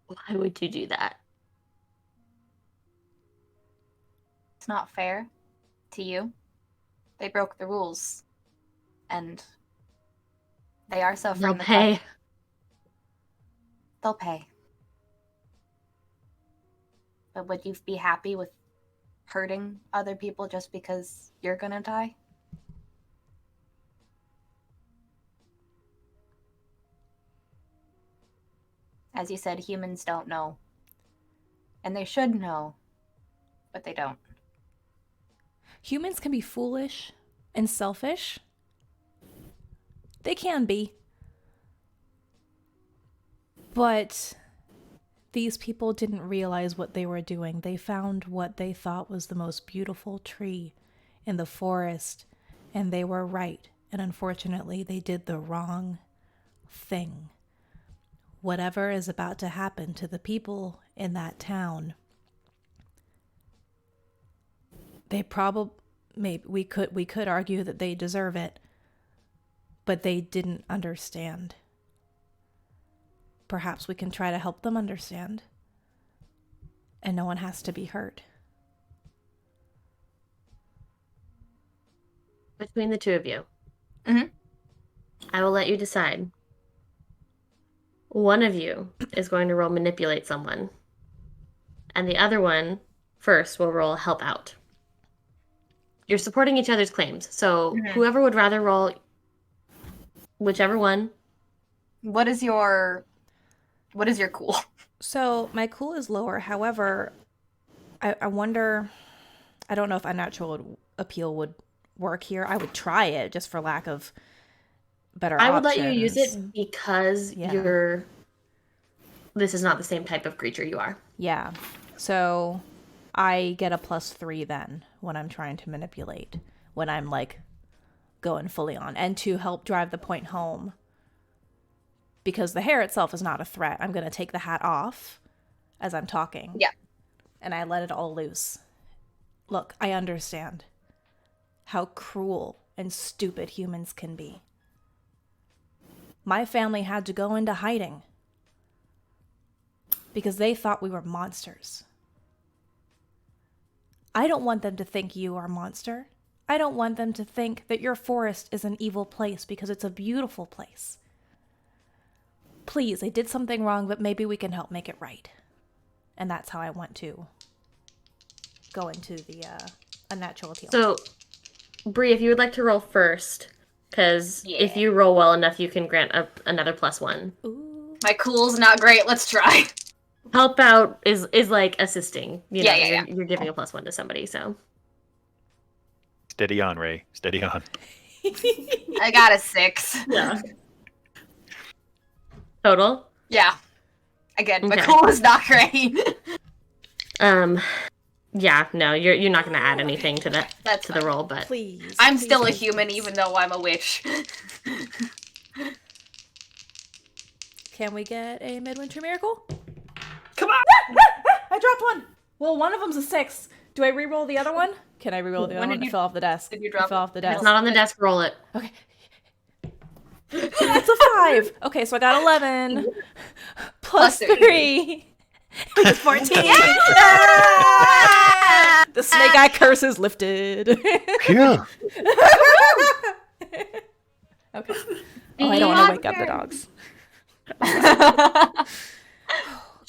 Why would you do that? It's not fair to you. They broke the rules. And they are suffering They'll the pay. cut. They'll pay. But would you be happy with hurting other people just because you're gonna die? As you said, humans don't know. And they should know, but they don't. Humans can be foolish and selfish. They can be. But these people didn't realize what they were doing. They found what they thought was the most beautiful tree in the forest, and they were right. And unfortunately, they did the wrong thing. Whatever is about to happen to the people in that town, they probably, maybe we could argue that they deserve it, but they didn't understand. Perhaps we can try to help them understand, and no one has to be hurt. Between the two of you, Mhm. I will let you decide. One of you is going to roll manipulate someone, and the other one first will roll help out. You're supporting each other's claims, so whoever would rather roll, whichever one. What is your cool? So my cool is lower. However, I wonder, I don't know if unnatural appeal would work here. I would try it just for lack of better I would options. let you use it because Yeah. this is not the same type of creature you are. Yeah. So I get a +3 then when I'm trying to manipulate, when I'm like going fully on, and to help drive the point home. Because the hair itself is not a threat. I'm going to take the hat off as I'm talking. Yeah. And I let it all loose. Look, I understand how cruel and stupid humans can be. My family had to go into hiding because they thought we were monsters. I don't want them to think you are a monster. I don't want them to think that your forest is an evil place because it's a beautiful place. Please, they did something wrong, but maybe we can help make it right. And that's how I want to go into the unnatural appeal. So, Bree, if you would like to roll first, because Yeah. if you roll well enough, you can grant another +1. Ooh. My cool's not great. Let's try. Help out is like assisting. You know, Yeah. You're giving a +1 to somebody, so. Steady on, Ray. Steady on. I got a 6. Yeah. Total? Yeah. Again, my Okay. cool is not great. Yeah, no, you're not gonna add anything to the That's to the fine. roll, but Please. I'm please, still a please, human, please. even though I'm a witch. Can we get a midwinter miracle? Come on! I dropped one. Well, one of them's a 6. Do I re-roll the other one? Can I re-roll the other When one? did It you- fell off the desk. did you It drop fell it? off the if desk. it's not on the desk, roll it. Okay. That's a 5. Okay, so I got 11 plus Plus 3. 14. The snake eye curse is lifted. Phew. Okay. Oh, I don't want to wake up the dogs.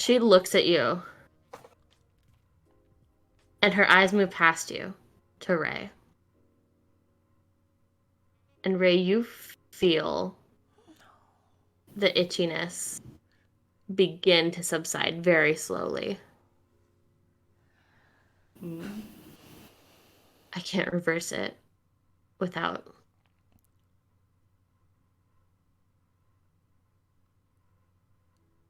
She looks at you. And her eyes move past you to Ray. And Ray, you feel the itchiness begin to subside very slowly. I can't reverse it without...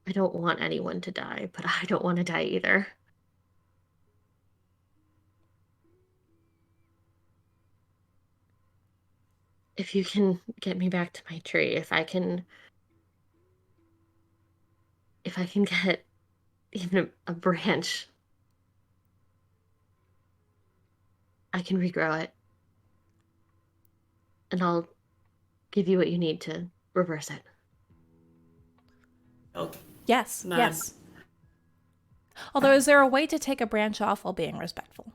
I don't want anyone to die, but I don't want to die either. If you can get me back to my tree, if I can get even a branch, I can regrow it. And I'll give you what you need to reverse it. Oh, Yes, Nod. yes. Although, is there a way to take a branch off while being respectful?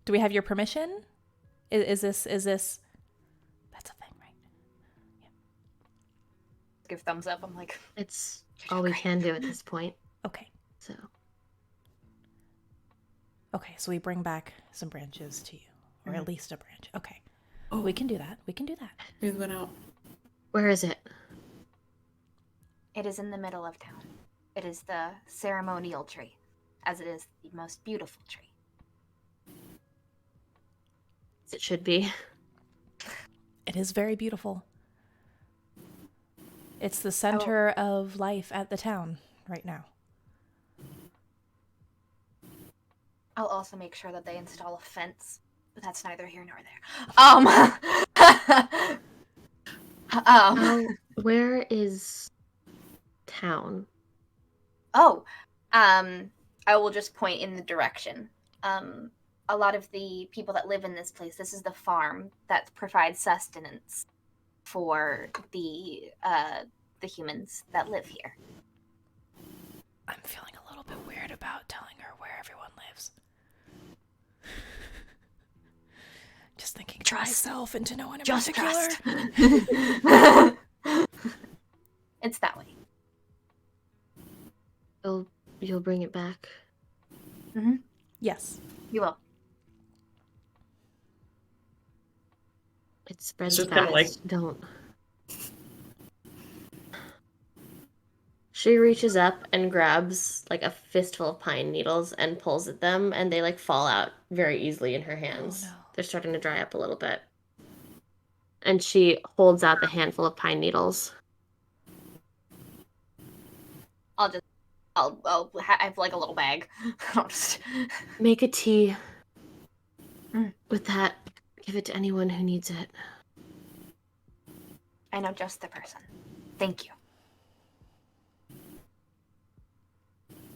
Do we have your permission? Is this... That's a thing, right? Give thumbs up. I'm like, It's all we can do at this point. Okay. So Okay, so we bring back some branches to you. Or at least a branch. Okay. Oh. We can do that. We can do that. we went out. where is it? it is in the middle of town. It is the ceremonial tree, as it is the most beautiful tree. As it should be. It is very beautiful. It's the center of life at the town right now. I'll also make sure that they install a fence, but that's neither here nor there. Where is town? I will just point in the direction. A lot of the people that live in this place, this is the farm that provides sustenance for the humans that live here. I'm feeling a little bit weird about telling her where everyone lives. Just thinking to myself and to no one in particular. It's that way. You'll bring it back. Mm-hmm. Yes. You will. It spreads Just fast. kinda like- Don't. She reaches up and grabs like a fistful of pine needles and pulls at them, and they like fall out very easily in her hands. Oh, no. They're starting to dry up a little bit. And she holds out the handful of pine needles. I have like a little bag. I'll just... Make a tea. Mm. With that, give it to anyone who needs it. I know just the person. Thank you.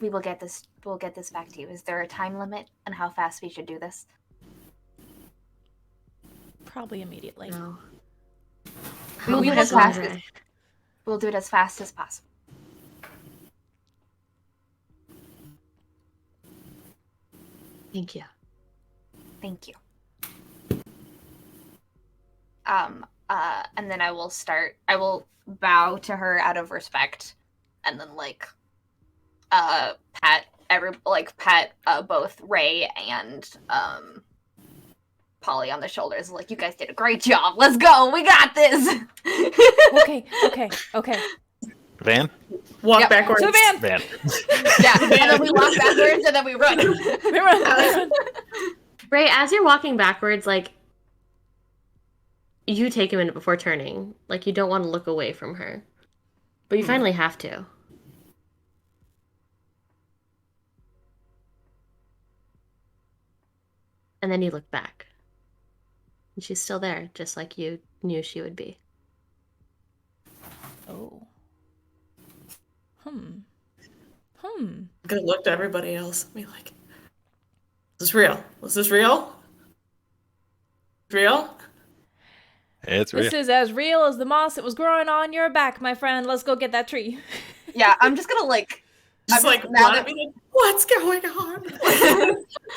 We'll get this back to you. Is there a time limit on how fast we should do this? Probably immediately. No. We'll do it as fast as we'll do it as fast as possible. Thank you. Thank you. And then I will bow to her out of respect, and then pat both Ray and Polly on the shoulders, like, you guys did a great job. Let's go. We got this. Okay. Van? Walk Yep. backwards. To the van! Van. Yeah, and then we walk backwards, and then we run. We run. Ray, as you're walking backwards, like, you take a minute before turning. Like, you don't want to look away from her. But you finally have to. And then you look back. And she's still there, just like you knew she would be. Oh. I'm gonna look to everybody else and be like, "Is this real? Is this real? Real?" It's real. This is as real as the moss that was growing on your back, my friend. Let's go get that tree. Yeah, I'm just gonna Just I'm like, just- now that- what's going on?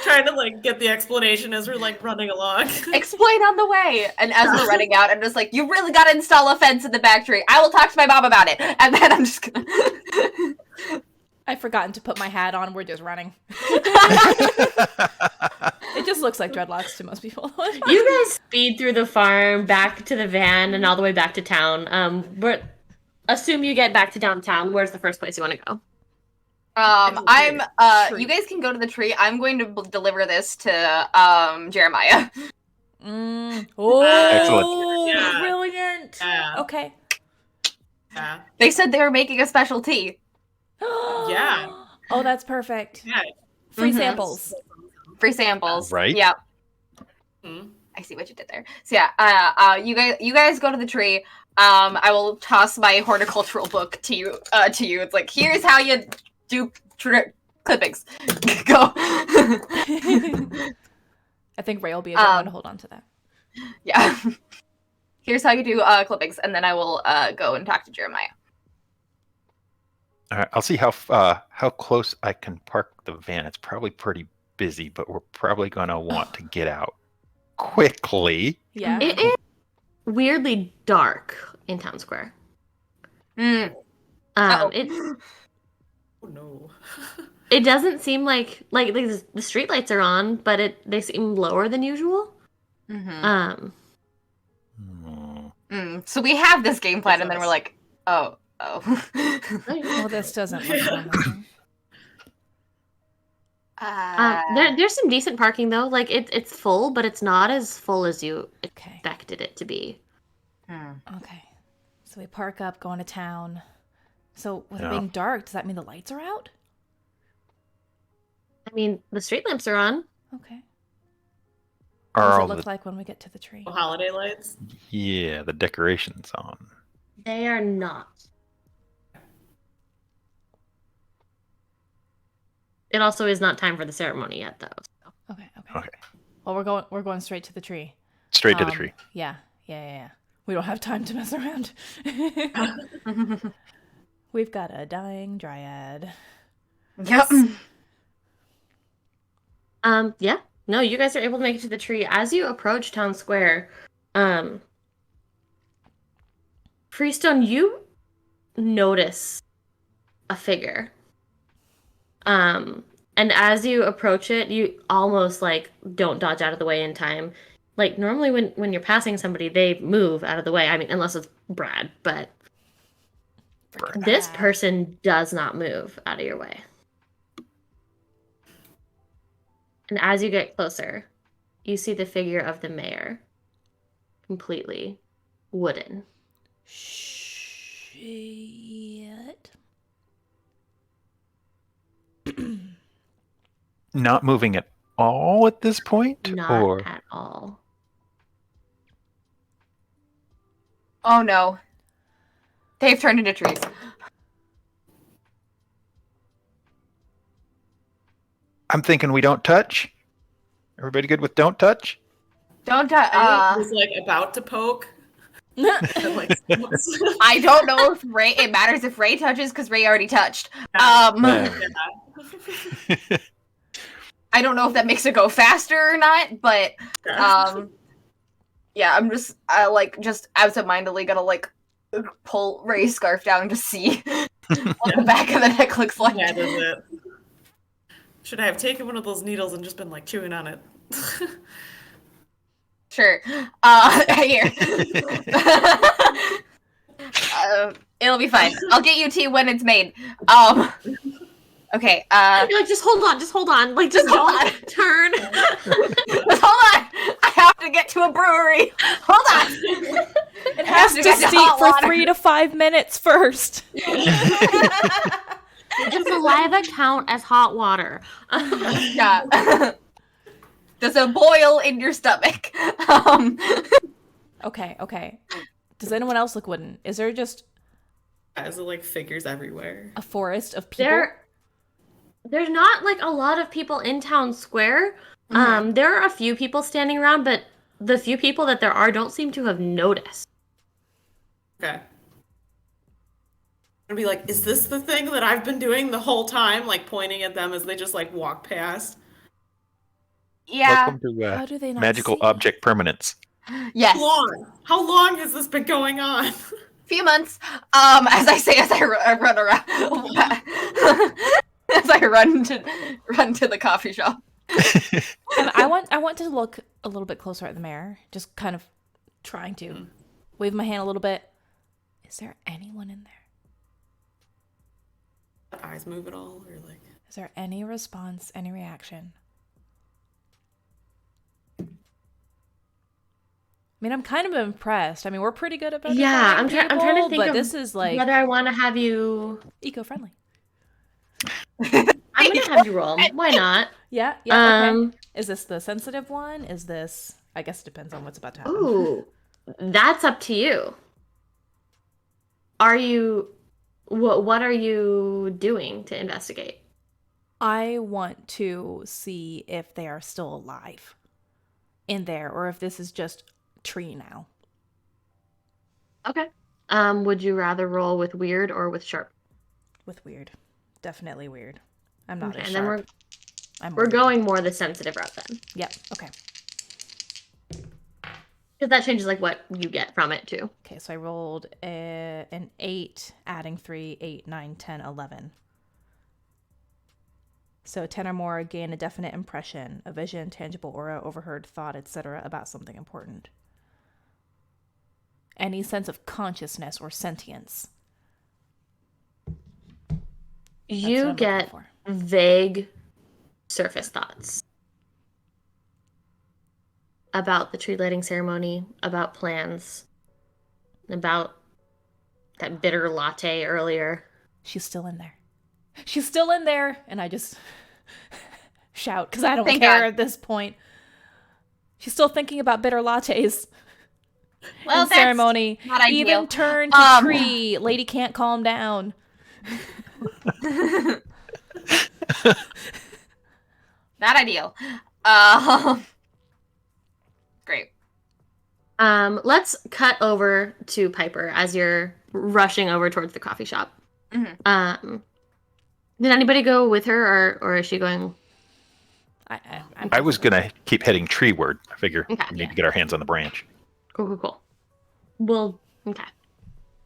Trying to get the explanation as we're running along. explain on the way. And as we're running out, I'm just like, you really gotta install a fence in the back tree. I will talk to my mom about it. And then I'm just gonna forgotten to put my hat on. We're just running. It just looks like dreadlocks to most people. You guys speed through the farm, back to the van, and all the way back to town. But assume you get back to downtown. Where's the first place you want to go? You guys can go to the tree. I'm going to deliver this to Jeremiah. Oh, Excellent. Yeah. brilliant. Yeah. Okay. Yeah. They said they were making a special tea. Yeah. Oh, that's perfect. Yeah. Free Mhm. samples. Free samples. Right. Yep. Mhm. I see what you did there. So yeah, you guys go to the tree. I will toss my horticultural book to you. It's like, here's how you do clippings. Go. I think Ray will be a good one to hold on to that. Yeah. Here's how you do clippings, and then I will go and talk to Jeremiah. All right, I'll see how close I can park the van. It's probably pretty busy, but we're probably going to want to get out quickly. Yeah. It is weirdly dark in Town Square. Uh-oh. Oh no. It doesn't seem like the streetlights are on, but they seem lower than usual. Mm-hmm. So Hmm. we have this game plan, and then we're like, oh. Well, this doesn't look promising. There's some decent parking though. Like it's full, but it's not as full as you Okay. expected it to be. Okay. So we park up, going to town. So with it Yeah. being dark, does that mean the lights are out? I mean, the street lamps are on. Okay. What Are does all it look the like when we get to the tree? Holiday lights. yeah the decorations on? They are not. It also is not time for the ceremony yet, though. So. Okay. Okay, Well, we're going straight to the tree. straight to the tree. Yeah. We don't have time to mess around. We've got a dying dryad. Yep. Yeah. No, you guys are able to make it to the tree. As you approach Town Square, Freestone, you notice a figure. And as you approach it, you almost don't dodge out of the way in time. Like normally when you're passing somebody, they move out of the way. I mean, unless it's Brad, but this person does not move out of your way. And as you get closer, you see the figure of the mayor, completely wooden. Shit. Not moving at all at this point? Not or at all. Oh no. They've turned into trees. I'm thinking we don't touch. Everybody good with don't touch? Don't I was like about to poke. And, like, I don't know if Ray. It matters if Ray touches because Ray already touched. Yeah. I don't know if that makes it go faster or not, but yeah, I'm just just absentmindedly gonna pull Ray's scarf down to see what the back of the neck looks like. Yeah, does it. Should I have taken one of those needles and just been chewing on it? Sure. Here. It'll be fine. I'll get you tea when it's made. Okay. You're like, just hold on. Just hold on. Just hold don't on. turn. Just hold on. I have to get to a brewery. Hold on. It has to steep for 3 to 5 minutes first. Does saliva count as hot water? Yeah. Does it boil in your stomach? Okay. Does anyone else look wooden? Is there just Is it figures everywhere? a forest of people? There's not a lot of people in Town Square. There are a few people standing around, but the few people that there are don't seem to have noticed. Okay. I'd be like, is this the thing that I've been doing the whole time? Pointing at them as they just walk past. Yeah. Welcome to How do they not magical see? object permanence. Yes. How long has this been going on? Few months. As I say as I run around. run to the coffee shop. I want to look a little bit closer at the mirror, just kind of trying to wave my hand a little bit. Is there anyone in there? Eyes move at all, or like? Is there any response, any reaction? I mean, I'm kind of impressed. I mean, we're pretty good at better. Yeah, I'm trying to think but of this is like whether I want to have you. eco-friendly. I'm gonna have you roll. Why not? Yeah. Okay. Is this the sensitive one? Is this? I guess it depends on what's about to happen. Ooh, that's up to you. Are you? What are you doing to investigate? I want to see if they are still alive in there, or if this is just tree now. Okay. Would you rather roll with weird or with sharp? With weird, definitely weird. I'm not Okay, as and sharp. then we're going more the sensitive route then, Yep. Okay. because that changes like what you get from it too. Okay. So I rolled an 8, adding 3, 8, 9, 10, 11. So 10 or more gain a definite impression, a vision, tangible aura, overheard thought, etc. about something important. Any sense of consciousness or sentience. That's what You I'm looking get for. vague surface thoughts about the tree lighting ceremony, about plans, about that bitter latte earlier. She's still in there. She's still in there. And I just shout because I don't Thank care God. at this point. She's still thinking about bitter lattes Well, in ceremony. not ideal. Even turn to tree. Lady can't calm down. Not ideal. Great. Let's cut over to Piper as you're rushing over towards the coffee shop. Mm-hmm. Did anybody go with her, or is she going? I was going to keep heading treeward. I figure Okay. we need to get our hands on the branch. Cool. Well, okay.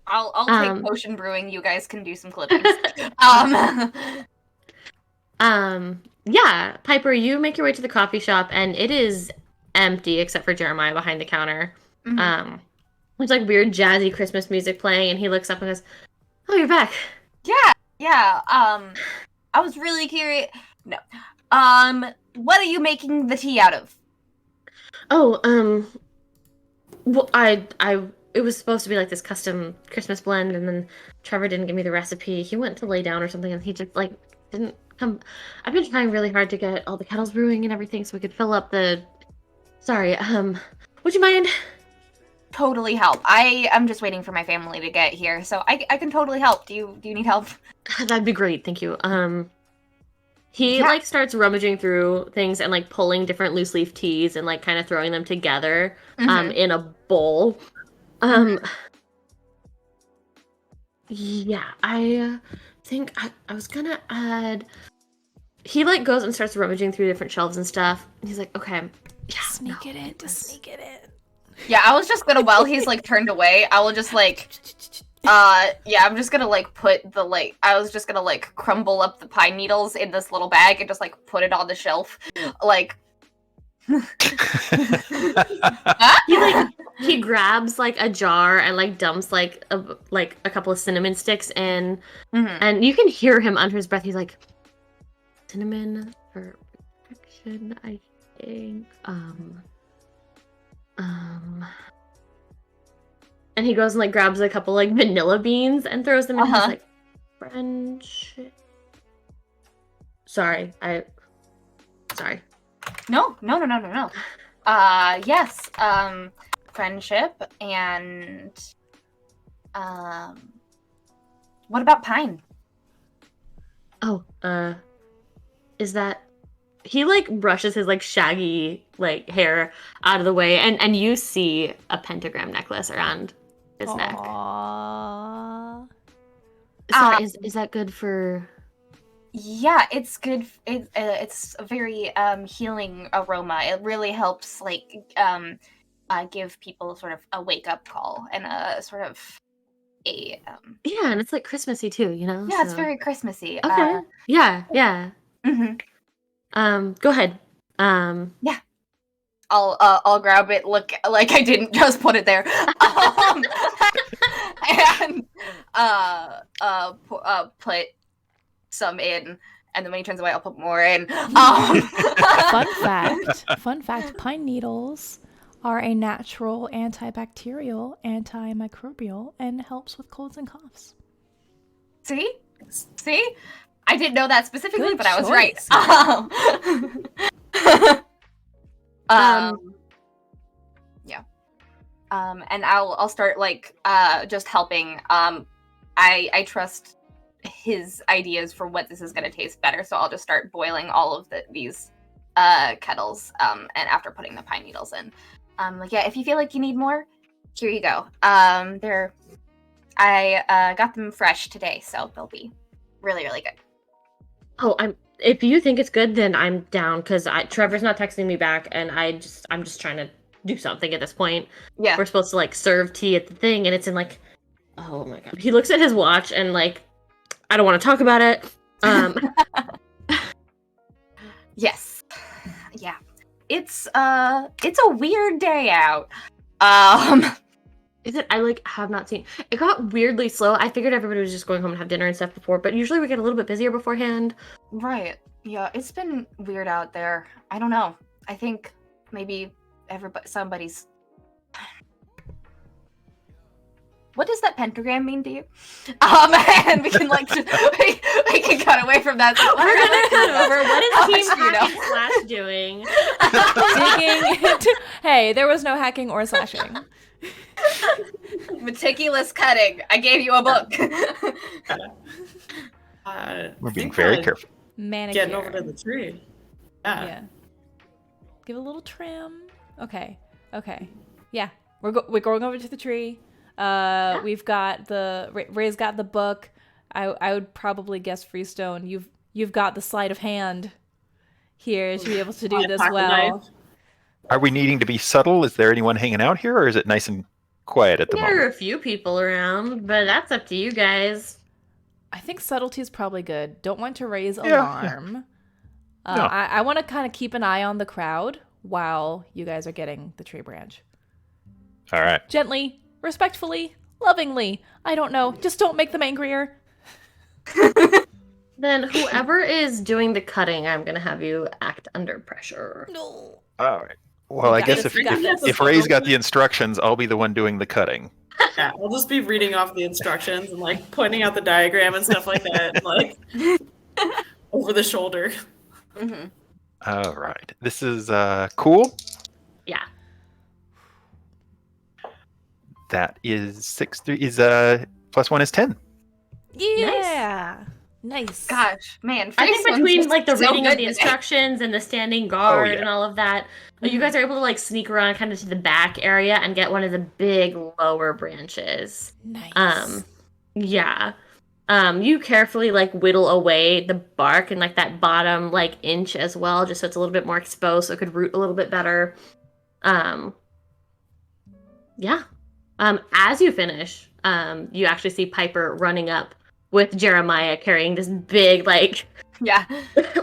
I'll take potion brewing. You guys can do some clippings. Yeah, Piper, you make your way to the coffee shop, and it is empty except for Jeremiah behind the counter. Mhm. There's like weird jazzy Christmas music playing, and he looks up and goes, "Oh, you're back." Yeah. I was really curious. No. What are you making the tea out of? Oh, well, it was supposed to be like this custom Christmas blend, and then Trevor didn't give me the recipe. He went to lay down or something, and he just like didn't come. I've been trying really hard to get all the kettles brewing and everything so we could fill up the. Sorry, would you mind? Totally help. I am just waiting for my family to get here, so I can totally help. Do you need help? That'd be great, thank you. He Yeah. like starts rummaging through things and like pulling different loose leaf teas and like kind of throwing them together Mhm. in a bowl. Yeah, I think I was gonna add. He like goes and starts rummaging through different shelves and stuff. He's like, okay, yeah, Sneak it in. let's- Sneak it in. Yeah, I was just gonna, while he's like turned away, I will just like I'm just gonna like put the I was just gonna like crumble up the pine needles in this little bag and just like put it on the shelf. Like He grabs like a jar and like dumps like a couple of cinnamon sticks in, Mhm. and you can hear him under his breath. He's like, cinnamon for protection, I think. And he goes and like grabs a couple like vanilla beans and throws them in. He's like, friendship. Sorry. No. Yes. Friendship and what about pine? Oh, is that he like brushes his like shaggy like hair out of the way, and you see a pentagram necklace around his neck. Aww. So is that good for? Yeah, it's good. It's a very healing aroma. It really helps like give people sort of a wake up call and a sort of Yeah, and it's like Christmassy too, you know? Yeah, it's so- very Christmassy. Okay. Yeah. Mhm. Go ahead. I'll grab it. Look like I didn't just put it there. And put some in, and then when he turns away, I'll put more in. Fun fact, pine needles are a natural antibacterial, antimicrobial, and helps with colds and coughs. See? I didn't know that specifically, Good but I was choice. right. Yeah. And I'll start like just helping. I trust his ideas for what this is going to taste better, so I'll just start boiling all of these kettles. And after putting the pine needles in, like, yeah, if you feel like you need more, here you go. I got them fresh today, so they'll be really, really good. Oh, if you think it's good, then I'm down because Trevor's not texting me back, and I'm just trying to do something at this point. Yeah. We're supposed to like serve tea at the thing, and it's in like, oh my god. He looks at his watch and like, I don't want to talk about it. Yes. Yeah. It's a weird day out. Is it? I like have not seen. It got weirdly slow. I figured everybody was just going home and have dinner and stuff before, but usually we get a little bit busier beforehand. Right. Yeah, it's been weird out there. I don't know. I think maybe somebody's. What does that pentagram mean to you? And we can like we can cut away from that. We're gonna cut over. What is Team screwed up. Hacking Slash doing? Digging into... Hey, there was no hacking or slashing. Meticulous cutting. I gave you a book. We're being very careful. Manicure. Getting over to the tree. Yeah. Give a little trim. Okay. Yeah. We're going over to the tree. We've got Ray's got the book. I would probably guess Freestone. You've got the sleight of hand here to be able to do this well. Are we needing to be subtle? Is there anyone hanging out here, or is it nice and quiet at the There are moment? a few people around, but that's up to you guys. I think subtlety is probably good. Don't want to raise Yeah. alarm. No. I want to kind of keep an eye on the crowd while you guys are getting the tree branch. All right. Gently, respectfully, lovingly. I don't know. Just don't make them angrier. Then whoever is doing the cutting, I'm gonna have you act under pressure. No. All right. Well, I got guess this, we got this. if Ray's got the instructions, I'll be the one doing the cutting. Yeah, I'll just be reading off the instructions and like pointing out the diagram and stuff like that, like over the shoulder. Mm-hmm. All right. This is cool. Yeah. That is 6 3 is plus 1 is 10. Yeah. Nice. Gosh, man. I think Freestone's between just like the so reading of good the today. instructions and the standing guard yeah. and all of that, you guys are able to like sneak around kind of to the back area and get one of the big lower branches. Nice. Yeah. You carefully like whittle away the bark and like that bottom like inch as well, just so it's a little bit more exposed so it could root a little bit better. Yeah. As you finish, you actually see Piper running up with Jeremiah carrying this big like Yeah.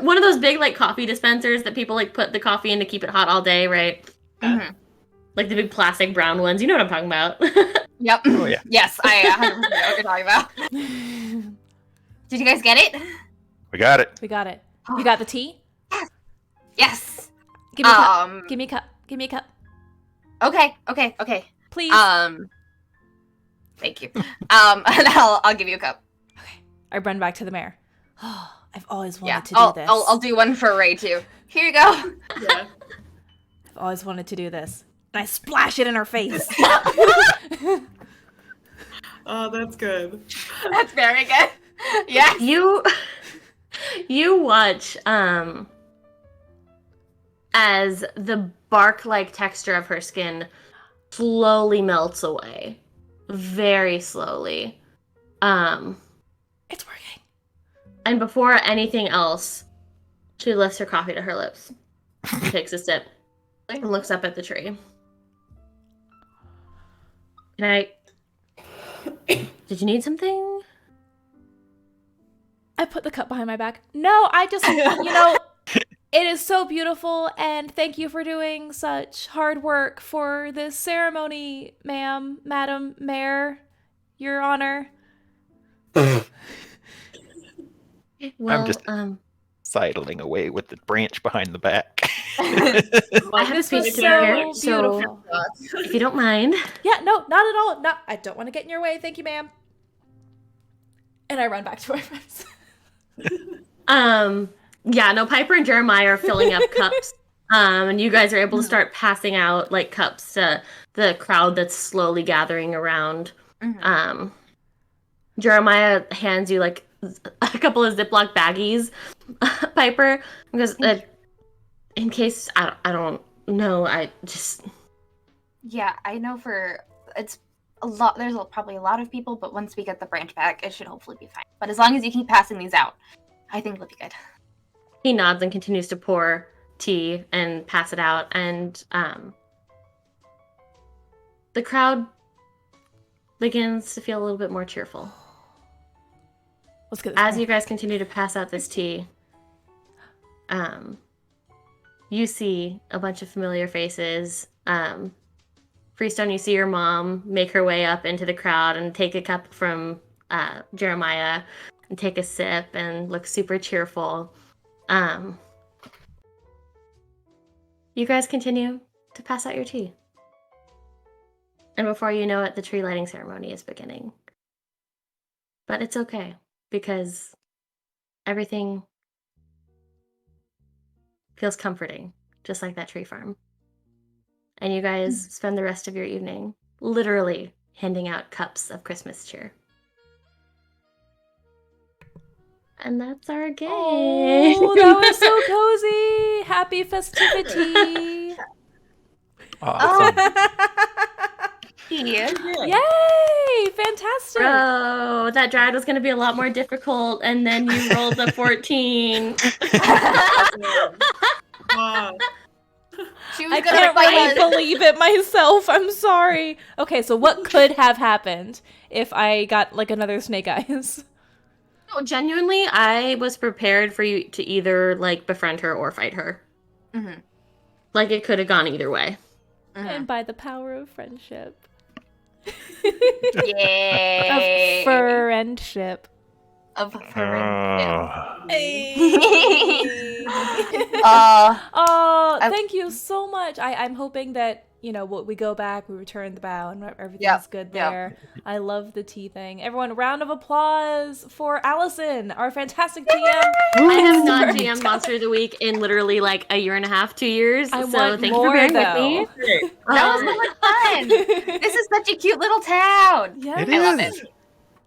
one of those big like coffee dispensers that people like put the coffee in to keep it hot all day, right? Mhm. Like the big plastic brown ones. You know what I'm talking about. Yep. Oh, yeah. Yes, I 100% know what you're talking about. Did you guys get it? We got it. We got it. You got the tea? Yes. Give me a cup. Give me a cup. Give me a cup. Okay. Please. Thank you. And I'll give you a cup. I run back to the mayor. Oh, I've always wanted Yeah. to do this. I'll do one for Ray too. Here you go. Yeah. I've always wanted to do this. And I splash it in her face. Oh, that's good. That's very good. Yeah. You watch as the bark-like texture of her skin slowly melts away. Very slowly. It's working. And before anything else, she lifts her coffee to her lips. She takes a sip and looks up at the tree. Did Did you need something? I put the cup behind my back. No, I just, it is so beautiful, and thank you for doing such hard work for this ceremony, ma'am, madam, mayor, your honor. Well, I'm just sidling away with the branch behind the back. I have a This speech was to so prepare, so beautiful. if you don't mind. Yeah, no, not at all. No, I don't want to get in your way. Thank you, ma'am. And I run back to my friends. Yeah, no, Piper and Jeremiah are filling up cups. And you guys are able to start passing out like cups to the crowd that's slowly gathering around. Jeremiah hands you like a couple of Ziploc baggies, Piper, because in case I don't know, Yeah, I know it's a lot. There's probably a lot of people, but once we get the branch back, it should hopefully be fine. But as long as you keep passing these out, I think we'll be good. He nods and continues to pour tea and pass it out, and the crowd begins to feel a little bit more cheerful. Let's get this As going. you guys continue to pass out this tea, you see a bunch of familiar faces. Freestone, you see your mom make her way up into the crowd and take a cup from Jeremiah and take a sip and look super cheerful. You guys continue to pass out your tea. And before you know it, the tree lighting ceremony is beginning. But it's okay, because everything feels comforting, just like that tree farm. And you guys spend the rest of your evening literally handing out cups of Christmas cheer. And that's our game. Oh, that was so cozy. Happy festivity. Awesome. Yeah. Yay! Fantastic. Bro, that dryad was going to be a lot more difficult, and then you rolled a 14. Wow. She was I gonna can't fight really us. believe it myself. I'm sorry. Okay, so what could have happened if I got like another snake eyes? No, genuinely, I was prepared for you to either like befriend her or fight her. Mhm. Like it could have gone either way. And by the power of friendship. Yay. Of friendship. Of Oh, I- thank you so much. I'm hoping that, we go back, we return the bow, and everything's good there. I love the tea thing. Everyone, round of applause for Allison, our fantastic DM. I have not GM Monster of the Week in literally like a year and a half, 2 years. I so want thank more, you for bearing though. with me. That was so much fun. This is such a cute little town. Yes. It I love is. it.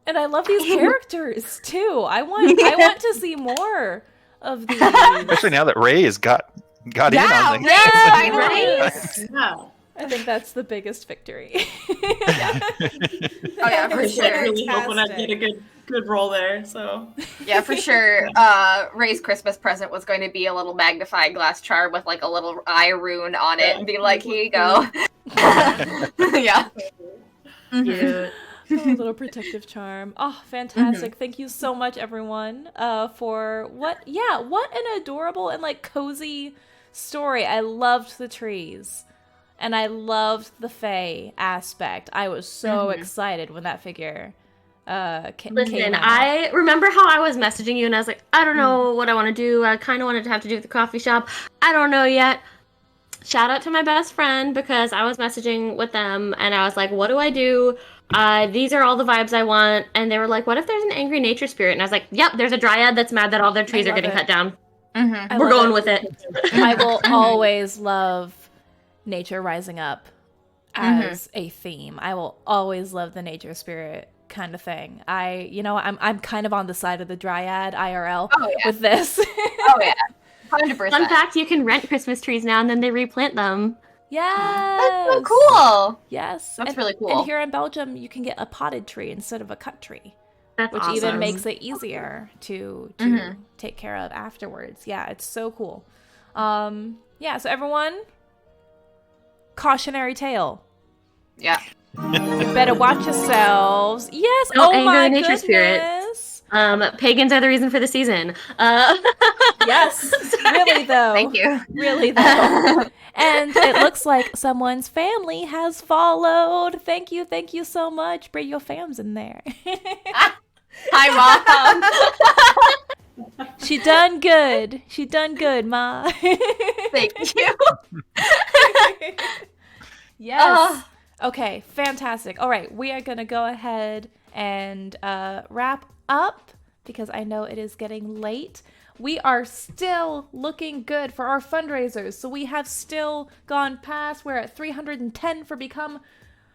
And I love these characters too. I want to see more of these. Especially now that Ray has got in on things. Yes, Yeah. I think that's the biggest victory. Oh yeah, for I sure. really hoping I get a good roll there. So Yeah, for sure. Ray's Christmas present was going to be a little magnifying glass charm with like a little eye rune on it, and be like, "Here you go." Yeah. Cute. A little protective charm. Oh, fantastic. Thank you so much, everyone, for what an adorable and like cozy story. I loved the trees. And I loved the Fae aspect. I was so excited when that figure came Listen, out. I remember how I was messaging you and I was like, I don't know what I want to do. I kind of wanted to have to do with the coffee shop. I don't know yet. Shout out to my best friend because I was messaging with them and I was like, what do I do? These are all the vibes I want. And they were like, what if there's an angry nature spirit? And I was like, yep, there's a dryad that's mad that all their trees are love getting it. cut down. I We're love going it. with it. I will always love nature rising up as a theme. I will always love the nature spirit kind of thing. I'm kind of on the side of the dryad IRL with this. Oh yeah. 100%. Fun fact, you can rent Christmas trees now and then they replant them. Yes. That's so cool. Yes. That's really cool. And here in Belgium, you can get a potted tree instead of a cut tree, That's which awesome. even makes it easier to take care of afterwards. Yeah, it's so cool. So everyone, cautionary tale. Yeah. You better watch yourselves. Yes. Don't Oh anger my the nature spirit. goodness. Pagans are the reason for the season. Yes. Really though. Thank you. Really though. And it looks like someone's family has followed. Thank you so much. Bring your fams in there. Hi, Mom. She done good. She done good, Ma. Thank you. Yes. Okay, fantastic. All right, we are going to go ahead and wrap up because I know it is getting late. We are still looking good for our fundraisers. So we have still gone past. We're at 310 for Become.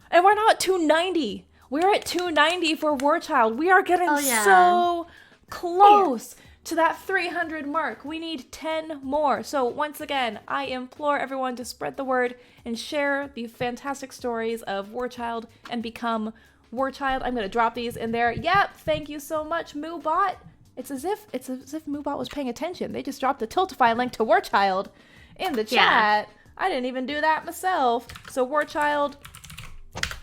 And we're not 290. We're at 290 for War Child. We are getting so close to that 300 mark. We need 10 more. So once again, I implore everyone to spread the word and share the fantastic stories of War Child and Become War Child. I'm going to drop these in there. Yep, thank you so much, MooBot. It's as if MooBot was paying attention. They just dropped the Tiltify link to War Child in the chat. I didn't even do that myself. So War Child,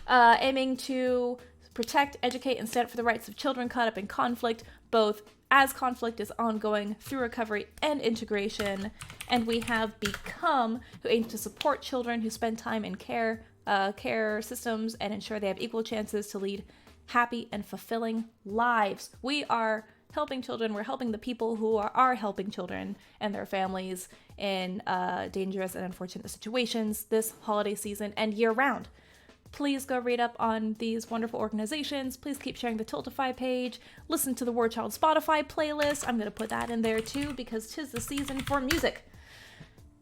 aiming to protect, educate, and stand up for the rights of children caught up in conflict, both as conflict is ongoing through recovery and integration. And we have Become, who aims to support children who spend time in care systems and ensure they have equal chances to lead happy and fulfilling lives. We are helping children. We're helping the people who are helping children and their families in dangerous and unfortunate situations this holiday season and year round. Please go read up on these wonderful organizations. Please keep sharing the Tiltify page. Listen to the War Child Spotify playlist. I'm going to put that in there too because 'tis the season for music.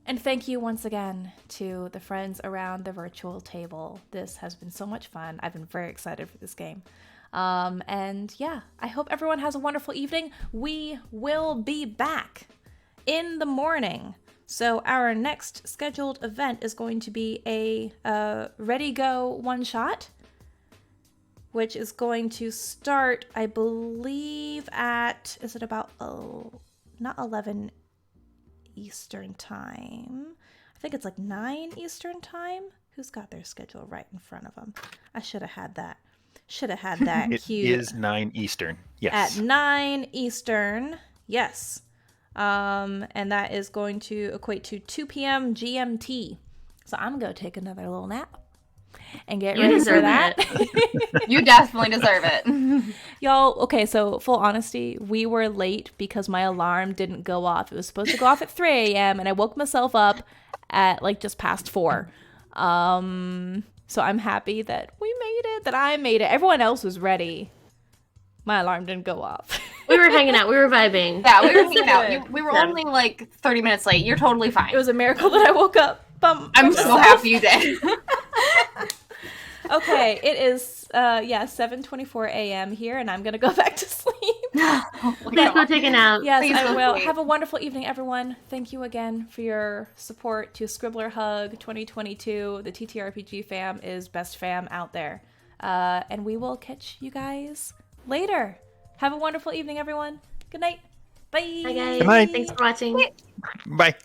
And thank you once again to the friends around the virtual table. This has been so much fun. I've been very excited for this game. And yeah, I hope everyone has a wonderful evening. We will be back in the morning. So our next scheduled event is going to be a Ready Go one-shot, which is going to start, I believe, at, is it about, not 11 Eastern time. I think it's like 9 Eastern time. Who's got their schedule right in front of them? I should have had that. It cute. is 9 Eastern. Yes. At 9 Eastern. Yes. And that is going to equate to 2 p.m. GMT. So I'm going to take another little nap and get ready for that. You definitely deserve it. Y'all, okay, so full honesty, we were late because my alarm didn't go off. It was supposed to go off at 3 a.m. and I woke myself up at like just past 4. So I'm happy that we made it, that I made it. Everyone else was ready. My alarm didn't go off. We were hanging out. We were vibing. Yeah, we were hanging out. We were only like 30 minutes late. You're totally fine. It was a miracle that I woke up. I'm so happy you did. Okay, it is 7:24 a.m. here, and I'm gonna go back to sleep. Please go take a nap. Yes, Please I go will. sleep. Have a wonderful evening, everyone. Thank you again for your support to Scribbler Hug 2022. The TTRPG fam is best fam out there. And we will catch you guys later. Have a wonderful evening, everyone. Good night. Bye. Bye, guys. Good night. Thanks for watching. Bye.